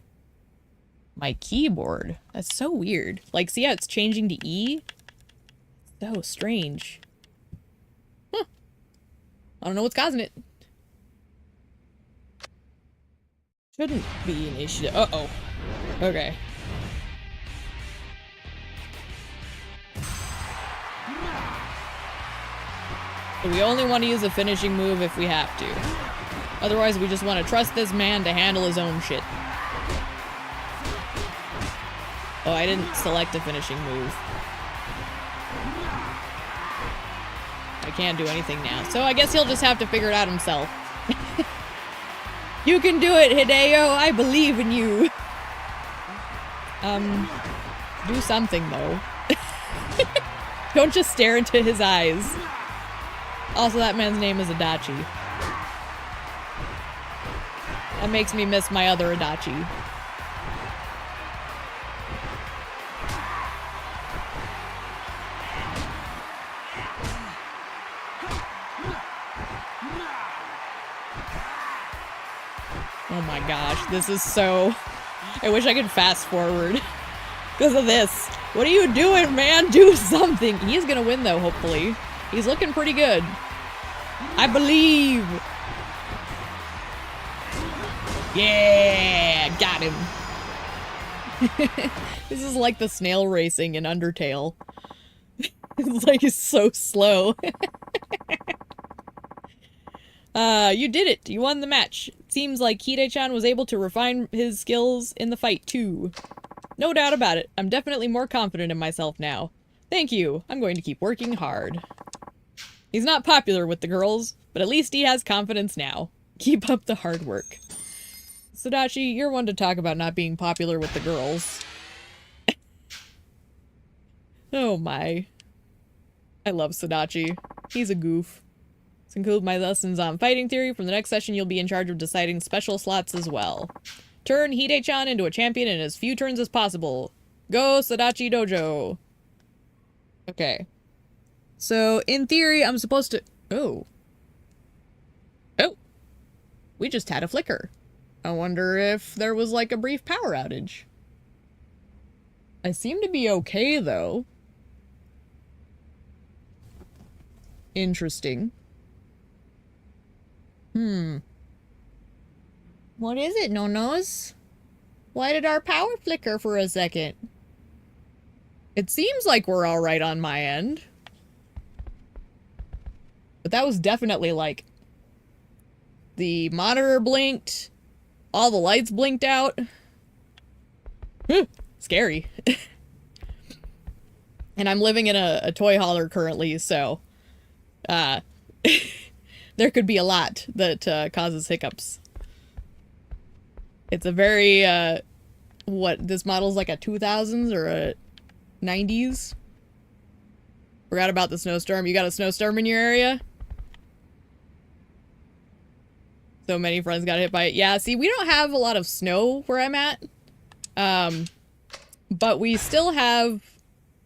my keyboard. That's so weird. Like, see how it's changing to E? So strange. Huh. I don't know what's causing it. Shouldn't be an issue. Uh-oh. Okay. So we only want to use a finishing move if we have to. Otherwise, we just want to trust this man to handle his own shit. Oh, I didn't select a finishing move. I can't do anything now. So I guess he'll just have to figure it out himself. You can do it, Hideo! I believe in you! Do something, though. Don't just stare into his eyes. Also, that man's name is Adachi. That makes me miss my other Adachi. Oh my gosh, this is so... I wish I could fast forward. Because of this. What are you doing, man? Do something! He's gonna win, though, hopefully. He's looking pretty good. I believe! Yeah! Got him! This is like the snail racing in Undertale. It's like it's so slow. You did it! You won the match. It seems like Hide-chan was able to refine his skills in the fight, too. No doubt about it. I'm definitely more confident in myself now. Thank you. I'm going to keep working hard. He's not popular with the girls, but at least he has confidence now. Keep up the hard work. Sadachi, you're one to talk about not being popular with the girls. Oh my. I love Sadachi. He's a goof. This includes my lessons on fighting theory. From the next session, you'll be in charge of deciding special slots as well. Turn Hide-chan into a champion in as few turns as possible. Go Sadachi Dojo. Okay. So, in theory, I'm supposed to... Oh. Oh. We just had a flicker. I wonder if there was, like, a brief power outage. I seem to be okay, though. Interesting. What is it, no-nos? Why did our power flicker for a second? It seems like we're alright on my end. But that was definitely, like... The monitor blinked. All the lights blinked out. Scary. And I'm living in a toy hauler currently, so... there could be a lot that causes hiccups. It's a very, what, this model's like a 2000s or a 90s? Forgot about the snowstorm. You got a snowstorm in your area? So many friends got hit by it. Yeah, see, we don't have a lot of snow where I'm at. But we still have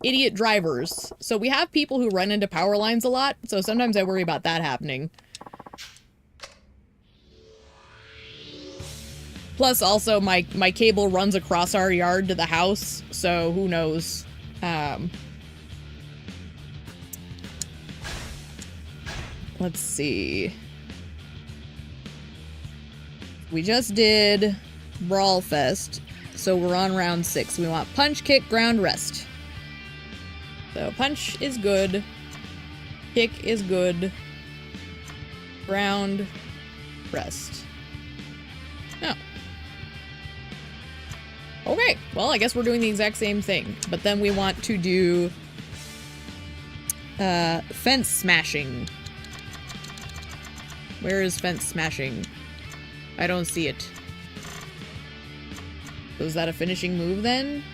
idiot drivers. So we have people who run into power lines a lot, so sometimes I worry about that happening. Plus, also, my cable runs across our yard to the house, so who knows. Let's see. We just did Brawl Fest, so we're on round 6. We want punch, kick, ground, rest. So punch is good. Kick is good. Ground, rest. Oh. Okay, well, I guess we're doing the exact same thing. But then we want to do... fence smashing. Where is fence smashing? I don't see it. So is that a finishing move then?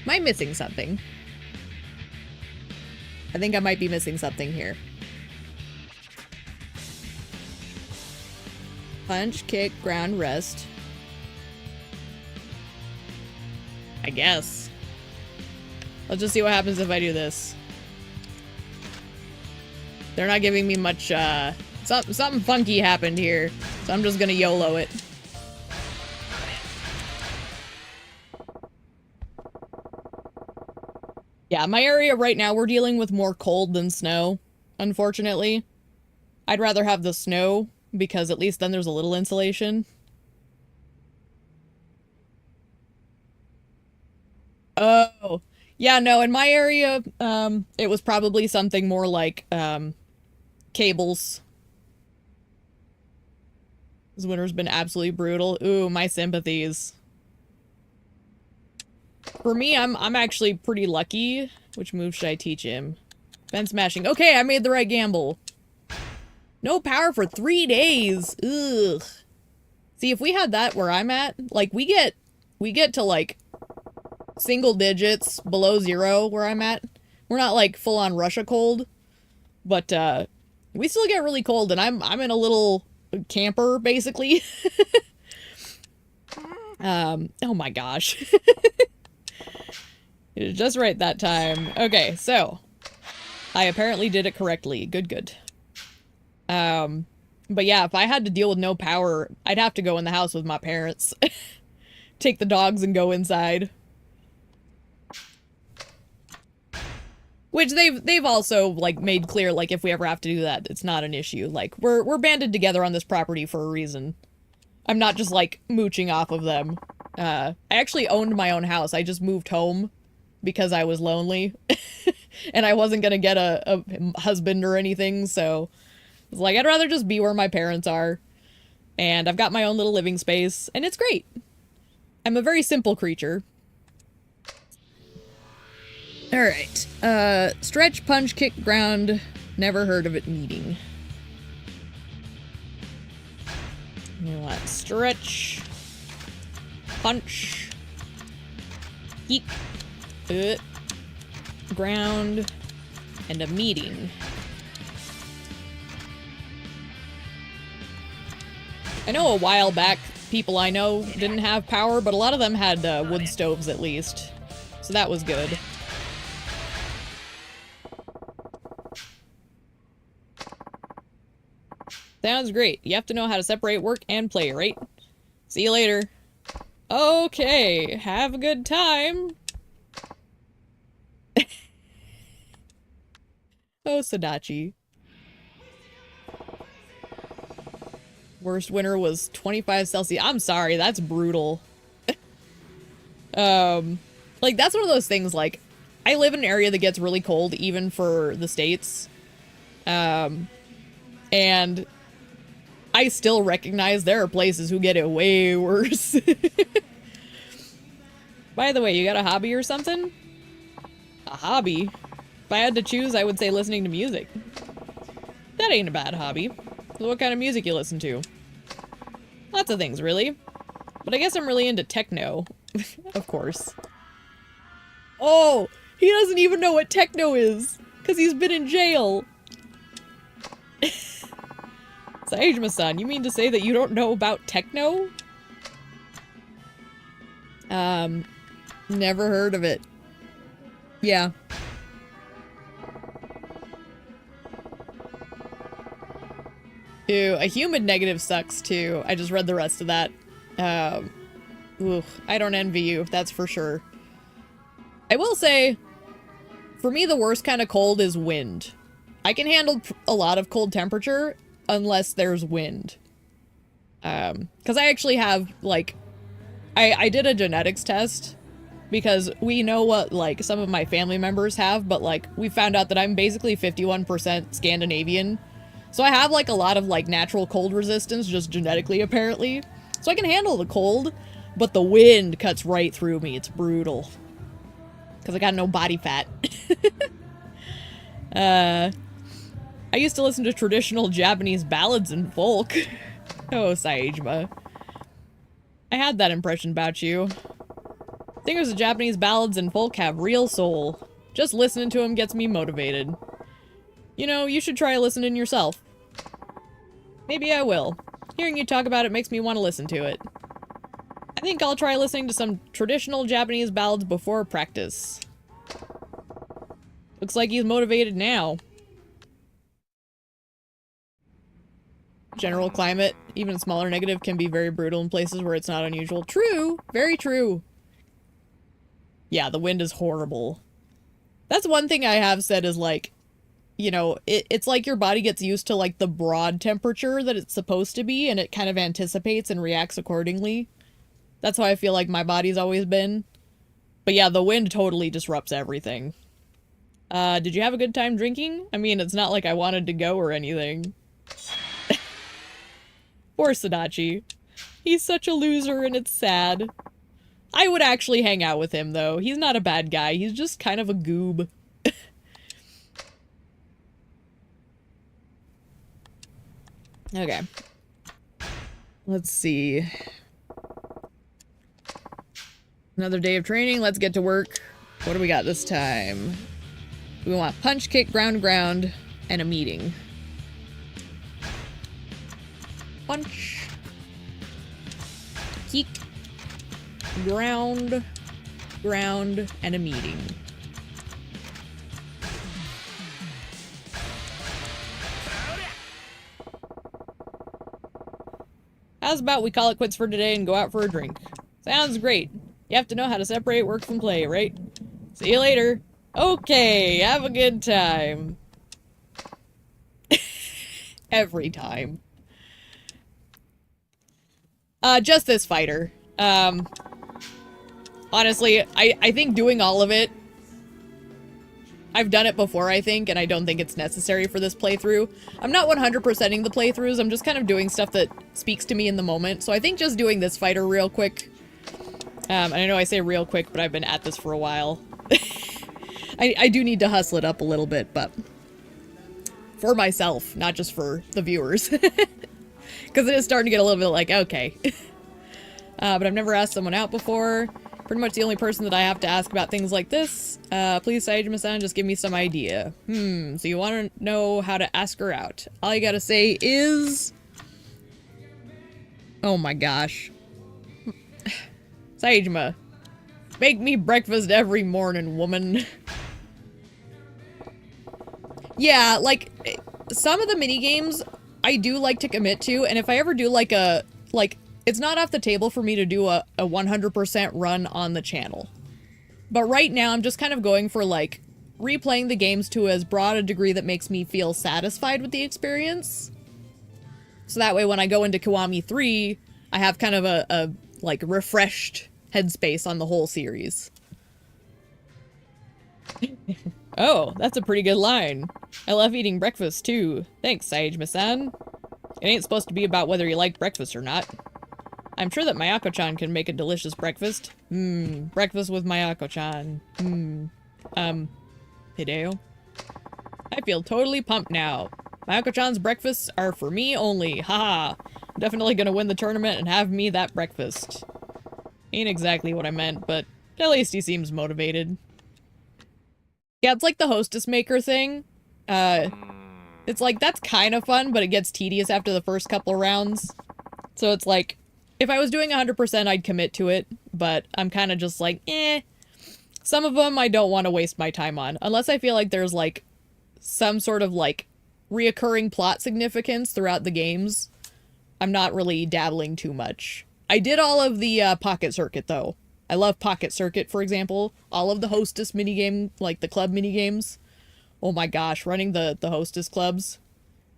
Am I missing something? I think I might be missing something here. Punch, kick, ground, rest. I guess. Let's just see what happens if I do this. They're not giving me much, something funky happened here, so I'm just gonna YOLO it. Yeah, my area right now, we're dealing with more cold than snow, unfortunately. I'd rather have the snow, because at least then there's a little insulation. Oh, yeah, no, in my area, it was probably something more like, cables. This winter's been absolutely brutal. Ooh, my sympathies. For me, I'm actually pretty lucky. Which move should I teach him? Fence smashing. Okay, I made the right gamble. No power for 3 days. Ugh. See, if we had that where I'm at, like, we get to, like, single digits below 0 where I'm at. We're not, like, full-on Russia cold. But, we still get really cold, and I'm in a little camper, basically. Oh my gosh. It was just right that time. Okay, so. I apparently did it correctly. Good, good. But yeah, if I had to deal with no power, I'd have to go in the house with my parents. Take the dogs and go inside. Which they've also, like, made clear, like, if we ever have to do that, it's not an issue. Like, we're banded together on this property for a reason. I'm not just, like, mooching off of them. I actually owned my own house. I just moved home because I was lonely. And I wasn't gonna get a husband or anything, so I was like, I'd rather just be where my parents are. And I've got my own little living space, and it's great. I'm a very simple creature. Alright. Stretch, punch, kick, ground. Never heard of it needing. You want stretch, punch, kick, ground, and a meeting. I know a while back, people I know didn't have power, but a lot of them had wood stoves at least. So that was good. Sounds great. You have to know how to separate work and play, right? See you later. Okay, have a good time. Oh, Sadachi. Worst winter was 25 Celsius. I'm sorry, that's brutal. Like, that's one of those things, like, I live in an area that gets really cold, even for the States. And I still recognize there are places who get it way worse. By the way, you got a hobby or something? A hobby? If I had to choose, I would say listening to music. That ain't a bad hobby. So what kind of music you listen to? Lots of things, really. But I guess I'm really into techno. Of course. Oh! He doesn't even know what techno is! Because he's been in jail! Saejima-san, you mean to say that you don't know about techno? Never heard of it. Yeah. Ew, a humid negative sucks too. I just read the rest of that. I don't envy you, that's for sure. I will say, for me the worst kind of cold is wind. I can handle a lot of cold temperature unless there's wind. Because I actually have, like, I did a genetics test because we know what, like, some of my family members have, but, like, we found out that I'm basically 51% Scandinavian. So I have, like, a lot of, like, natural cold resistance, just genetically, apparently. So I can handle the cold, but the wind cuts right through me. It's brutal. Because I got no body fat. I used to listen to traditional Japanese ballads and folk. Oh, Saejima. I had that impression about you. Singers of Japanese ballads and folk have real soul. Just listening to them gets me motivated. You know, you should try listening yourself. Maybe I will. Hearing you talk about it makes me want to listen to it. I think I'll try listening to some traditional Japanese ballads before practice. Looks like he's motivated now. general climate, even a smaller negative, can be very brutal in places where it's not unusual. True! Very true. Yeah, the wind is horrible. That's one thing I have said is, like, you know, it's like your body gets used to, like, the broad temperature that it's supposed to be, and it kind of anticipates and reacts accordingly. That's how I feel like my body's always been. But yeah, the wind totally disrupts everything. Did you have a good time drinking? I mean, it's not like I wanted to go or anything. Poor Sadachi. He's such a loser and it's sad. I would actually hang out with him, though. He's not a bad guy. He's just kind of a goob. Okay. Let's see. Another day of training. Let's get to work. What do we got this time? We want punch, kick, ground, and a meeting. Punch. Kick. Ground, and a meeting. How's about we call it quits for today and go out for a drink? Sounds great. You have to know how to separate work from play, right? See you later. Okay, have a good time. Every time. Just this fighter. Honestly, I think doing all of it, I've done it before, I think, and I don't think it's necessary for this playthrough. I'm not 100%ing the playthroughs, I'm just kind of doing stuff that speaks to me in the moment, so I think just doing this fighter real quick. And I know I say real quick, but I've been at this for a while. I do need to hustle it up a little bit, but for myself, not just for the viewers. Because it is starting to get a little bit like, okay. But I've never asked someone out before. Pretty much the only person that I have to ask about things like this. Please, Saejima-san, just give me some idea. So you want to know how to ask her out. All you gotta say is... Oh my gosh. Saejima, make me breakfast every morning, woman. Yeah, like, some of the minigames I do like to commit to, and if I ever do like a, it's not off the table for me to do a 100% run on the channel. But right now, I'm just kind of going for, like, replaying the games to as broad a degree that makes me feel satisfied with the experience. So that way, when I go into Kiwami 3, I have kind of a like, refreshed headspace on the whole series. Oh, that's a pretty good line. I love eating breakfast, too. Thanks, Saejima-san. It ain't supposed to be about whether you like breakfast or not. I'm sure that Mayako-chan can make a delicious breakfast. Breakfast with Mayako-chan. Hideo? I feel totally pumped now. Mayako-chan's breakfasts are for me only. Haha. I'm definitely gonna win the tournament and have me that breakfast. Ain't exactly what I meant, but at least he seems motivated. Yeah, it's like the hostess maker thing. It's like, that's kind of fun, but it gets tedious after the first couple rounds. So it's like, if I was doing 100%, I'd commit to it, but I'm kind of just like, eh. Some of them I don't want to waste my time on, unless I feel like there's, like, some sort of, like, reoccurring plot significance throughout the games. I'm not really dabbling too much. I did all of the Pocket Circuit, though. I love Pocket Circuit, for example. All of the Hostess minigame, like the club minigames. Oh my gosh, running the Hostess clubs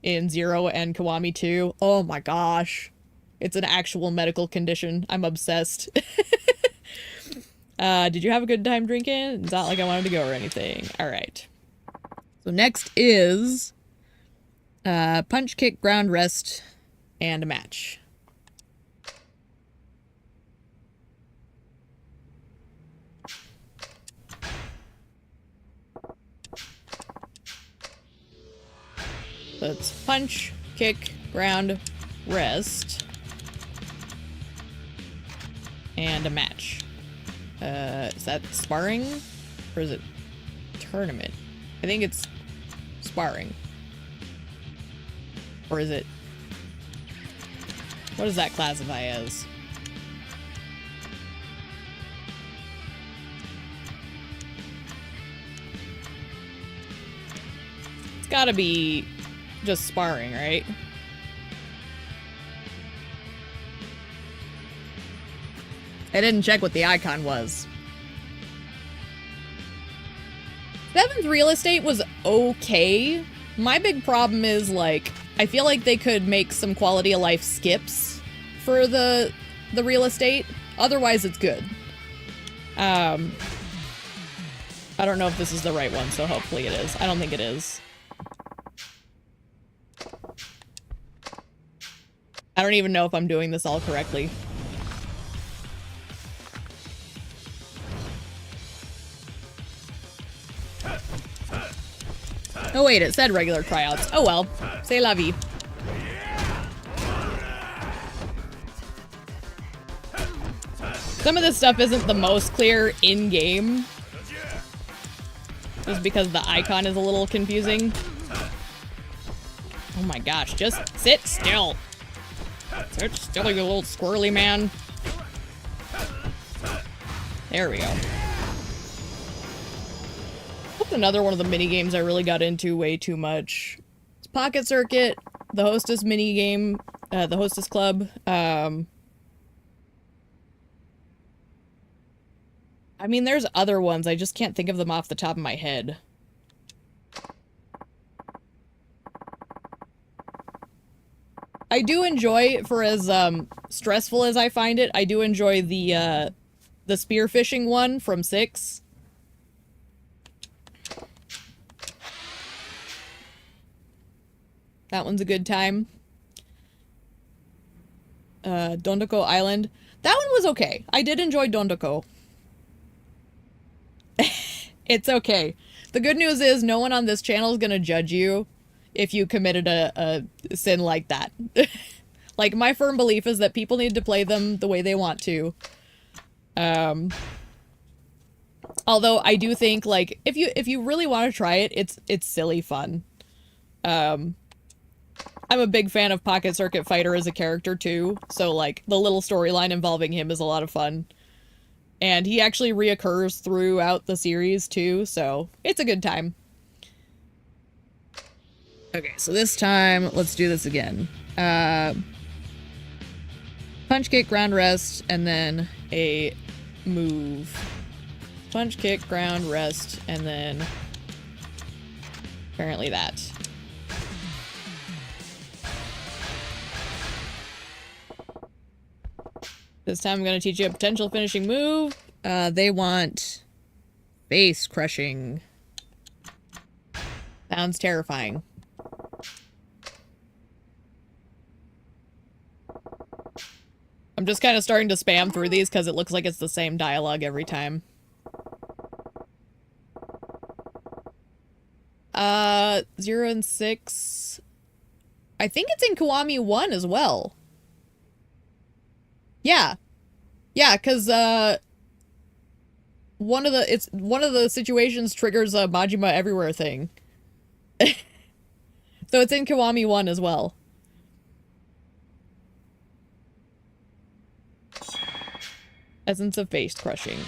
in 0 and Kiwami 2. Oh my gosh. It's an actual medical condition. I'm obsessed. Did you have a good time drinking? It's not like I wanted to go or anything. Alright. So next is punch, kick, ground, rest, and a match. So it's punch, kick, ground, rest, and a match. Is that sparring? Or is it tournament? I think it's sparring. Or is it... What does that classify as? It's gotta be just sparring, right? I didn't check what the icon was. 7's real estate was okay. My big problem is, like, I feel like they could make some quality of life skips for the real estate. Otherwise, it's good. I don't know if this is the right one, so hopefully it is. I don't think it is. I don't even know if I'm doing this all correctly. Oh wait, it said regular tryouts. Oh well. C'est la vie. Some of this stuff isn't the most clear in-game. Just because the icon is a little confusing. Oh my gosh, just sit still. Sit still, you little squirrely man. There we go. What's another one of the mini games I really got into way too much? It's Pocket Circuit, the Hostess mini game, the Hostess Club. I mean, there's other ones. I just can't think of them off the top of my head. I do enjoy, for as stressful as I find it, I do enjoy the spearfishing one from 6. That one's a good time. Dondoko Island. That one was okay. I did enjoy Dondoko. It's okay. The good news is no one on this channel is gonna judge you if you committed a sin like that. Like, my firm belief is that people need to play them the way they want to. Although I do think, like, if you really want to try it, it's silly fun. I'm a big fan of Pocket Circuit Fighter as a character too, so like the little storyline involving him is a lot of fun. And he actually reoccurs throughout the series, too, so it's a good time. Okay, so this time, let's do this again. Punch, kick, ground, rest, and then a move. Punch, kick, ground, rest, and then apparently that. This time I'm going to teach you a potential finishing move. They want face crushing. Sounds terrifying. I'm just kind of starting to spam through these because it looks like it's the same dialogue every time. 0 and 6. I think it's in Kiwami 1 as well. Yeah. Yeah, because, one of the situations triggers a Majima everywhere thing. So it's in Kiwami 1 as well. Essence of face crushing.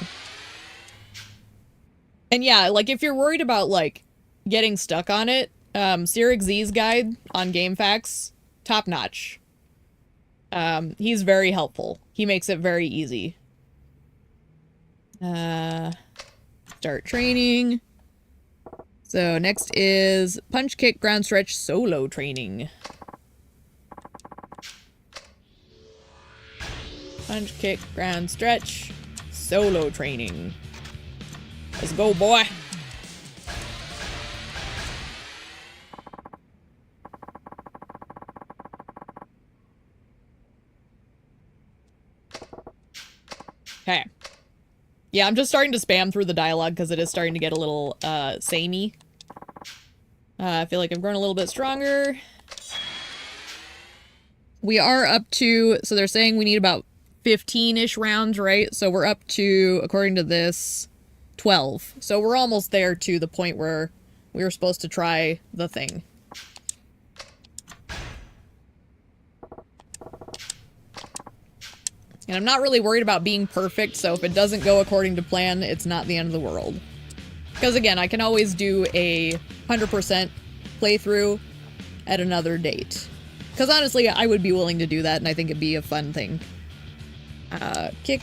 And yeah, like, if you're worried about, like, getting stuck on it, Sirik Z's guide on GameFAQs, top notch. He's very helpful. He makes it very easy. Start training. So next is punch, kick, ground stretch, solo training. Punch, kick, ground stretch, solo training. Let's go, boy. Okay. Yeah, I'm just starting to spam through the dialogue because it is starting to get a little, samey. I feel like I've grown a little bit stronger. We are up to, so they're saying we need about 15-ish rounds, right? So we're up to, according to this, 12. So we're almost there to the point where we were supposed to try the thing. And I'm not really worried about being perfect, so if it doesn't go according to plan, it's not the end of the world. Because again, I can always do a 100% playthrough at another date. Because honestly, I would be willing to do that, and I think it'd be a fun thing. Kick,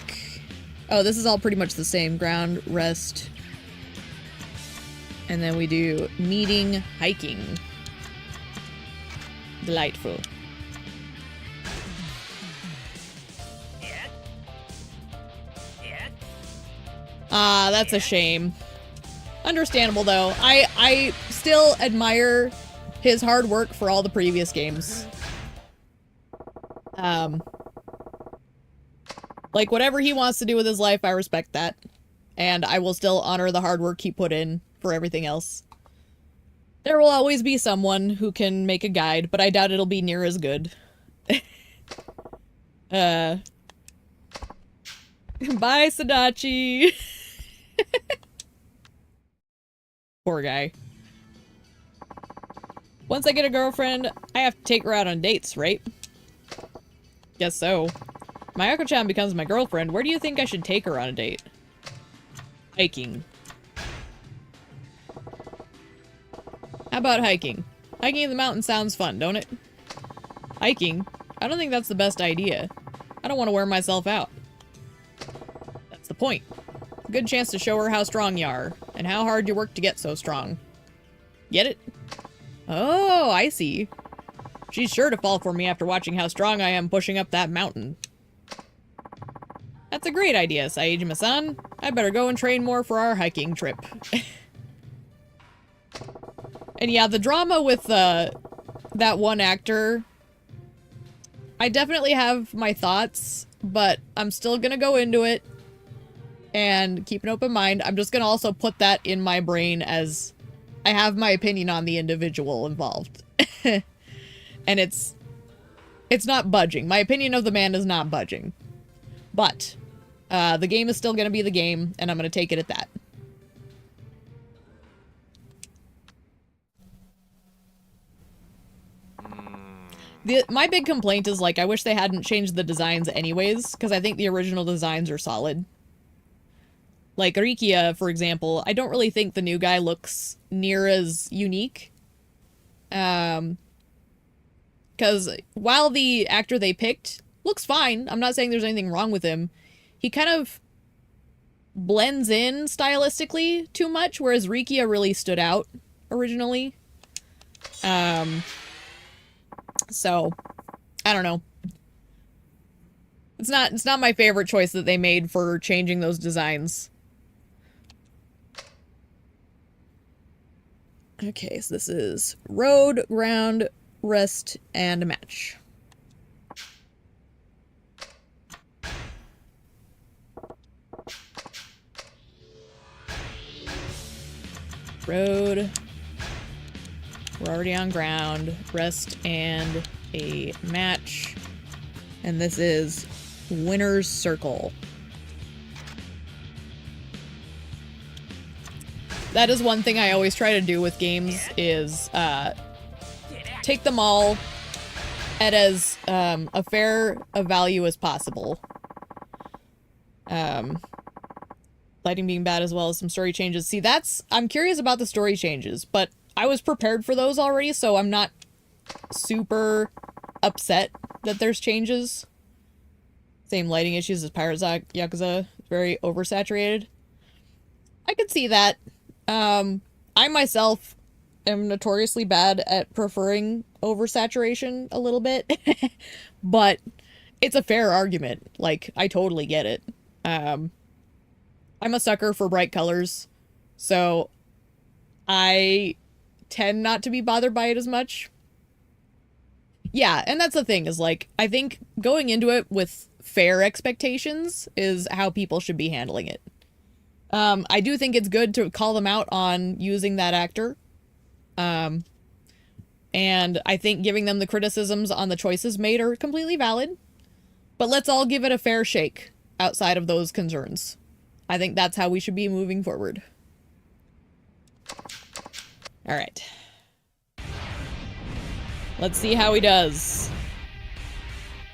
Oh, this is all pretty much the same. Ground, rest. And then we do meeting, hiking. Delightful. Ah, that's a shame. Understandable, though. I still admire his hard work for all the previous games. Like, whatever he wants to do with his life, I respect that. And I will still honor the hard work he put in for everything else. There will always be someone who can make a guide, but I doubt it'll be near as good. Bye, Sadachi! Poor guy. Once I get a girlfriend, I have to take her out on dates, right? Guess so. Mayako-chan becomes my girlfriend. Where do you think I should take her on a date? Hiking. How about hiking? Hiking in the mountains sounds fun, don't it? Hiking? I don't think that's the best idea. I don't want to wear myself out. That's the point. A good chance to show her how strong you are, and how hard you work to get so strong. Get it? Oh, I see. She's sure to fall for me after watching how strong I am pushing up that mountain. That's a great idea, Saejima-san. I better go and train more for our hiking trip. And yeah, the drama with that one actor, I definitely have my thoughts, but I'm still gonna go into it and keep an open mind. I'm just gonna also put that in my brain as I have my opinion on the individual involved. And it's not budging. My opinion of the man is not budging. But the game is still gonna be the game, and I'm gonna take it at that. My big complaint is, like, I wish they hadn't changed the designs anyways, because I think the original designs are solid. Like, Rikia, for example, I don't really think the new guy looks near as unique. Because while the actor they picked looks fine, I'm not saying there's anything wrong with him, he kind of blends in stylistically too much, whereas Rikia really stood out originally. So, I don't know. It's not my favorite choice that they made for changing those designs. Okay, so this is road, ground, rest, and a match. Road. We're already on ground. Rest and a match. And this is Winner's Circle. That is one thing I always try to do with games is take them all at as a fair a value as possible. Lighting being bad as well as some story changes. See, I'm curious about the story changes, but I was prepared for those already, so I'm not super upset that there's changes. Same lighting issues as Pirates Yakuza. Very oversaturated. I could see that. I myself am notoriously bad at preferring oversaturation a little bit. But it's a fair argument. Like, I totally get it. I'm a sucker for bright colors, so I tend not to be bothered by it as much. Yeah, and that's the thing, is like, I think going into it with fair expectations is how people should be handling it. I do think it's good to call them out on using that actor. And I think giving them the criticisms on the choices made are completely valid. But let's all give it a fair shake outside of those concerns. I think that's how we should be moving forward. Alright. Let's see how he does.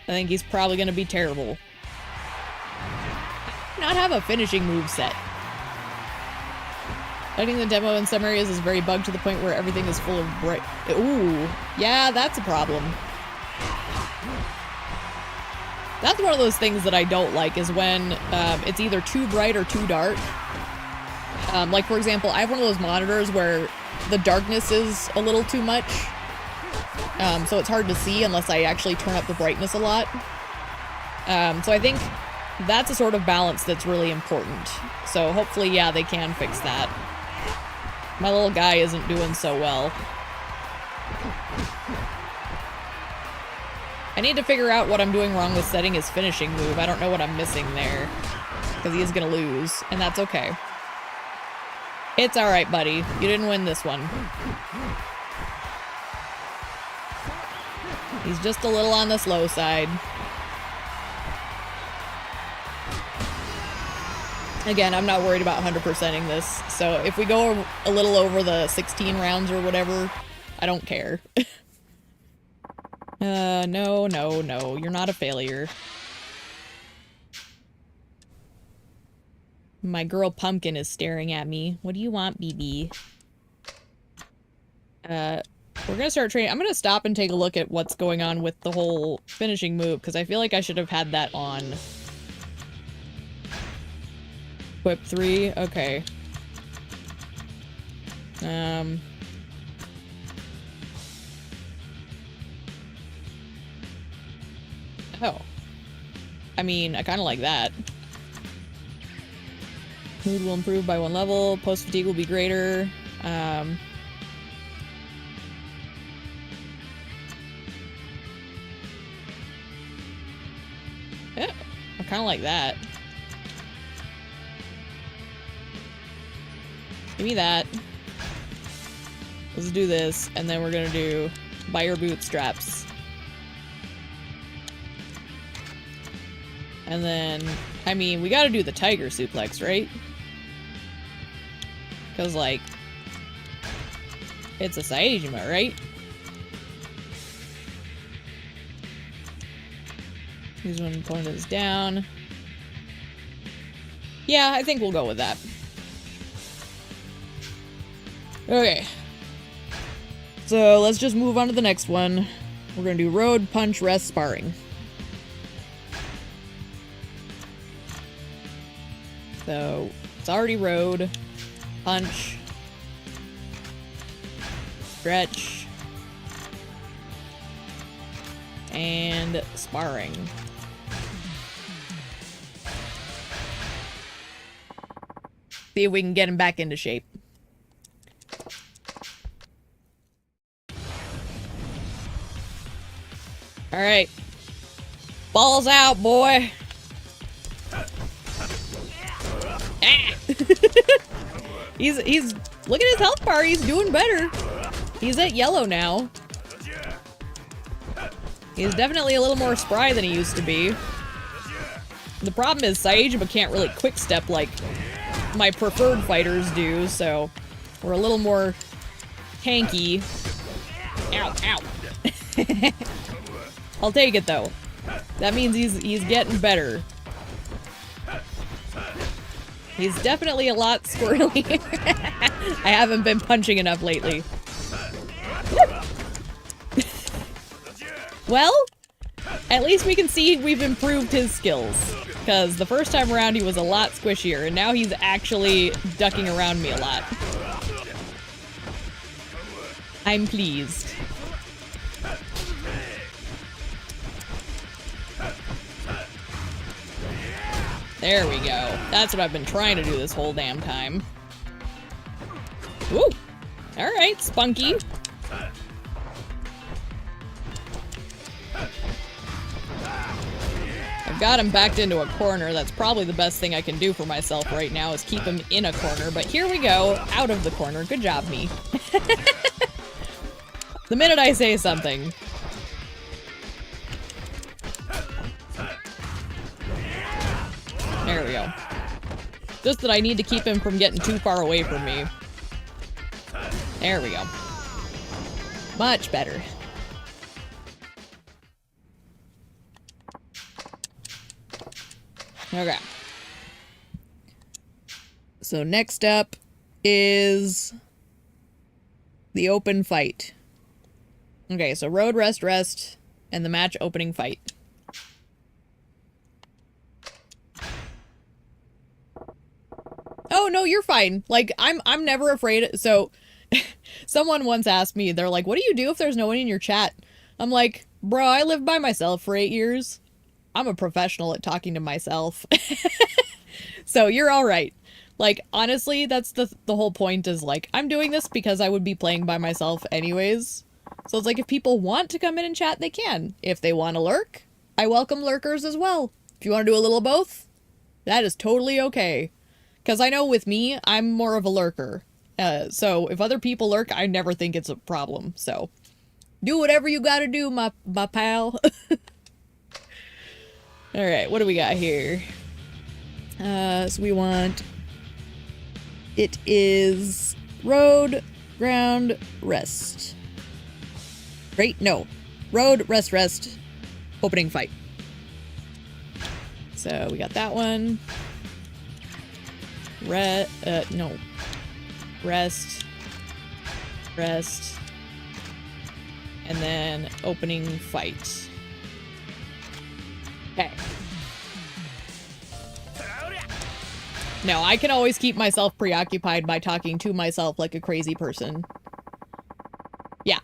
I think he's probably going to be terrible. Not have a finishing move set. Lighting the demo in some areas is very bugged to the point where everything is full of bright... Ooh, yeah, that's a problem. That's one of those things that I don't like, is when it's either too bright or too dark. Like, for example, I have one of those monitors where the darkness is a little too much. So it's hard to see unless I actually turn up the brightness a lot. So I think that's a sort of balance that's really important. So hopefully, yeah, they can fix that. My little guy isn't doing so well. I need to figure out what I'm doing wrong with setting his finishing move. I don't know what I'm missing there. Because he is gonna lose, and that's okay. It's alright, buddy. You didn't win this one. He's just a little on the slow side. Again, I'm not worried about 100%ing this, so if we go a little over the 16 rounds or whatever, I don't care. No, no, no. You're not a failure. My girl Pumpkin is staring at me. What do you want, BB? We're gonna start training. I'm gonna stop and take a look at what's going on with the whole finishing move, because I feel like I should have had that on. Equip 3? Okay. Oh. I mean, I kind of like that. Mood will improve by 1 level. Post-fatigue will be greater. Oh, I kind of like that. Give me that. Let's do this, and then we're gonna do buy your bootstraps. And then, I mean, we gotta do the tiger suplex, right? Because, like, it's a Saejima, right? Use one opponent is down. Yeah, I think we'll go with that. Okay. So, let's just move on to the next one. We're gonna do road, punch, rest, sparring. So, it's already road, punch, stretch, and sparring. See if we can get him back into shape. Alright. Balls out, boy! He's look at his health bar, he's doing better. He's at yellow now. He's definitely a little more spry than he used to be. The problem is Saejima can't really quick step like my preferred fighters do, so we're a little more tanky. Ow, ow. I'll take it though. That means he's getting better. He's definitely a lot squirrely. I haven't been punching enough lately. Well, at least we can see we've improved his skills. Because the first time around he was a lot squishier, and now he's actually ducking around me a lot. I'm pleased. There we go. That's what I've been trying to do this whole damn time. Woo! Alright, spunky. I've got him backed into a corner. That's probably the best thing I can do for myself right now is keep him in a corner. But here we go, out of the corner. Good job, me. The minute I say something. There we go. Just that I need to keep him from getting too far away from me. There we go. Much better. Okay. So next up is the open fight. Okay, so road, rest, rest, and the match opening fight. Oh, no, you're fine. Like, I'm never afraid. So, someone once asked me, they're like, what do you do if there's no one in your chat? I'm like, bro, I lived by myself for 8 years. I'm a professional at talking to myself. So you're all right. Like, honestly, that's the whole point is, like, I'm doing this because I would be playing by myself anyways. So it's like, if people want to come in and chat, they can. If they want to lurk, I welcome lurkers as well. If you want to do a little of both, that is totally okay. Because I know with me, I'm more of a lurker. So if other people lurk, I never think it's a problem. So do whatever you gotta do, my pal. Alright, what do we got here? So we want... It is road, ground, rest. Right? No. Road, rest, rest. Opening fight. So we got that one. No. Rest. Rest. And then opening fight. Okay. No, I can always keep myself preoccupied by talking to myself like a crazy person. Yeah.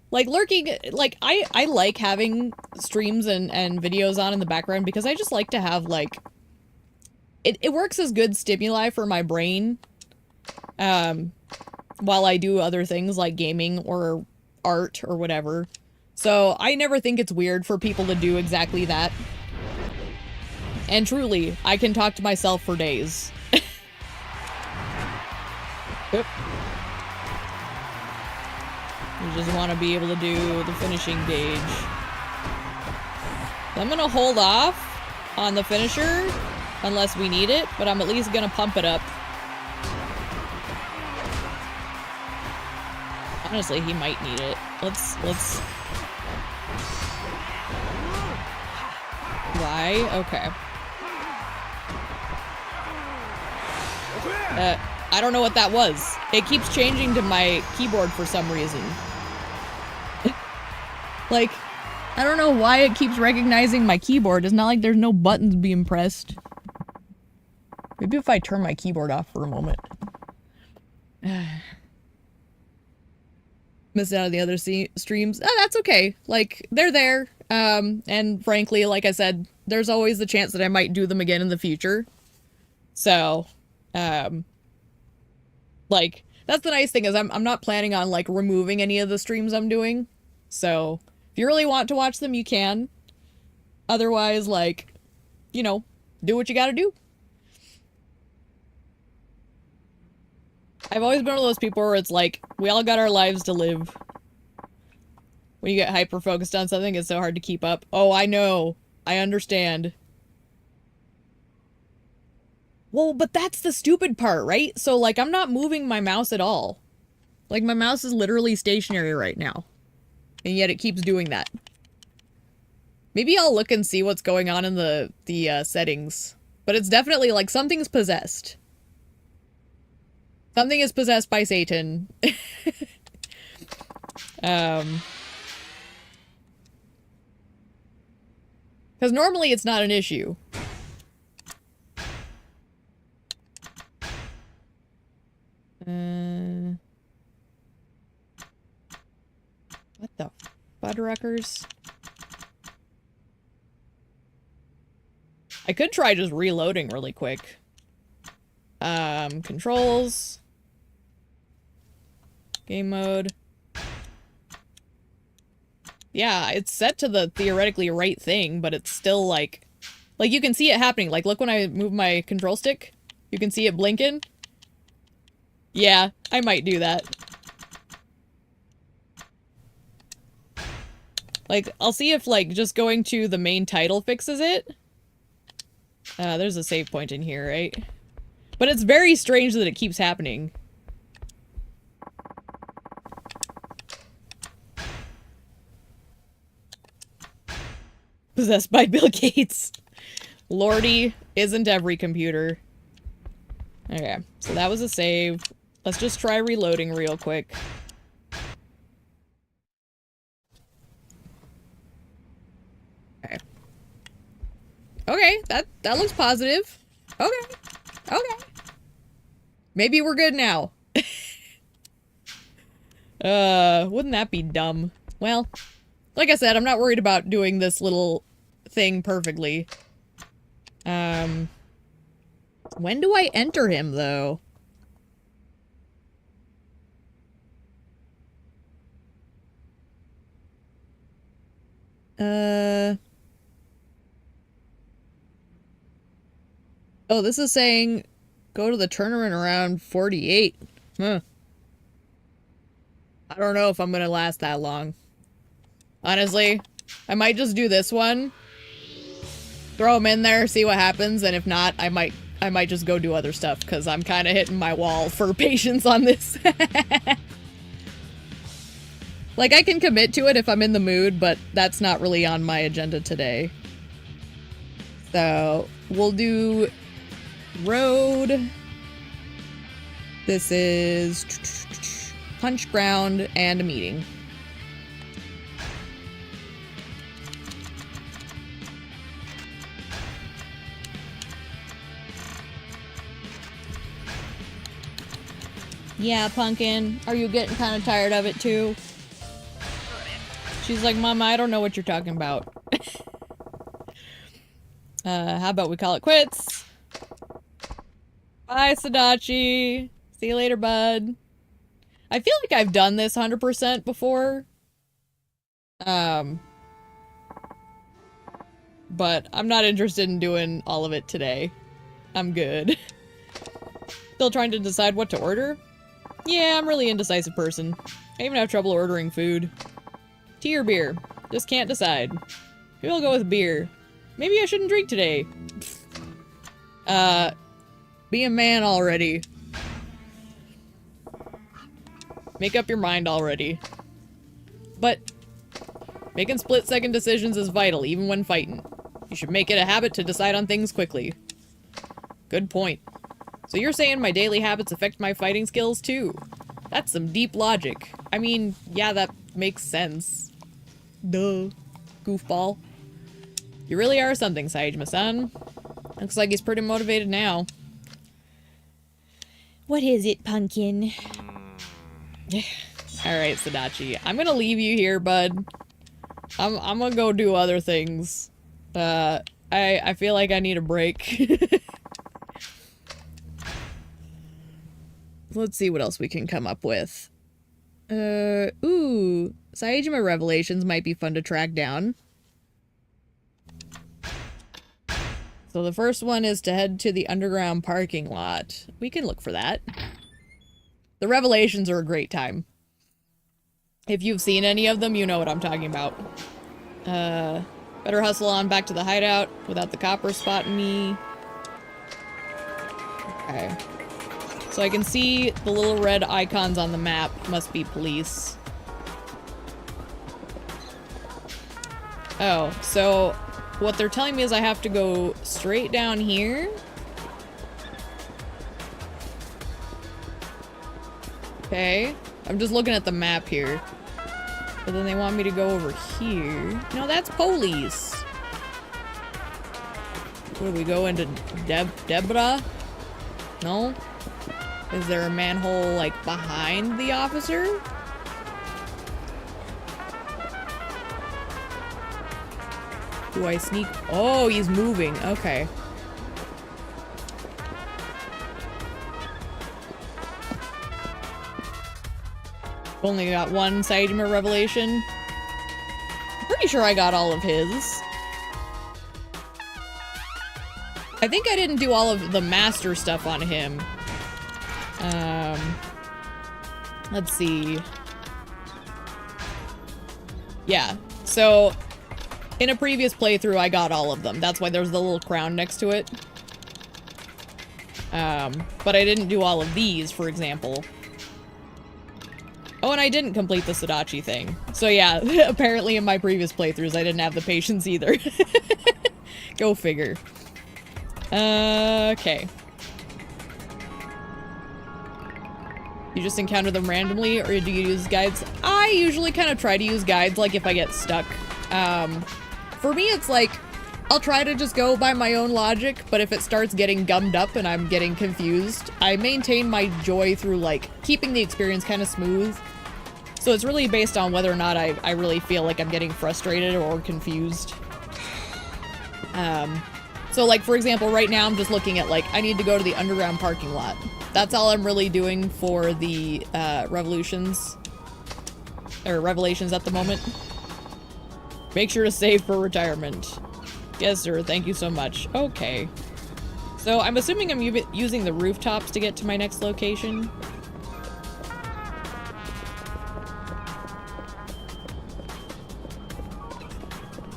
Like, lurking, like, I like having streams and videos on in the background because I just like to have, like... It works as good stimuli for my brain, while I do other things like gaming or art or whatever. So I never think it's weird for people to do exactly that. And truly, I can talk to myself for days. Oop. You just want to be able to do the finishing gauge. So I'm gonna hold off on the finisher unless we need it, but I'm at least gonna pump it up. Honestly, he might need it. Let's... Why? Okay. I don't know what that was. It keeps changing to my keyboard for some reason. Like, I don't know why it keeps recognizing my keyboard. It's not like there's no buttons being pressed. Maybe if I turn my keyboard off for a moment. Missed out on the other streams. Oh, that's okay. Like, they're there. And frankly, like I said, there's always the chance that I might do them again in the future. So, like, that's the nice thing is I'm not planning on, like, removing any of the streams I'm doing. So, if you really want to watch them, you can. Otherwise, like, you know, do what you gotta do. I've always been one of those people where it's like, we all got our lives to live. When you get hyper-focused on something, it's so hard to keep up. Oh, I know. I understand. Well, but that's the stupid part, right? So, like, I'm not moving my mouse at all. Like, my mouse is literally stationary right now. And yet it keeps doing that. Maybe I'll look and see what's going on in the settings. But it's definitely, like, something's possessed. Something is possessed by Satan. Because normally it's not an issue. What the Fuddruckers? I could try just reloading really quick. Controls. Game mode. Yeah, it's set to the theoretically right thing, but it's still like you can see it happening. Like, look when I move my control stick. You can see it blinking. Yeah, I might do that. Like, I'll see if, like, just going to the main title fixes it. There's a save point in here, right? But it's very strange that it keeps happening. Possessed by Bill Gates. Lordy, isn't every computer. Okay, so that was a save. Let's just try reloading real quick. Okay. Okay, that looks positive. Okay. Okay. Maybe we're good now. Wouldn't that be dumb? Well, like I said, I'm not worried about doing this little thing perfectly. When do I enter him, though? Oh, this is saying go to the tournament around 48. Huh. I don't know if I'm gonna last that long. Honestly, I might just do this one. Throw him in there, see what happens, and if not, I might just go do other stuff, because I'm kind of hitting my wall for patience on this. Like, I can commit to it if I'm in the mood, but that's not really on my agenda today. So, we'll do road. This is punch ground and a meeting. Yeah, Pumpkin. Are you getting kind of tired of it too? She's like, Mama, I don't know what you're talking about. How about we call it quits? Bye, Sadachi. See you later, bud. I feel like I've done this 100% before. But I'm not interested in doing all of it today. I'm good. Still trying to decide what to order? Yeah, I'm a really indecisive person. I even have trouble ordering food. Tea or beer? Just can't decide. Maybe I'll go with beer. Maybe I shouldn't drink today. Be a man already. Make up your mind already. But making split-second decisions is vital, even when fighting. You should make it a habit to decide on things quickly. Good point. So you're saying my daily habits affect my fighting skills too? That's some deep logic. I mean, yeah, that makes sense. Duh. Goofball. You really are something, Saejima-san. Looks like he's pretty motivated now. What is it, Pumpkin? Alright, Sadachi. I'm gonna leave you here, bud. I'm gonna go do other things. I feel like I need a break. Let's see what else we can come up with. Ooh. Saejima Revelations might be fun to track down. So the first one is to head to the underground parking lot. We can look for that. The Revelations are a great time. If you've seen any of them, you know what I'm talking about. Better hustle on back to the hideout without the coppers spotting me. Okay. So I can see the little red icons on the map must be police. Oh, so what they're telling me is I have to go straight down here. Okay. I'm just looking at the map here. But then they want me to go over here. No, that's police. Where do we go into Debra? No? Is there a manhole, like, behind the officer? Do I sneak? Oh, he's moving. Okay. Only got one Saejima revelation. I'm pretty sure I got all of his. I think I didn't do all of the master stuff on him. Let's see. Yeah, so in a previous playthrough, I got all of them. That's why there's the little crown next to it. But I didn't do all of these, for example. Oh, and I didn't complete the Sadachi thing. So yeah, apparently in my previous playthroughs, I didn't have the patience either. Go figure. Okay. You just encounter them randomly, or do you use guides? I usually kind of try to use guides, like, if I get stuck. For me, it's like, I'll try to just go by my own logic, but if it starts getting gummed up and I'm getting confused, I maintain my joy through, like, keeping the experience kind of smooth. So it's really based on whether or not I really feel like I'm getting frustrated or confused. So, like, for example, right now I'm just looking at, like, I need to go to the underground parking lot. That's all I'm really doing for the, Revelations at the moment. Make sure to save for retirement. Yes, sir. Thank you so much. Okay. So, I'm assuming I'm using the rooftops to get to my next location.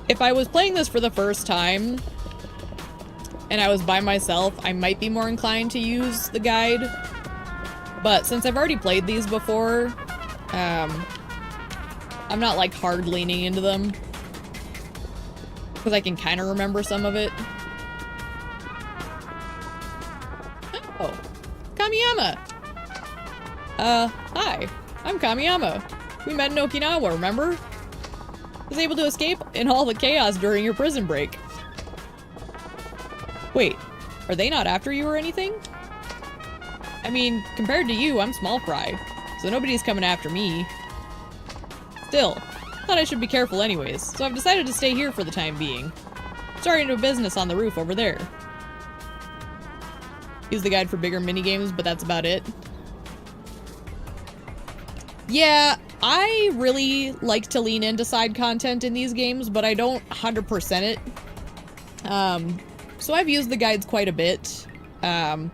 If I was playing this for the first time, and I was by myself, I might be more inclined to use the guide. But since I've already played these before, I'm not, like, hard leaning into them. Because I can kind of remember some of it. Oh. Kamiyama! Hi. I'm Kamiyama. We met in Okinawa, remember? Was able to escape in all the chaos during your prison break. Wait, are they not after you or anything? I mean, compared to you, I'm small fry, so nobody's coming after me. Still, thought I should be careful anyways, so I've decided to stay here for the time being. Starting a business on the roof over there. Use the guide for bigger minigames, but that's about it. Yeah, I really like to lean into side content in these games, but I don't 100% it. So I've used the guides quite a bit. Games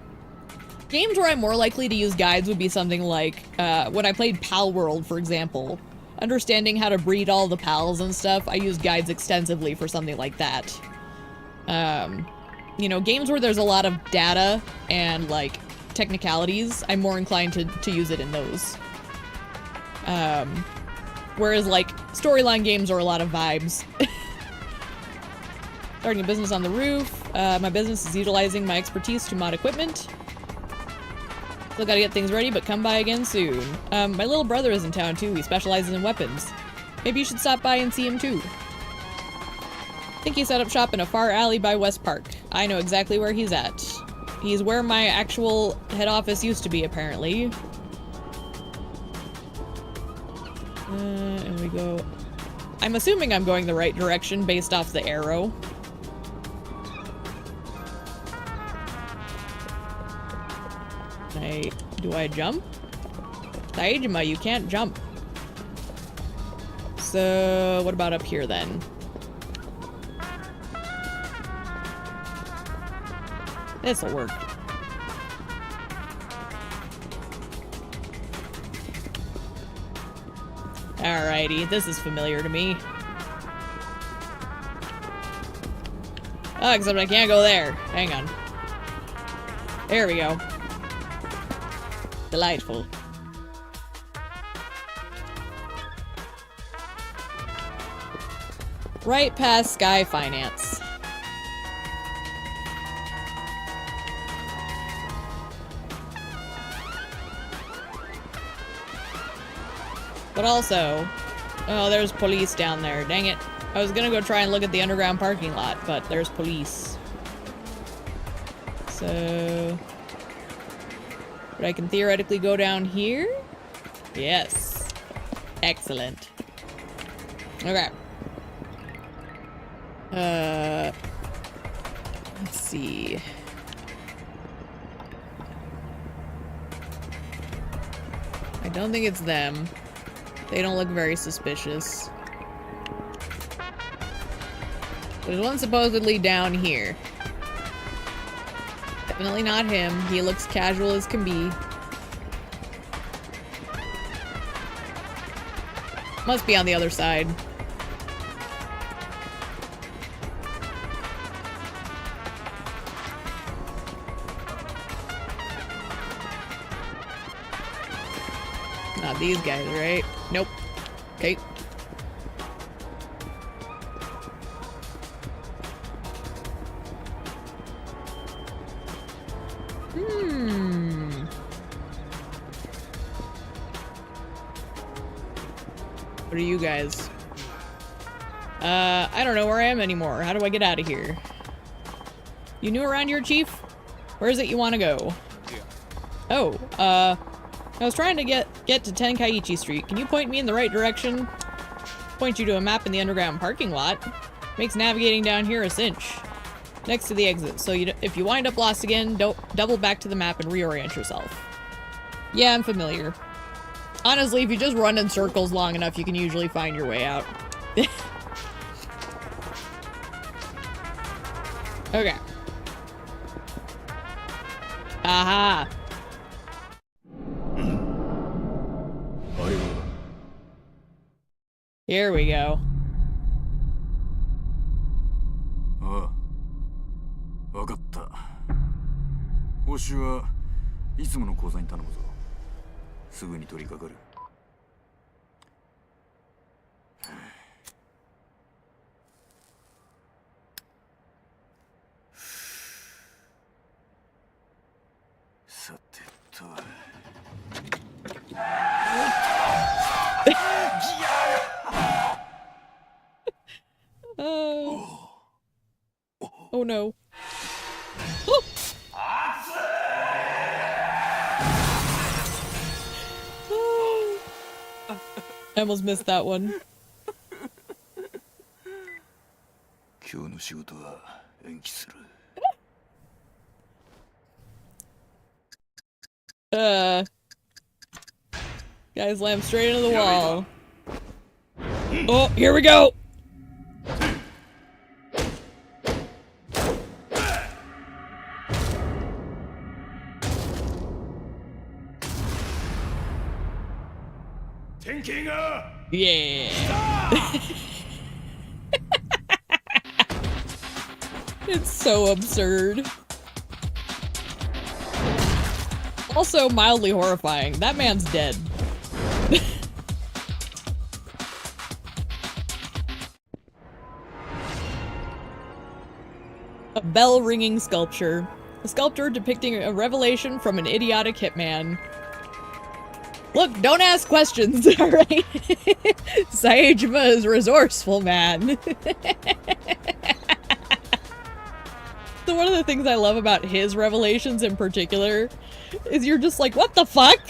where I'm more likely to use guides would be something like, when I played Pal World, for example. Understanding how to breed all the pals and stuff, I use guides extensively for something like that. You know, games where there's a lot of data and, like, technicalities, I'm more inclined to use it in those. Whereas, like, storyline games are a lot of vibes. Starting a business on the roof. My business is utilizing my expertise to mod equipment. Still gotta get things ready, but come by again soon. My little brother is in town too. He specializes in weapons. Maybe you should stop by and see him too. Think he set up shop in a far alley by West Park. I know exactly where he's at. He's where my actual head office used to be, apparently. And we go... I'm assuming I'm going the right direction based off the arrow. Do I jump? Taijima, you can't jump. So, what about up here then? This'll work. Alrighty, this is familiar to me. Oh, except I can't go there. Hang on. There we go. Delightful. Right past Sky Finance. But also... Oh, there's police down there. Dang it. I was gonna go try and look at the underground parking lot, but there's police. So... But I can theoretically go down here? Yes. Excellent. Okay. Let's see. I don't think it's them. They don't look very suspicious. There's one supposedly down here. Definitely not him. He looks casual as can be. Must be on the other side. Not these guys, right? Nope. Okay. What are you guys? I don't know where I am anymore. How do I get out of here? You new around here, Chief? Where is it you want to go? Oh, I was trying to get to Tenkaichi Street. Can you point me in the right direction? Point you to a map in the underground parking lot. Makes navigating down here a cinch. Next to the exit, so if you wind up lost again, don't double back to the map and reorient yourself. Yeah, I'm familiar. Honestly, if you just run in circles long enough, you can usually find your way out. Okay. Aha! Here we go. ああ、わかった。報酬はいつもの口座に頼むぞ。すぐに取り掛かる。さてと。Oh no. I almost missed that one. 今日の仕事は延期する。Guy slammed straight into the wall. Oh, here we go! Yeah. It's so absurd. Also mildly horrifying. That man's dead. A bell-ringing sculpture. A sculpture depicting a revelation from an idiotic hitman. Look, don't ask questions, alright? Saejima is resourceful, man. So one of the things I love about his revelations in particular is you're just like, what the fuck?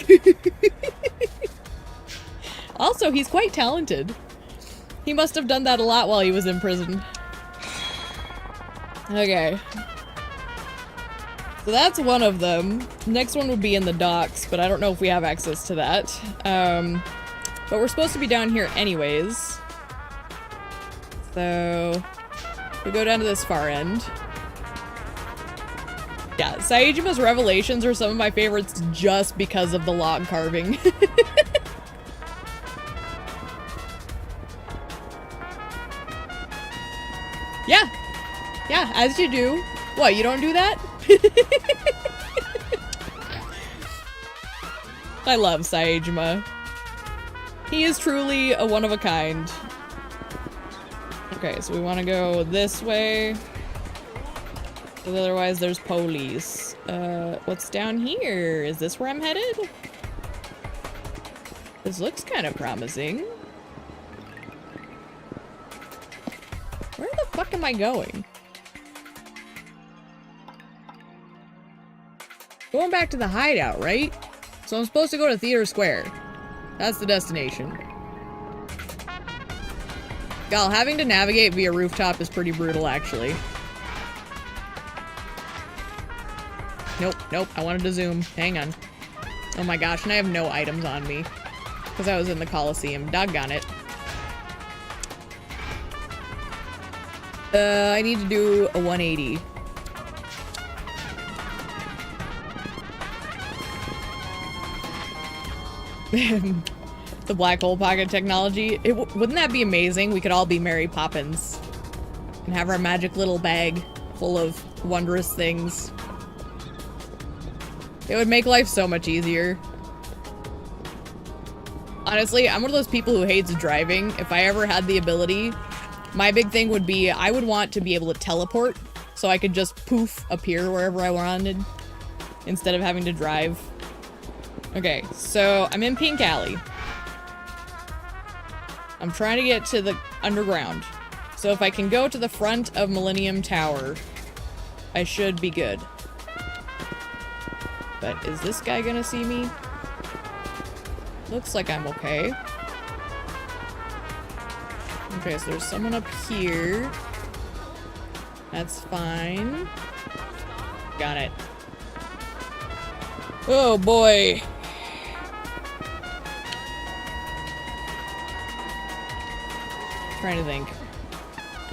Also, he's quite talented. He must have done that a lot while he was in prison. Okay. So that's one of them. Next one would be in the docks, but I don't know if we have access to that. But we're supposed to be down here anyways. So we go down to this far end. Yeah, Saejima's revelations are some of my favorites just because of the log carving. Yeah. Yeah, as you do. What, you don't do that? I love Saejima. He is truly a one of a kind. Okay, so we want to go this way. Because otherwise there's police. What's down here? Is this where I'm headed? This looks kind of promising. Where the fuck am I going? Going back to the hideout, right? So I'm supposed to go to Theater Square. That's the destination. God, having to navigate via rooftop is pretty brutal, actually. Nope, nope, I wanted to zoom. Hang on. Oh my gosh, and I have no items on me. Because I was in the Coliseum. Doggone it. I need to do a 180. The black hole pocket technology. Wouldn't that be amazing? We could all be Mary Poppins. And have our magic little bag full of wondrous things. It would make life so much easier. Honestly, I'm one of those people who hates driving. If I ever had the ability, my big thing would be I would want to be able to teleport so I could just poof appear wherever I wanted instead of having to drive. Okay, so I'm in Pink Alley. I'm trying to get to the underground. So if I can go to the front of Millennium Tower, I should be good. But is this guy gonna see me? Looks like I'm okay. Okay, so there's someone up here. That's fine. Got it. Oh boy. Trying to think.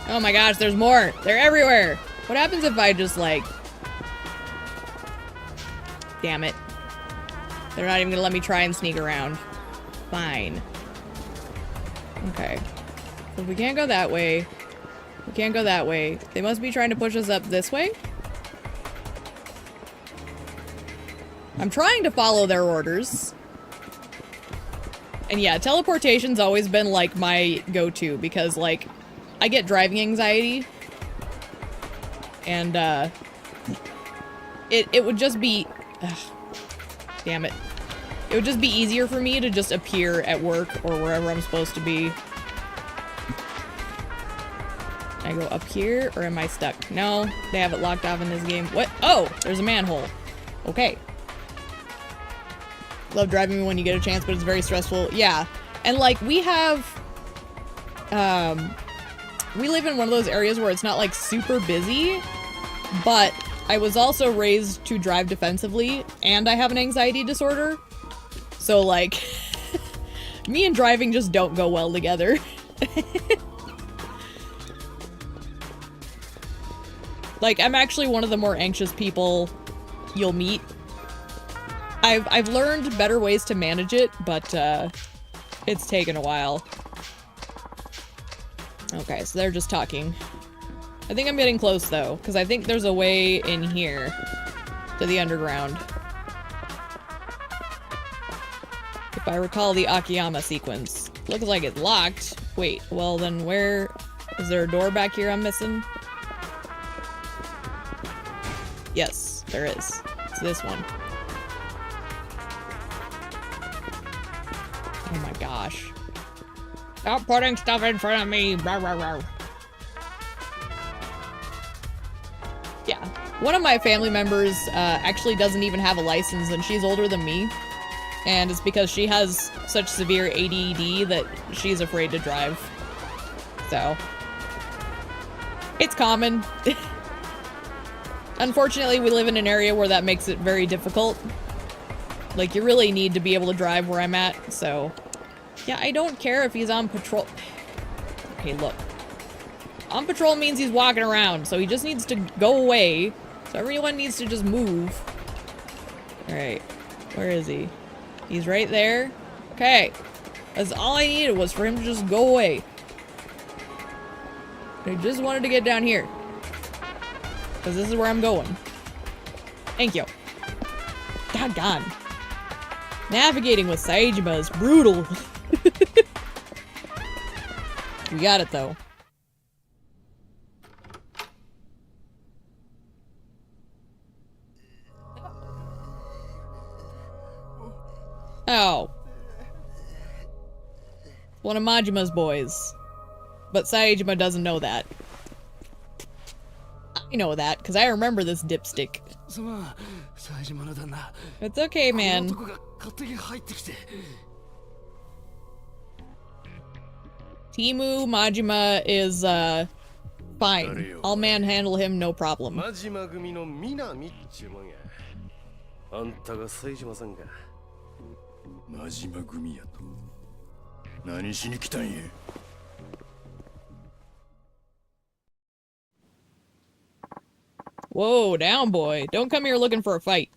Oh my gosh, there's more! They're everywhere! What happens if I just like... Damn it. They're not even gonna let me try and sneak around. Fine. Okay. So we can't go that way. We can't go that way. They must be trying to push us up this way? I'm trying to follow their orders. And yeah, teleportation's always been like my go-to because like I get driving anxiety. And it would just be damn it. It would just be easier for me to just appear at work or wherever I'm supposed to be. Can I go up here or am I stuck? No, they have it locked off in this game. What? Oh, there's a manhole. Okay. Love driving when you get a chance, but it's very stressful. Yeah. And like we have, we live in one of those areas where it's not like super busy, but I was also raised to drive defensively and I have an anxiety disorder. So like, me and driving just don't go well together. Like, I'm actually one of the more anxious people you'll meet. I've learned better ways to manage it, but it's taken a while. Okay, so they're just talking. I think I'm getting close though, because I think there's a way in here to the underground. If I recall the Akiyama sequence. Looks like it's locked. Wait, well then where... Is there a door back here I'm missing? Yes, there is. It's this one. Oh my gosh. Stop putting stuff in front of me! Rawr, rawr, rawr. Yeah. One of my family members actually doesn't even have a license and she's older than me. And it's because she has such severe ADD that she's afraid to drive. So. It's common. Unfortunately, we live in an area where that makes it very difficult. Like, you really need to be able to drive where I'm at, so... Yeah, I don't care if he's on patrol... Okay, look. On patrol means he's walking around, so he just needs to go away. So everyone needs to just move. Alright. Where is he? He's right there. Okay. That's all I needed was for him to just go away. I just wanted to get down here. Because this is where I'm going. Thank you. Doggone. Navigating with Saejima is brutal. We got it, though. Oh. One of Majima's boys. But Saejima doesn't know that. I know that, because I remember this dipstick. It's okay, man. Timu Majima is, fine. I'll manhandle him, no problem. 真島組やと何しに来たんや Whoa, down boy. Don't come here looking for a fight.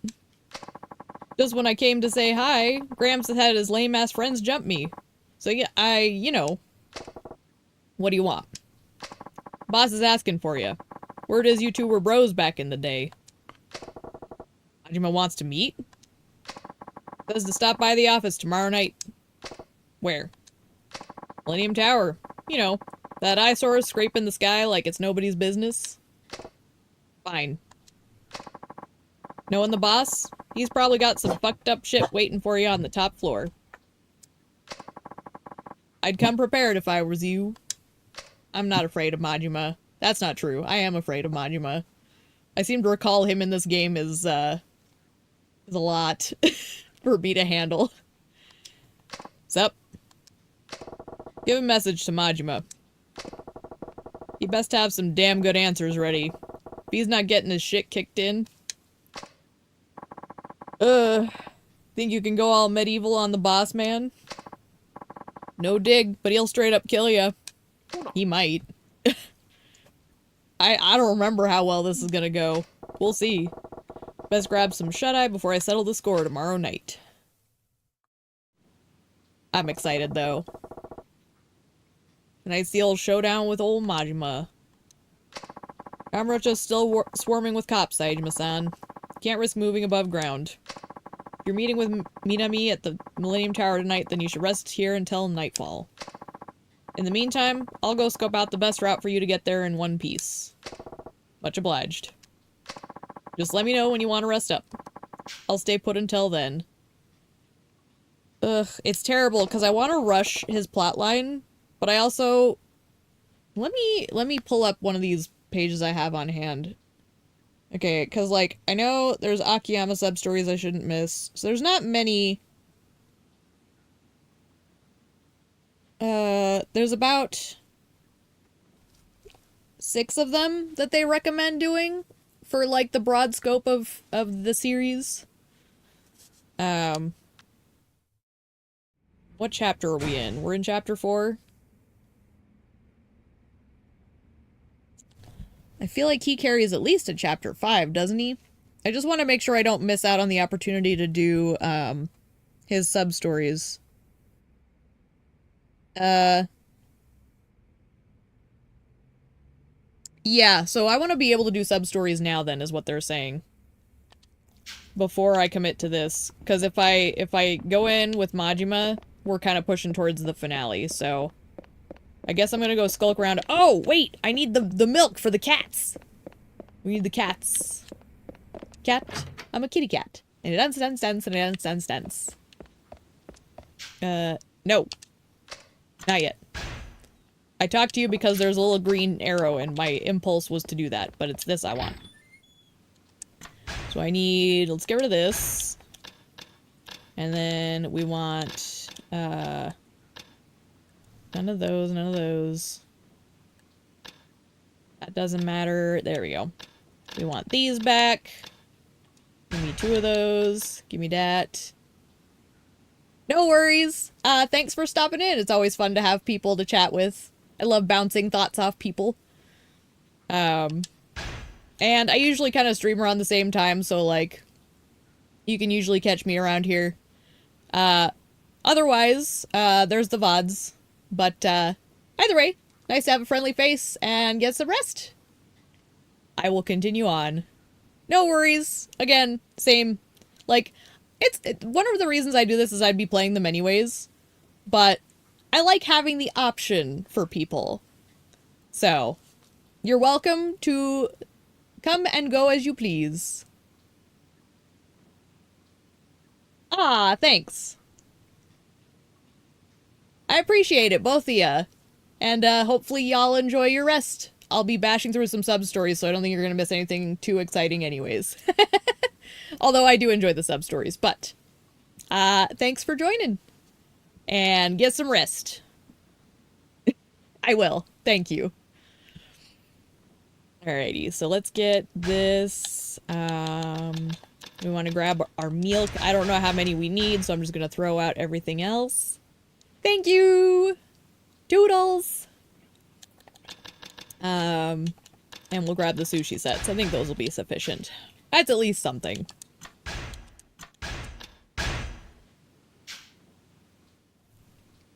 Just when I came to say hi, Gramps had his lame-ass friends jump me. So yeah, you know. What do you want? Boss is asking for you. Word is you two were bros back in the day. Majima wants to meet? Says to stop by the office tomorrow night. Where? Millennium Tower. You know, that eyesore scraping the sky like it's nobody's business. Fine. Knowing the boss, he's probably got some fucked up shit waiting for you on the top floor. I'd come prepared if I was you. I'm not afraid of Majima. That's not true. I am afraid of Majima. I seem to recall him in this game is a lot for me to handle. What's up? Give a message to Majima. He best have some damn good answers ready. If he's not getting his shit kicked in. Think you can go all medieval on the boss man? No dig, but he'll straight up kill ya. He might. I don't remember how well this is gonna go. We'll see. Best grab some shut-eye before I settle the score tomorrow night. I'm excited, though. Tonight's the old showdown with old Majima. Kamurocho's still swarming with cops, Saejima-san. Can't risk moving above ground. If you're meeting with Minami at the Millennium Tower tonight, then you should rest here until nightfall. In the meantime, I'll go scope out the best route for you to get there in one piece. Much obliged. Just let me know when you want to rest up. I'll stay put until then. Ugh, it's terrible, because I want to rush his plotline, but I also... Let me pull up one of these pages I have on hand. Okay, because, like, I know there's Akiyama sub-stories I shouldn't miss, so there's not many... There's about 6 of them that they recommend doing for, like, the broad scope of the series. What chapter are we in? We're in chapter 4? I feel like he carries at least a chapter 5, doesn't he? I just want to make sure I don't miss out on the opportunity to do, his sub-stories. Yeah, so I want to be able to do sub-stories now then, is what they're saying. Before I commit to this. Because if I go in with Majima, we're kind of pushing towards the finale, so... I guess I'm gonna go skulk around. Oh, wait! I need the milk for the cats! We need the cats. Cat. I'm a kitty cat. And it dance, and it dance. No. Not yet. I talked to you because there's a little green arrow and my impulse was to do that, but it's this I want. So I need... Let's get rid of this. And then we want... none of those, none of those. That doesn't matter. There we go. We want these back. Give me 2 of those. Give me that. No worries. Thanks for stopping in. It's always fun to have people to chat with. I love bouncing thoughts off people. And I usually kind of stream around the same time, so, like, you can usually catch me around here. Otherwise, there's the VODs. But, either way, nice to have a friendly face and get some rest. I will continue on. No worries. Again, same. Like, one of the reasons I do this is I'd be playing them anyways. But I like having the option for people. So, you're welcome to come and go as you please. Ah, thanks. I appreciate it, both of ya. And, hopefully y'all enjoy your rest. I'll be bashing through some sub-stories, so I don't think you're gonna miss anything too exciting anyways. Although I do enjoy the sub-stories, but... thanks for joining. And get some rest. I will. Thank you. Alrighty, so let's get this, we want to grab our milk. I don't know how many we need, so I'm just gonna throw out everything else. Thank you! Toodles! And we'll grab the sushi sets. I think those will be sufficient. That's at least something.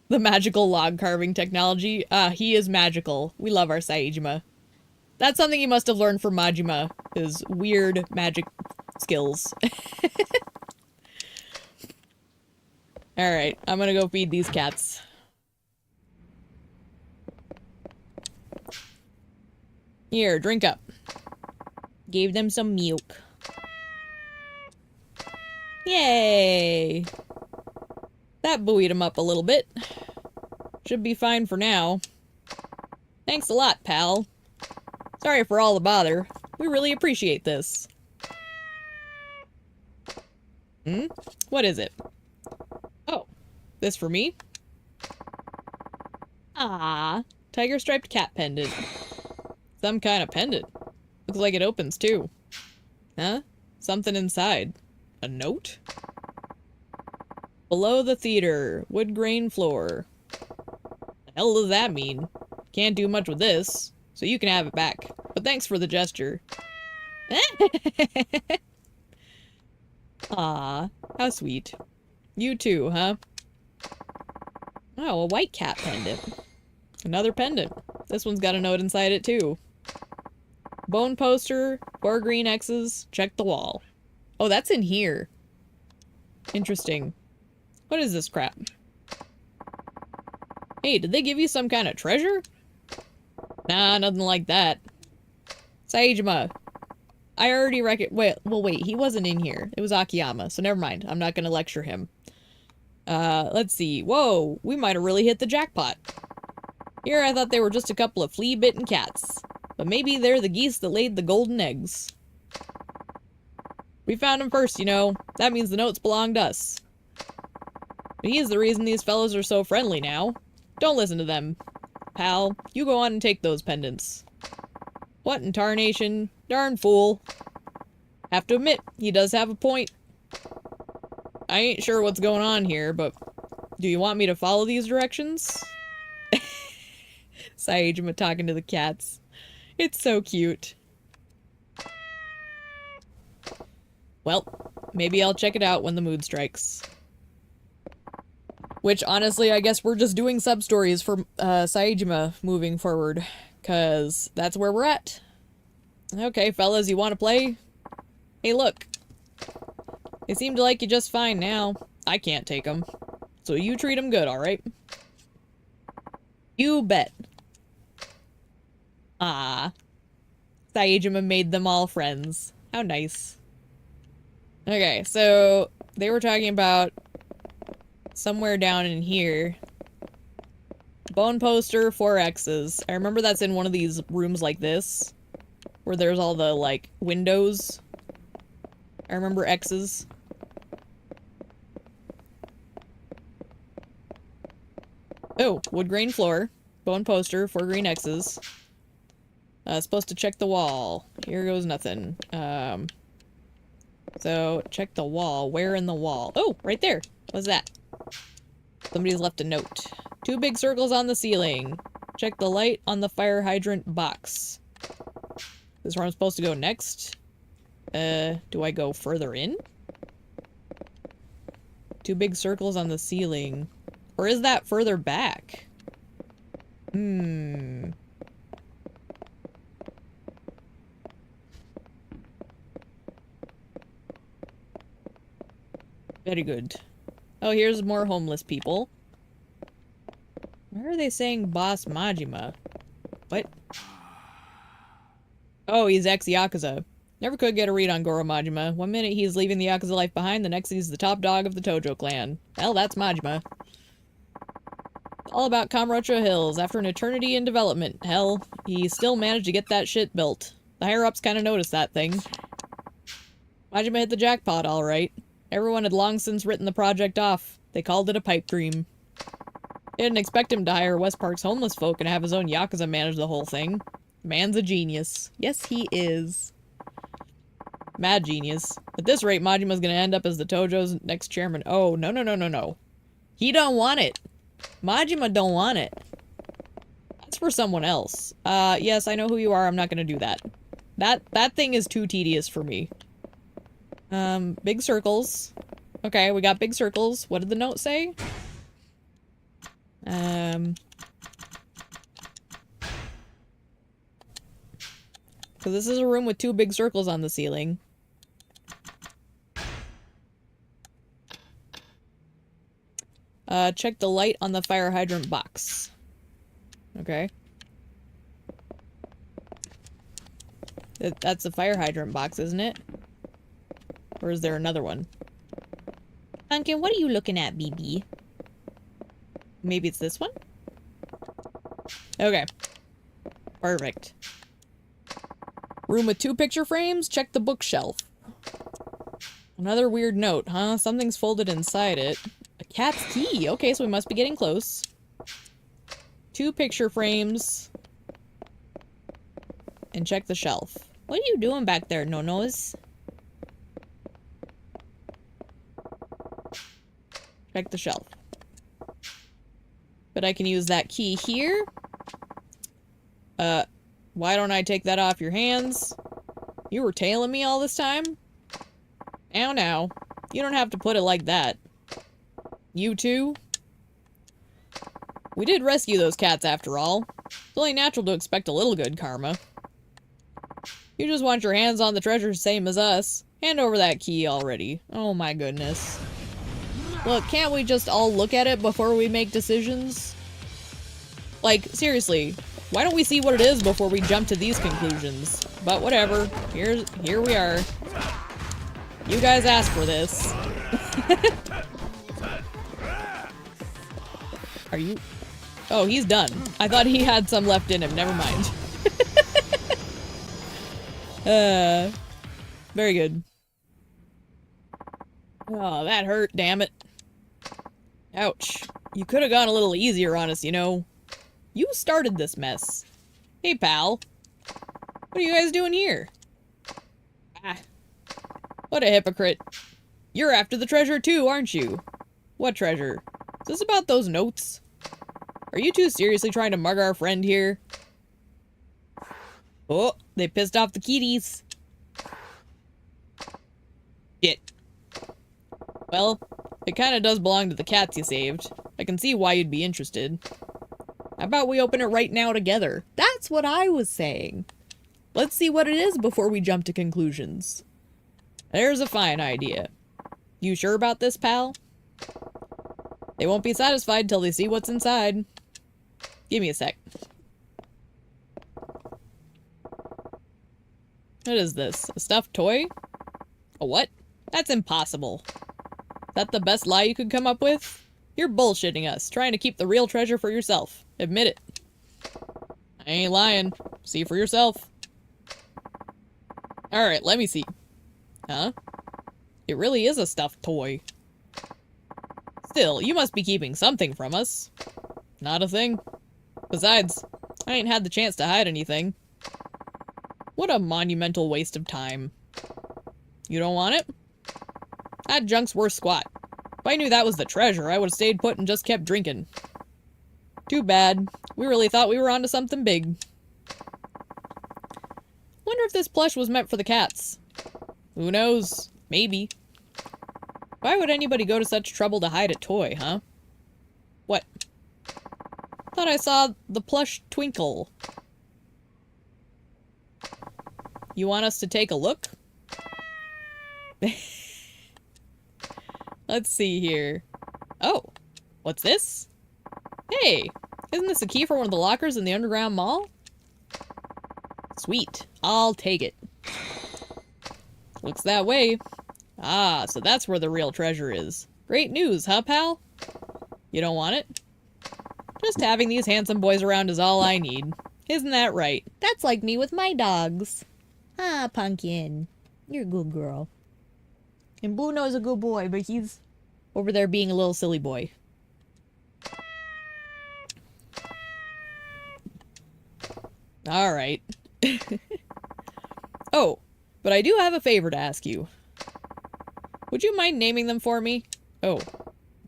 The magical log carving technology. He is magical. We love our Saejima. That's something you must have learned from Majima, his weird magic skills. Alright, I'm gonna go feed these cats. Here, drink up. Gave them some milk. Yay! That buoyed him up a little bit. Should be fine for now. Thanks a lot, pal. Sorry for all the bother. We really appreciate this. Hmm? What is it? Oh, this for me? Ah, tiger striped cat pendant. Some kind of pendant. Looks like it opens too. Huh? Something inside. A note? Below the theater, wood grain floor. The hell does that mean? Can't do much with this, so you can have it back. But thanks for the gesture. Aw, how sweet. You too, huh? Oh, a white cat pendant. Another pendant. This one's got a note inside it too. Bone poster, 4 green X's, check the wall. Oh, that's in here. Interesting. What is this crap? Hey, did they give you some kind of treasure? Nah, nothing like that. Saejima. I already wait, he wasn't in here. It was Akiyama, so never mind. I'm not gonna lecture him. Let's see. Whoa, we might have really hit the jackpot. Here I thought they were just a couple of flea-bitten cats. But maybe they're the geese that laid the golden eggs. We found him first, you know. That means the notes belong to us. But he's the reason these fellows are so friendly now. Don't listen to them. Pal, you go on and take those pendants. What in tarnation? Darn fool. Have to admit, he does have a point. I ain't sure what's going on here, but do you want me to follow these directions? Saejima talking to the cats. It's so cute. Well, maybe I'll check it out when the mood strikes. Which, honestly, I guess we're just doing sub-stories for Saejima moving forward. Because that's where we're at. Okay, fellas, you want to play? Hey, look. They seem to like you just fine now. I can't take them. So you treat them good, alright? You bet. Ah. Saejima made them all friends. How nice. Okay, so they were talking about somewhere down in here. Bone poster, 4 X's. I remember that's in one of these rooms like this. Where there's all the, like, windows. I remember X's. Oh, wood grain floor. Bone poster, 4 green X's. Supposed to check the wall. Here goes nothing. So, check the wall. Where in the wall? Oh, right there. What's that? Somebody's left a note. 2 big circles on the ceiling. Check the light on the fire hydrant box. This is where I'm supposed to go next. Do I go further in? 2 big circles on the ceiling. Or is that further back? Hmm. Very good. Oh, here's more homeless people. Where are they saying Boss Majima? What? Oh, he's ex-Yakuza. Never could get a read on Goro Majima. One minute he's leaving the Yakuza life behind, the next he's the top dog of the Tojo clan. Hell, that's Majima. All about Kamurocho Hills. After an eternity in development, hell, he still managed to get that shit built. The higher-ups kind of noticed that thing. Majima hit the jackpot, alright. Everyone had long since written the project off. They called it a pipe dream. They didn't expect him to hire West Park's homeless folk and have his own Yakuza manage the whole thing. Man's a genius. Yes, he is. Mad genius. At this rate, Majima's gonna end up as the Tojo's next chairman. Oh, no, no, no, no, no. He don't want it. Majima don't want it. That's for someone else. Yes, I know who you are. I'm not gonna do that. That thing is too tedious for me. Big circles. Okay, we got big circles. What did the note say? So this is a room with 2 big circles on the ceiling. Check the light on the fire hydrant box. Okay. That's the fire hydrant box, isn't it? Or is there another one? Duncan, what are you looking at, BB? Maybe it's this one? Okay. Perfect. Room with 2 picture frames? Check the bookshelf. Another weird note, huh? Something's folded inside it. A cat's key. Okay, so we must be getting close. 2 picture frames. And check the shelf. What are you doing back there, no-nos? Check the shelf. But I can use that key here. Why don't I take that off your hands? You were tailing me all this time? Now. You don't have to put it like that. You too? We did rescue those cats after all. It's only natural to expect a little good karma. You just want your hands on the treasure same as us. Hand over that key already. Oh my goodness. Look, can't we just all look at it before we make decisions? Like, seriously, why don't we see what it is before we jump to these conclusions? But whatever, here we are. You guys asked for this. Are you... Oh, he's done. I thought he had some left in him, never mind. Very good. Oh, that hurt, damn it. Ouch. You could have gone a little easier on us, you know. You started this mess. Hey, pal. What are you guys doing here? Ah. What a hypocrite. You're after the treasure too, aren't you? What treasure? Is this about those notes? Are you two seriously trying to mug our friend here? Oh, they pissed off the kitties. Shit. Well, it kinda does belong to the cats you saved. I can see why you'd be interested. How about we open it right now together? That's what I was saying. Let's see what it is before we jump to conclusions. There's a fine idea. You sure about this, pal? They won't be satisfied till they see what's inside. Give me a sec. What is this? A stuffed toy? A what? That's impossible. Is that the best lie you could come up with? You're bullshitting us, trying to keep the real treasure for yourself. Admit it. I ain't lying. See for yourself. Alright, let me see. Huh? It really is a stuffed toy. Still, you must be keeping something from us. Not a thing. Besides, I ain't had the chance to hide anything. What a monumental waste of time. You don't want it? That junk's worth squat. If I knew that was the treasure, I would have stayed put and just kept drinking. Too bad. We really thought we were onto something big. Wonder if this plush was meant for the cats. Who knows? Maybe. Why would anybody go to such trouble to hide a toy, huh? What? Thought I saw the plush twinkle. You want us to take a look? Let's see here. Oh, what's this? Hey, isn't this a key for one of the lockers in the underground mall? Sweet, I'll take it. Looks that way. Ah, so that's where the real treasure is. Great news, huh, pal? You don't want it? Just having these handsome boys around is all I need. Isn't that right? That's like me with my dogs. Ah, Pumpkin. You're a good girl. And Bruno's a good boy, but he's over there being a little silly boy. Alright. Oh, but I do have a favor to ask you. Would you mind naming them for me? Oh,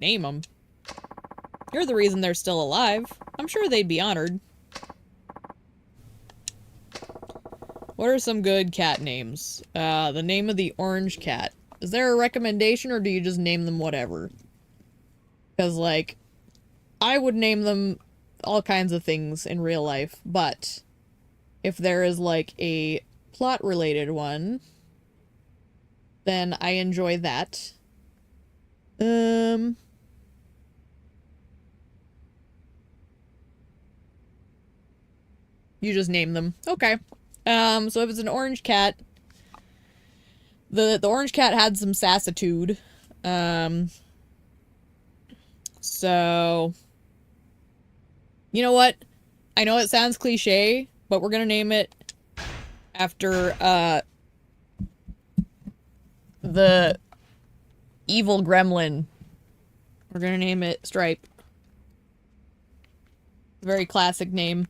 name them? You're the reason they're still alive. I'm sure they'd be honored. What are some good cat names? The name of the orange cat. Is there a recommendation, or do you just name them whatever? Because, like, I would name them all kinds of things in real life, but if there is, like, a plot-related one, then I enjoy that. You just name them. Okay. So if it's an orange cat, the orange cat had some sassitude. So, you know what? I know it sounds cliche, but we're gonna name it after, the evil gremlin. We're gonna name it Stripe. Very classic name.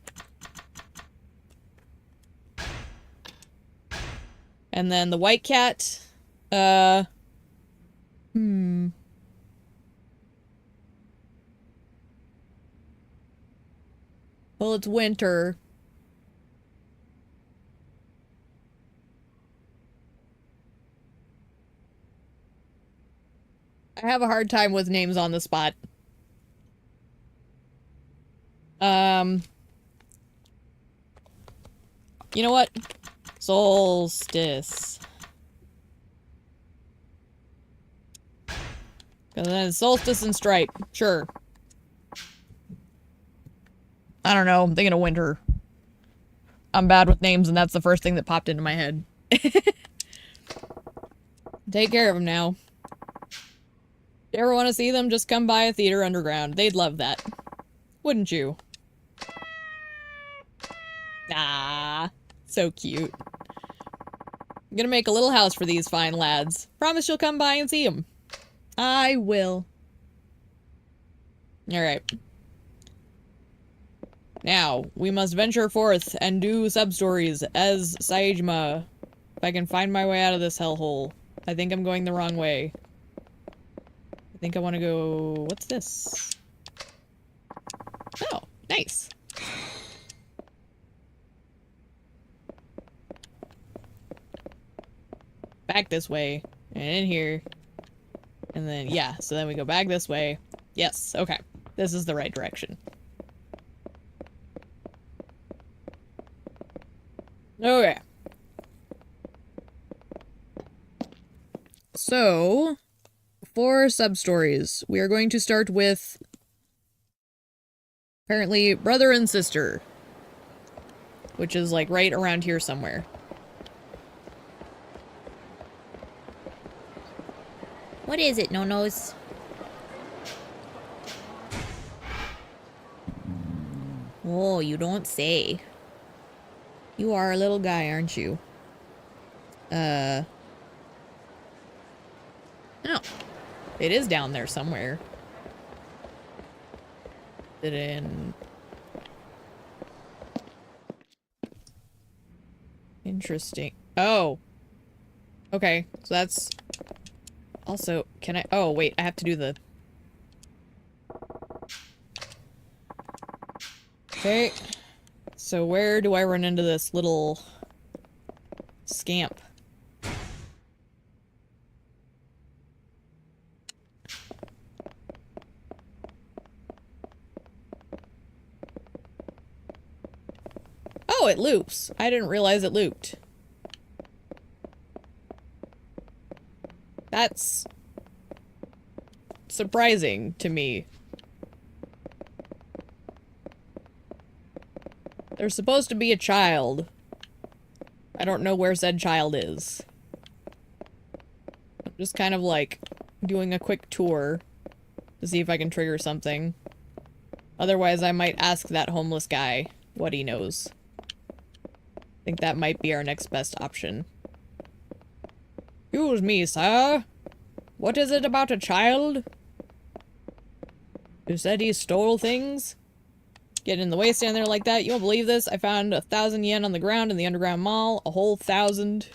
And then the white cat, well, it's winter. I have a hard time with names on the spot. You know what? Solstice. And then Solstice and Stripe. Sure. I don't know. I'm thinking of winter. I'm bad with names, and that's the first thing that popped into my head. Take care of them now. If you ever want to see them, just come by a theater underground. They'd love that. Wouldn't you? Ah, so cute. I'm gonna make a little house for these fine lads. Promise you'll come by and see them. I will. Alright. Now, we must venture forth and do sub-stories as Saejima. If I can find my way out of this hellhole. I think I'm going the wrong way. I think I want to go... What's this? Oh, nice. Back this way. And in here. And then, yeah, so then we go back this way. Yes, okay. This is the right direction. Okay. So, for sub-stories, we are going to start with, apparently, brother and sister. Which is, like, right around here somewhere. What is it, no-nos? Oh, you don't say. You are a little guy, aren't you? No. It is down there somewhere. Is it in... Interesting. Oh. Okay, so that's... Also, can I... Oh, wait, I have to do the... Okay. So where do I run into this little... scamp? Oh, it loops. I didn't realize it looped. That's surprising to me. There's supposed to be a child. I don't know where said child is. I'm just kind of like doing a quick tour to see if I can trigger something. Otherwise, I might ask that homeless guy what he knows. I think that might be our next best option. Excuse me, sir. What is it about a child? You said he stole things? Getting in the way, stand there like that. You won't believe this. I found 1,000 yen on the ground in the underground mall. A whole 1,000.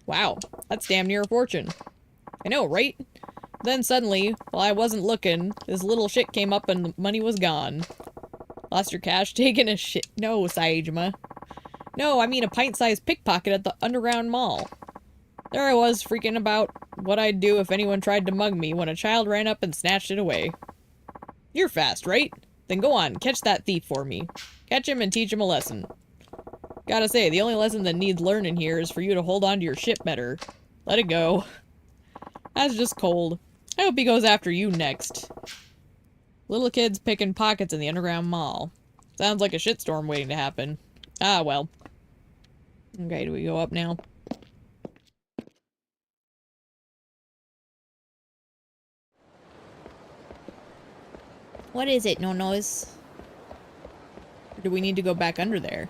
Wow, that's damn near a fortune. I know, right? Then suddenly, while I wasn't looking, this little shit came up and the money was gone. Lost your cash? Taking a shit? No, Saejima. No, I mean a pint-sized pickpocket at the underground mall. There I was, freaking about what I'd do if anyone tried to mug me when a child ran up and snatched it away. You're fast, right? Then go on, catch that thief for me. Catch him and teach him a lesson. Gotta say, the only lesson that needs learning here is for you to hold on to your shit better. Let it go. That's just cold. I hope he goes after you next. Little kids picking pockets in the underground mall. Sounds like a shitstorm waiting to happen. Ah, well. Okay, do we go up now? What is it, no-nos? Or do we need to go back under there?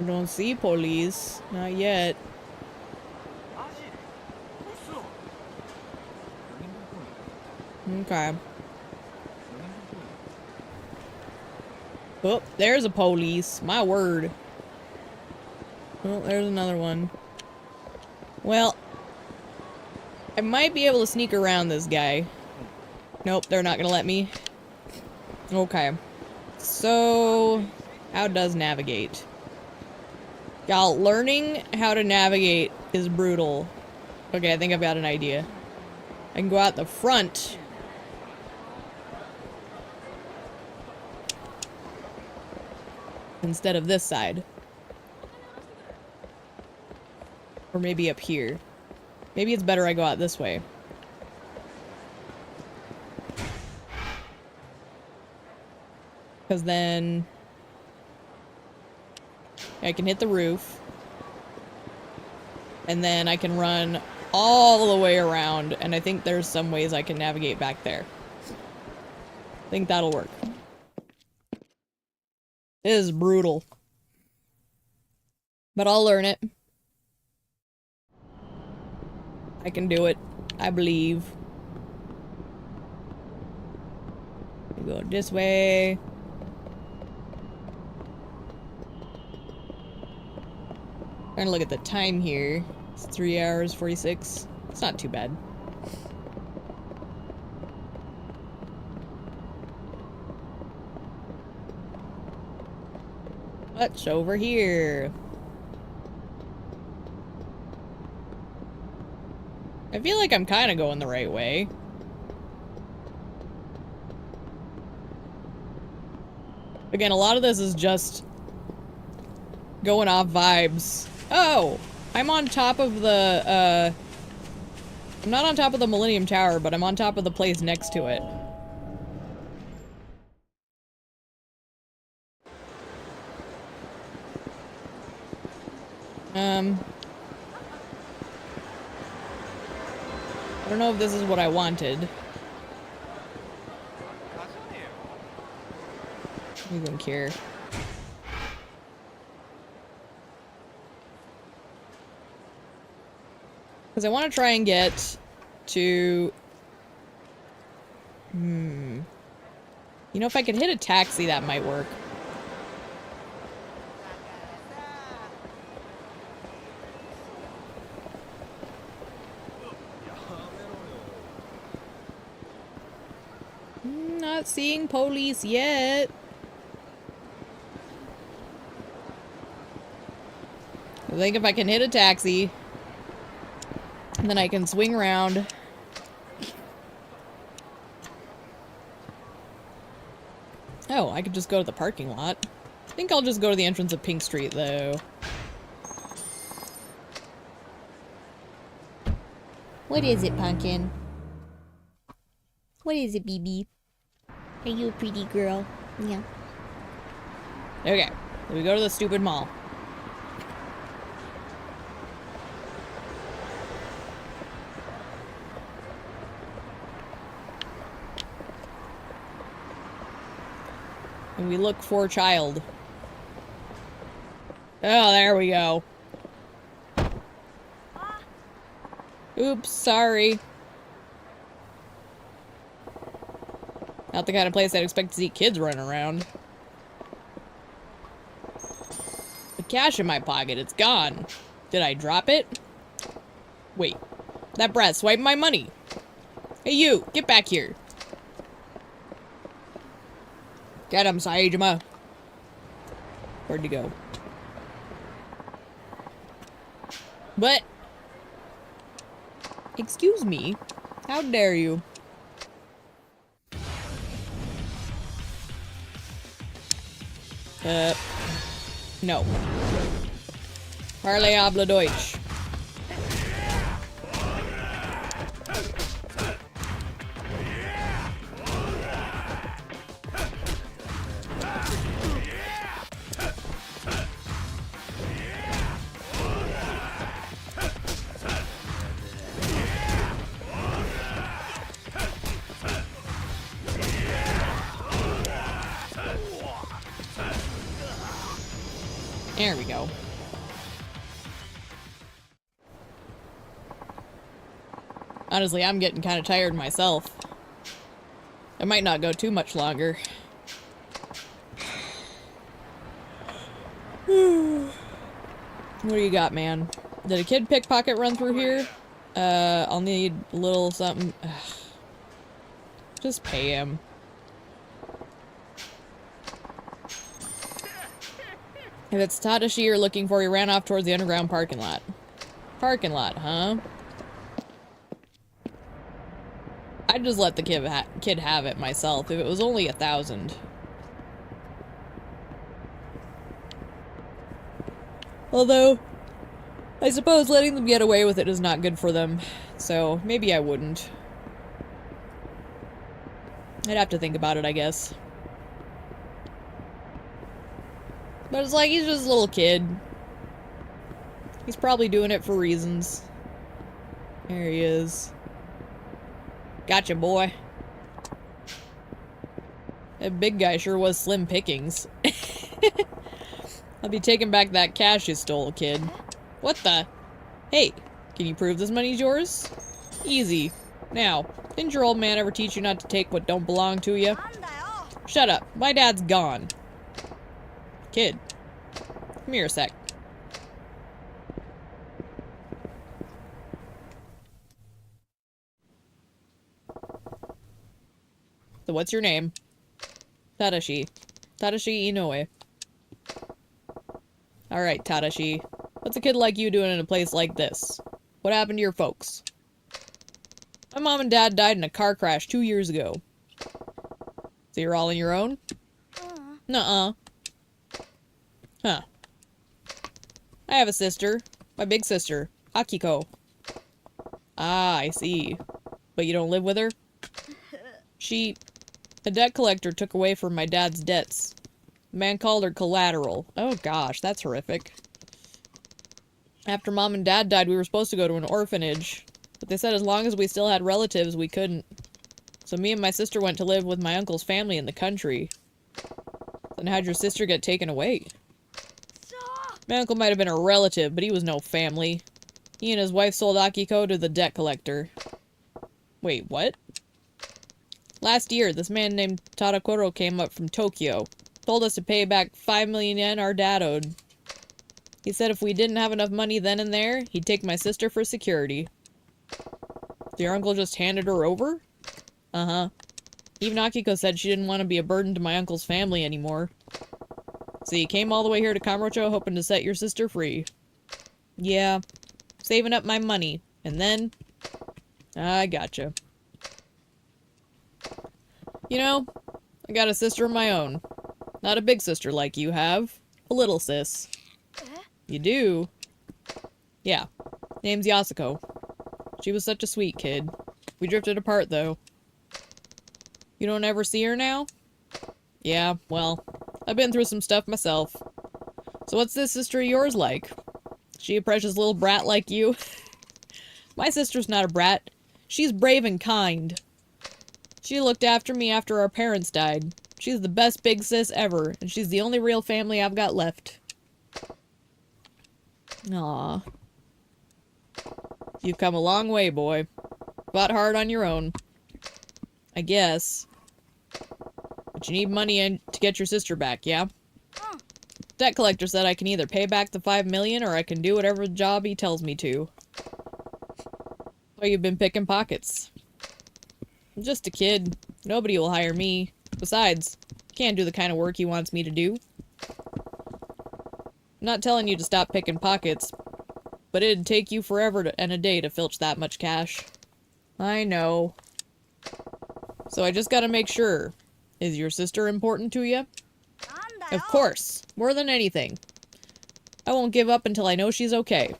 I don't see police. Not yet. Okay. Oh, there's a police. My word. Oh, there's another one. Well, I might be able to sneak around this guy. Nope, they're not gonna let me. Okay. So, how does navigate? Y'all, learning how to navigate is brutal. Okay, I think I've got an idea. I can go out the front. Instead of this side. Or maybe up here. Maybe it's better I go out this way. Because then I can hit the roof. And then I can run all the way around. And I think there's some ways I can navigate back there. I think that'll work. It is brutal. But I'll learn it. I can do it. I believe. We go this way. Trying to look at the time here. It's 3 hours 46. It's not too bad. What's over here? I feel like I'm kind of going the right way. Again, a lot of this is just going off vibes. Oh! I'm on top of the, I'm not on top of the Millennium Tower, but I'm on top of the place next to it. I don't know if this is what I wanted. I don't care. Because I want to try and get to... You know, if I could hit a taxi, that might work. Not seeing police yet. I think if I can hit a taxi, then I can swing around. Oh, I could just go to the parking lot. I think I'll just go to the entrance of Pink Street, though. What is it, Pumpkin? What is it, BB? Are you a pretty girl? Yeah. Okay, so we go to the stupid mall. And we look for a child. Oh, there we go. Oops, sorry. Not the kind of place I'd expect to see kids running around. The cash in my pocket, it's gone. Did I drop it? Wait, that brat swiped my money. Hey you, get back here. Get him, Saejima. Where'd he go? But, excuse me, how dare you? No. Parle habla Deutsch. There we go. Honestly, I'm getting kind of tired myself. I might not go too much longer. What do you got, man? Did a kid pickpocket run through here? I'll need a little something. Just pay him. If it's Tadashi you're looking for, he ran off towards the underground parking lot. Parking lot, huh? I'd just let the kid have it myself if it was only 1,000. Although, I suppose letting them get away with it is not good for them, so maybe I wouldn't. I'd have to think about it, I guess. But it's like, he's just a little kid. He's probably doing it for reasons. There he is. Gotcha, boy. That big guy sure was slim pickings. I'll be taking back that cash you stole, kid. What the? Hey, can you prove this money's yours? Easy. Now, didn't your old man ever teach you not to take what don't belong to you? Shut up. My dad's gone. Kid, come here a sec. So what's your name? Tadashi. Tadashi Inoue. Alright, Tadashi. What's a kid like you doing in a place like this? What happened to your folks? My mom and dad died in a car crash 2 years ago. So you're all on your own? Nuh-uh. Huh. I have a sister. My big sister, Akiko. Ah, I see. But you don't live with her? A debt collector took away from my dad's debts. The man called her collateral. Oh gosh, that's horrific. After mom and dad died, we were supposed to go to an orphanage. But they said as long as we still had relatives, we couldn't. So me and my sister went to live with my uncle's family in the country. Then how'd your sister get taken away? My uncle might have been a relative, but he was no family. He and his wife sold Akiko to the debt collector. Wait, what? Last year, this man named Tadakoro came up from Tokyo. Told us to pay back 5 million yen our dad owed. He said if we didn't have enough money then and there, he'd take my sister for security. Your uncle just handed her over? Uh-huh. Even Akiko said she didn't want to be a burden to my uncle's family anymore. So you came all the way here to Kamurocho hoping to set your sister free. Yeah. Saving up my money. And then... I gotcha. You know, I got a sister of my own. Not a big sister like you have. A little sis. You do? Yeah. Name's Yasuko. She was such a sweet kid. We drifted apart, though. You don't ever see her now? Yeah, well, I've been through some stuff myself. So what's this sister of yours like? She a precious little brat like you? My sister's not a brat. She's brave and kind. She looked after me after our parents died. She's the best big sis ever, and she's the only real family I've got left. Aw. You've come a long way, boy. Fought hard on your own. I guess. But you need money to get your sister back, yeah? Debt collector said I can either pay back the 5 million or I can do whatever job he tells me to. So you've been picking pockets. I'm just a kid. Nobody will hire me. Besides, can't do the kind of work he wants me to do. I'm not telling you to stop picking pockets, but it'd take you forever and a day to filch that much cash. I know. So I just gotta make sure. Is your sister important to you? Of course. More than anything. I won't give up until I know she's okay.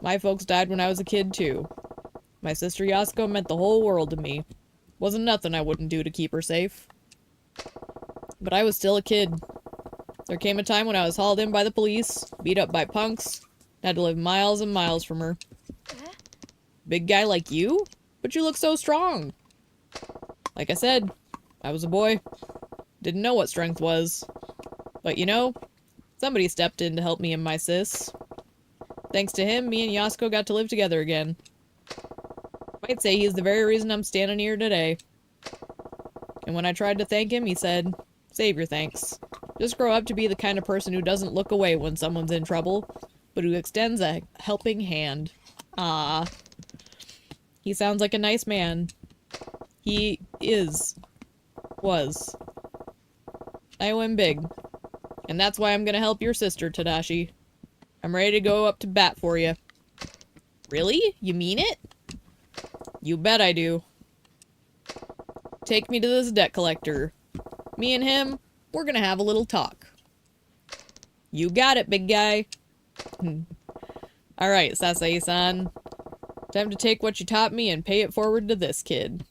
My folks died when I was a kid, too. My sister Yasuko meant the whole world to me. Wasn't nothing I wouldn't do to keep her safe. But I was still a kid. There came a time when I was hauled in by the police, beat up by punks, and had to live miles and miles from her. Big guy like you? But you look so strong. Like I said, I was a boy. Didn't know what strength was. But you know, Somebody stepped in to help me and my sis. Thanks to him, me and Yasuko got to live together again. Might say he's the very reason I'm standing here today. And when I tried to thank him, he said, "Save your thanks. Just grow up to be the kind of person who doesn't look away when someone's in trouble, but who extends a helping hand." Ah. He sounds like a nice man. He was. I owe him big. And that's why I'm gonna help your sister, Tadashi. I'm ready to go up to bat for you. Really? You mean it? You bet I do. Take me to this debt collector. Me and him, we're gonna have a little talk. You got it, big guy. Alright, Sasai-san. Time to take what you taught me and pay it forward to this kid.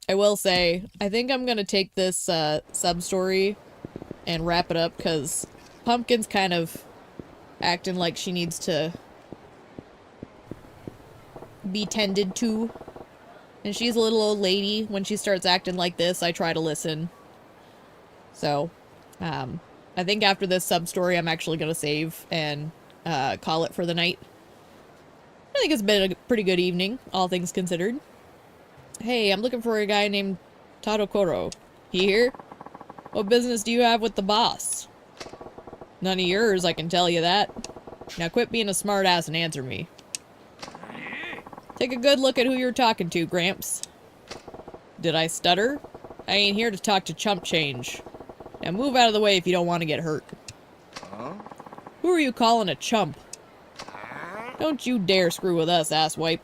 I will say, I think I'm gonna take this sub-story and wrap it up, because Pumpkin's kind of acting like she needs to be tended to. And she's a little old lady. When she starts acting like this, I try to listen. So, I think after this sub-story, I'm actually gonna save and call it for the night. I think it's been a pretty good evening, all things considered. Hey, I'm looking for a guy named Tadokoro. He here? What business do you have with the boss? None of yours, I can tell you that. Now quit being a smartass and answer me. Take a good look at who you're talking to, Gramps. Did I stutter? I ain't here to talk to chump change. Now move out of the way if you don't want to get hurt. Who are you calling a chump? Don't you dare screw with us, asswipe.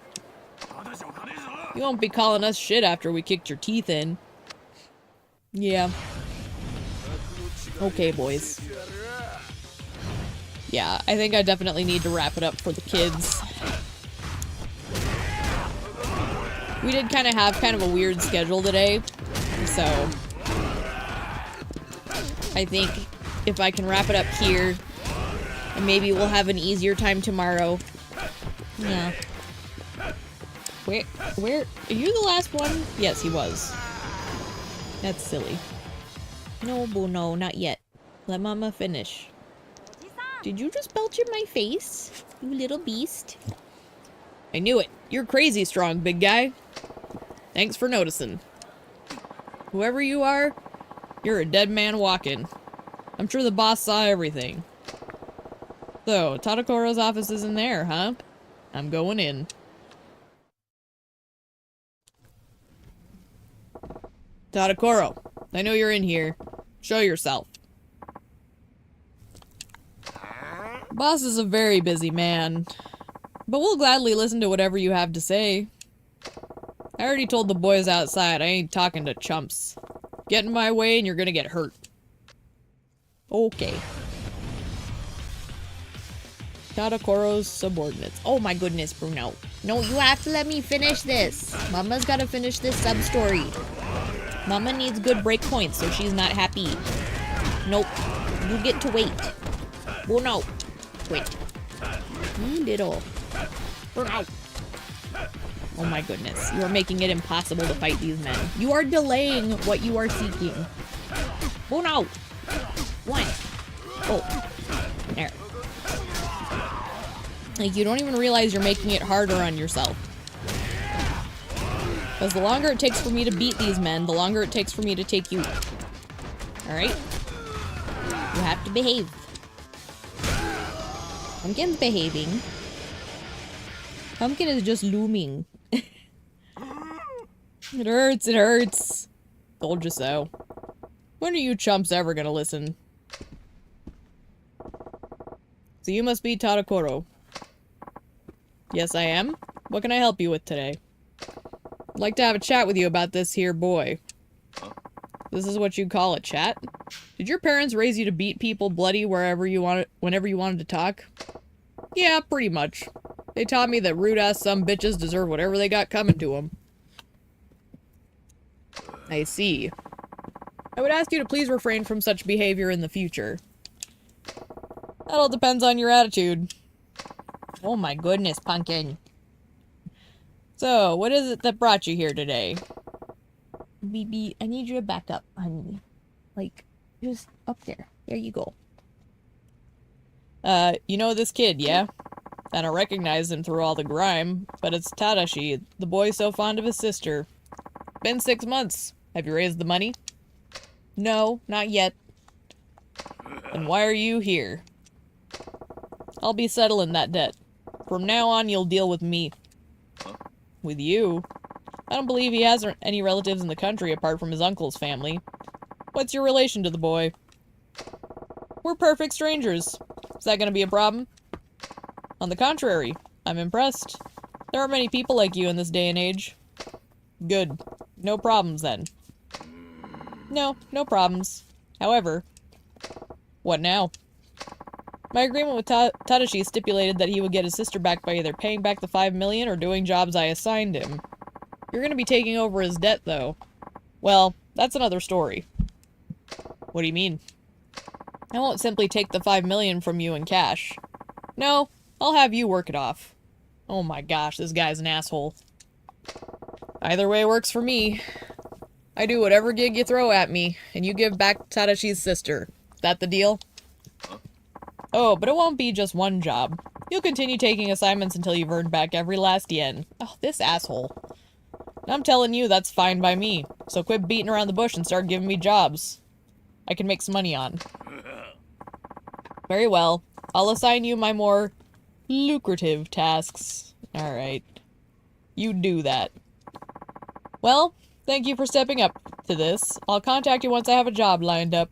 You won't be calling us shit after we kicked your teeth in. Yeah. Okay, boys. Yeah, I think I definitely need to wrap it up for the kids. We did kind of have a weird schedule today, so I think if I can wrap it up here, and maybe we'll have an easier time tomorrow. Yeah. Where, are you the last one? Yes, he was. That's silly. No, no, not yet. Let Mama finish. Did you just belch in my face, you little beast? I knew it. You're crazy strong, big guy. Thanks for noticing. Whoever you are, you're a dead man walking. I'm sure the boss saw everything. So, Tadokoro's office is in there, huh? I'm going in. Tadokoro, I know you're in here. Show yourself. Boss is a very busy man, but we'll gladly listen to whatever you have to say. I already told the boys outside I ain't talking to chumps. Get in my way and you're gonna get hurt. Okay. Tadokoro's subordinates. Oh my goodness, Bruno. No, you have to let me finish this. Mama's gotta finish this sub-story. Mama needs good breakpoints so she's not happy. Nope. You get to wait. Bruno. Wait. You little. Bruno. Oh my goodness. You are making it impossible to fight these men. You are delaying what you are seeking. Bruno. One. Oh. There. Like, you don't even realize you're making it harder on yourself. Because the longer it takes for me to beat these men, the longer it takes for me to take you. Alright? You have to behave. Pumpkin's behaving. Pumpkin is just looming. It hurts, it hurts. Told you so. When are you chumps ever gonna listen? So you must be Tadokoro. Yes, I am. What can I help you with today? I'd like to have a chat with you about this here boy. This is what you'd call a chat? Did your parents raise you to beat people bloody whenever you wanted to talk? Yeah, pretty much. They taught me that rude-ass some bitches deserve whatever they got coming to them. I see. I would ask you to please refrain from such behavior in the future. That all depends on your attitude. Oh my goodness, Pumpkin. So, what is it that brought you here today? BB, I need you to back up, honey. Like, Just up there. There you go. You know this kid, yeah? I don't recognize him through all the grime, but it's Tadashi, the boy so fond of his sister. Been 6 months. Have you raised the money? No, not yet. Then why are you here? I'll be settling that debt. From now on, you'll deal with me. With you? I don't believe he has any relatives in the country apart from his uncle's family. What's your relation to the boy? We're perfect strangers. Is that gonna be a problem? On the contrary, I'm impressed. There aren't many people like you in this day and age. Good. No problems, then. No problems. However... What now? My agreement with Tadashi stipulated that he would get his sister back by either paying back the 5 million or doing jobs I assigned him. You're gonna be taking over his debt, though. Well, that's another story. What do you mean? I won't simply take the 5 million from you in cash. No, I'll have you work it off. Oh my gosh, this guy's an asshole. Either way works for me. I do whatever gig you throw at me, and you give back Tadashi's sister. That the deal? Oh, but it won't be just one job. You'll continue taking assignments until you've earned back every last yen. Oh, this asshole. I'm telling you, that's fine by me. So quit beating around the bush and start giving me jobs I can make some money on. Very well. I'll assign you my more lucrative tasks. Alright. You do that. Well, thank you for stepping up to this. I'll contact you once I have a job lined up.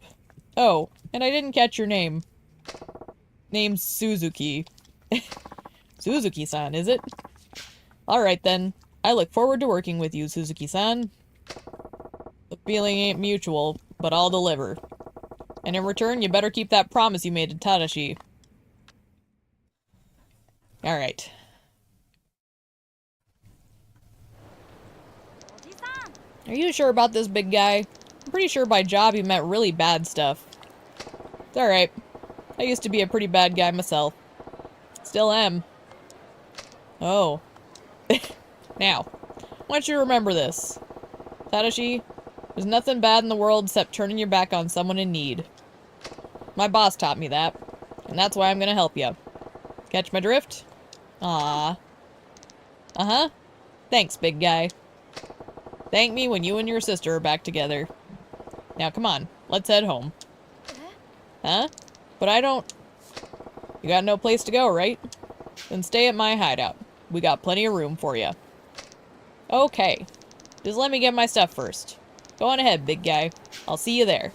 Oh, and I didn't catch your name. Name's Suzuki. Suzuki-san, is it? Alright then. I look forward to working with you, Suzuki-san. The feeling ain't mutual, but I'll deliver. And in return, you better keep that promise you made to Tadashi. Alright. Are you sure about this, big guy? I'm pretty sure by job you meant really bad stuff. It's alright. I used to be a pretty bad guy myself. Still am. Oh. Now, I want you to remember this. Tadashi, there's nothing bad in the world except turning your back on someone in need. My boss taught me that, and that's why I'm gonna help you. Catch my drift? Ah. Uh-huh. Thanks, big guy. Thank me when you and your sister are back together. Now, come on. Let's head home. Huh? But I don't... You got no place to go, right? Then stay at my hideout. We got plenty of room for you. Okay. Just let me get my stuff first. Go on ahead, big guy. I'll see you there.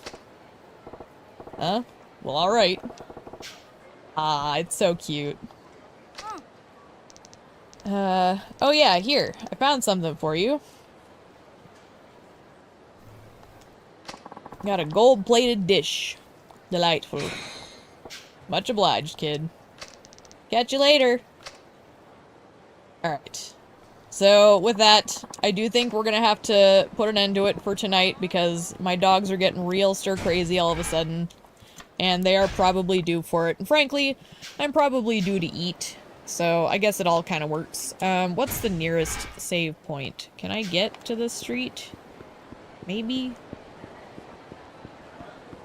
Huh? Well, alright. Ah, it's so cute. Oh yeah, here. I found something for you. Got a gold-plated dish. Delightful. Much obliged, kid. Catch you later. Alright. So, with that, I do think we're gonna have to put an end to it for tonight because my dogs are getting real stir-crazy all of a sudden. And they are probably due for it. And frankly, I'm probably due to eat. So, I guess it all kind of works. What's the nearest save point? Can I get to this street? Maybe?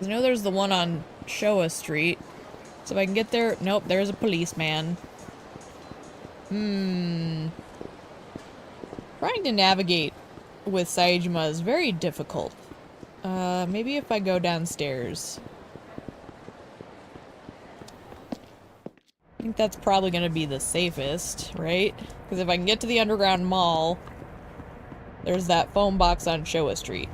I know there's the one on Showa Street. So if I can get there... Nope, there's a policeman. Trying to navigate with Saejima is very difficult. Maybe if I go downstairs. I think that's probably going to be the safest, right? Because if I can get to the underground mall, there's that phone box on Showa Street.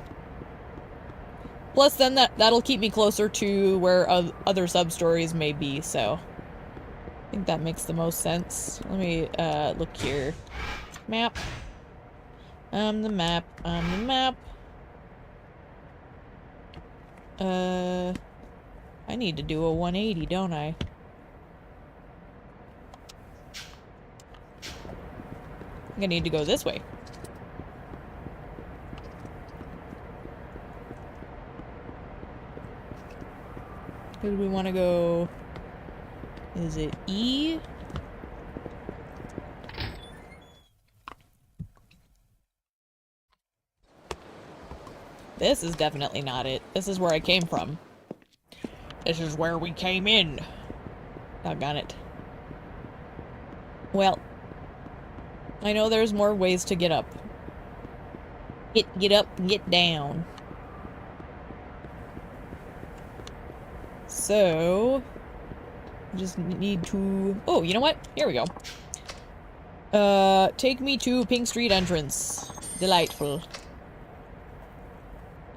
Plus, then that'll keep me closer to where other sub-stories may be, so... I think that makes the most sense. Let me, look here. Map. The map. The map. I need to do a 180, don't I? I think I need to go this way. Who do we want to go? Is it E? This is definitely not it. This is where I came from. This is where we came in. Doggone it. Well, I know there's more ways to get up. Get up, get down. So, just need to... Oh, you know what? Here we go. Take me to Pink Street entrance. Delightful.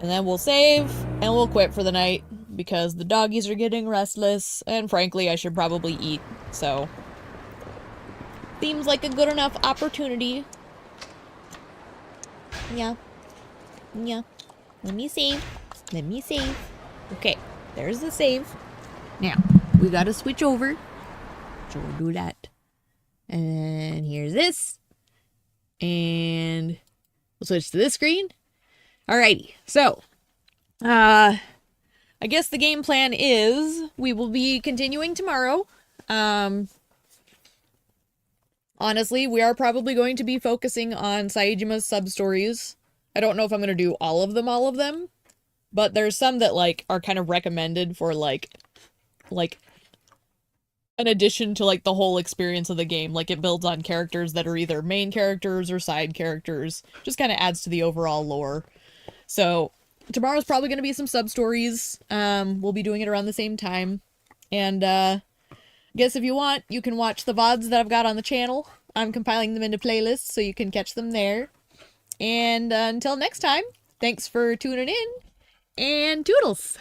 And then we'll save, and we'll quit for the night, because the doggies are getting restless, and frankly, I should probably eat, so... Seems like a good enough opportunity. Yeah. Yeah. Let me save. Let me save. Okay, there's the save. Now, we gotta switch over. So we'll do that. And here's this. And we'll switch to this screen. Alrighty, so, I guess the game plan is we will be continuing tomorrow. Honestly, we are probably going to be focusing on Saijima's sub-stories. I don't know if I'm going to do all of them, but there's some that, like, are kind of recommended for, like, an addition to, like, the whole experience of the game. Like, it builds on characters that are either main characters or side characters. Just kind of adds to the overall lore. So, tomorrow's probably going to be some sub-stories. We'll be doing it around the same time. And, I guess if you want, you can watch the VODs that I've got on the channel. I'm compiling them into playlists, so you can catch them there. And until next time, thanks for tuning in, and toodles!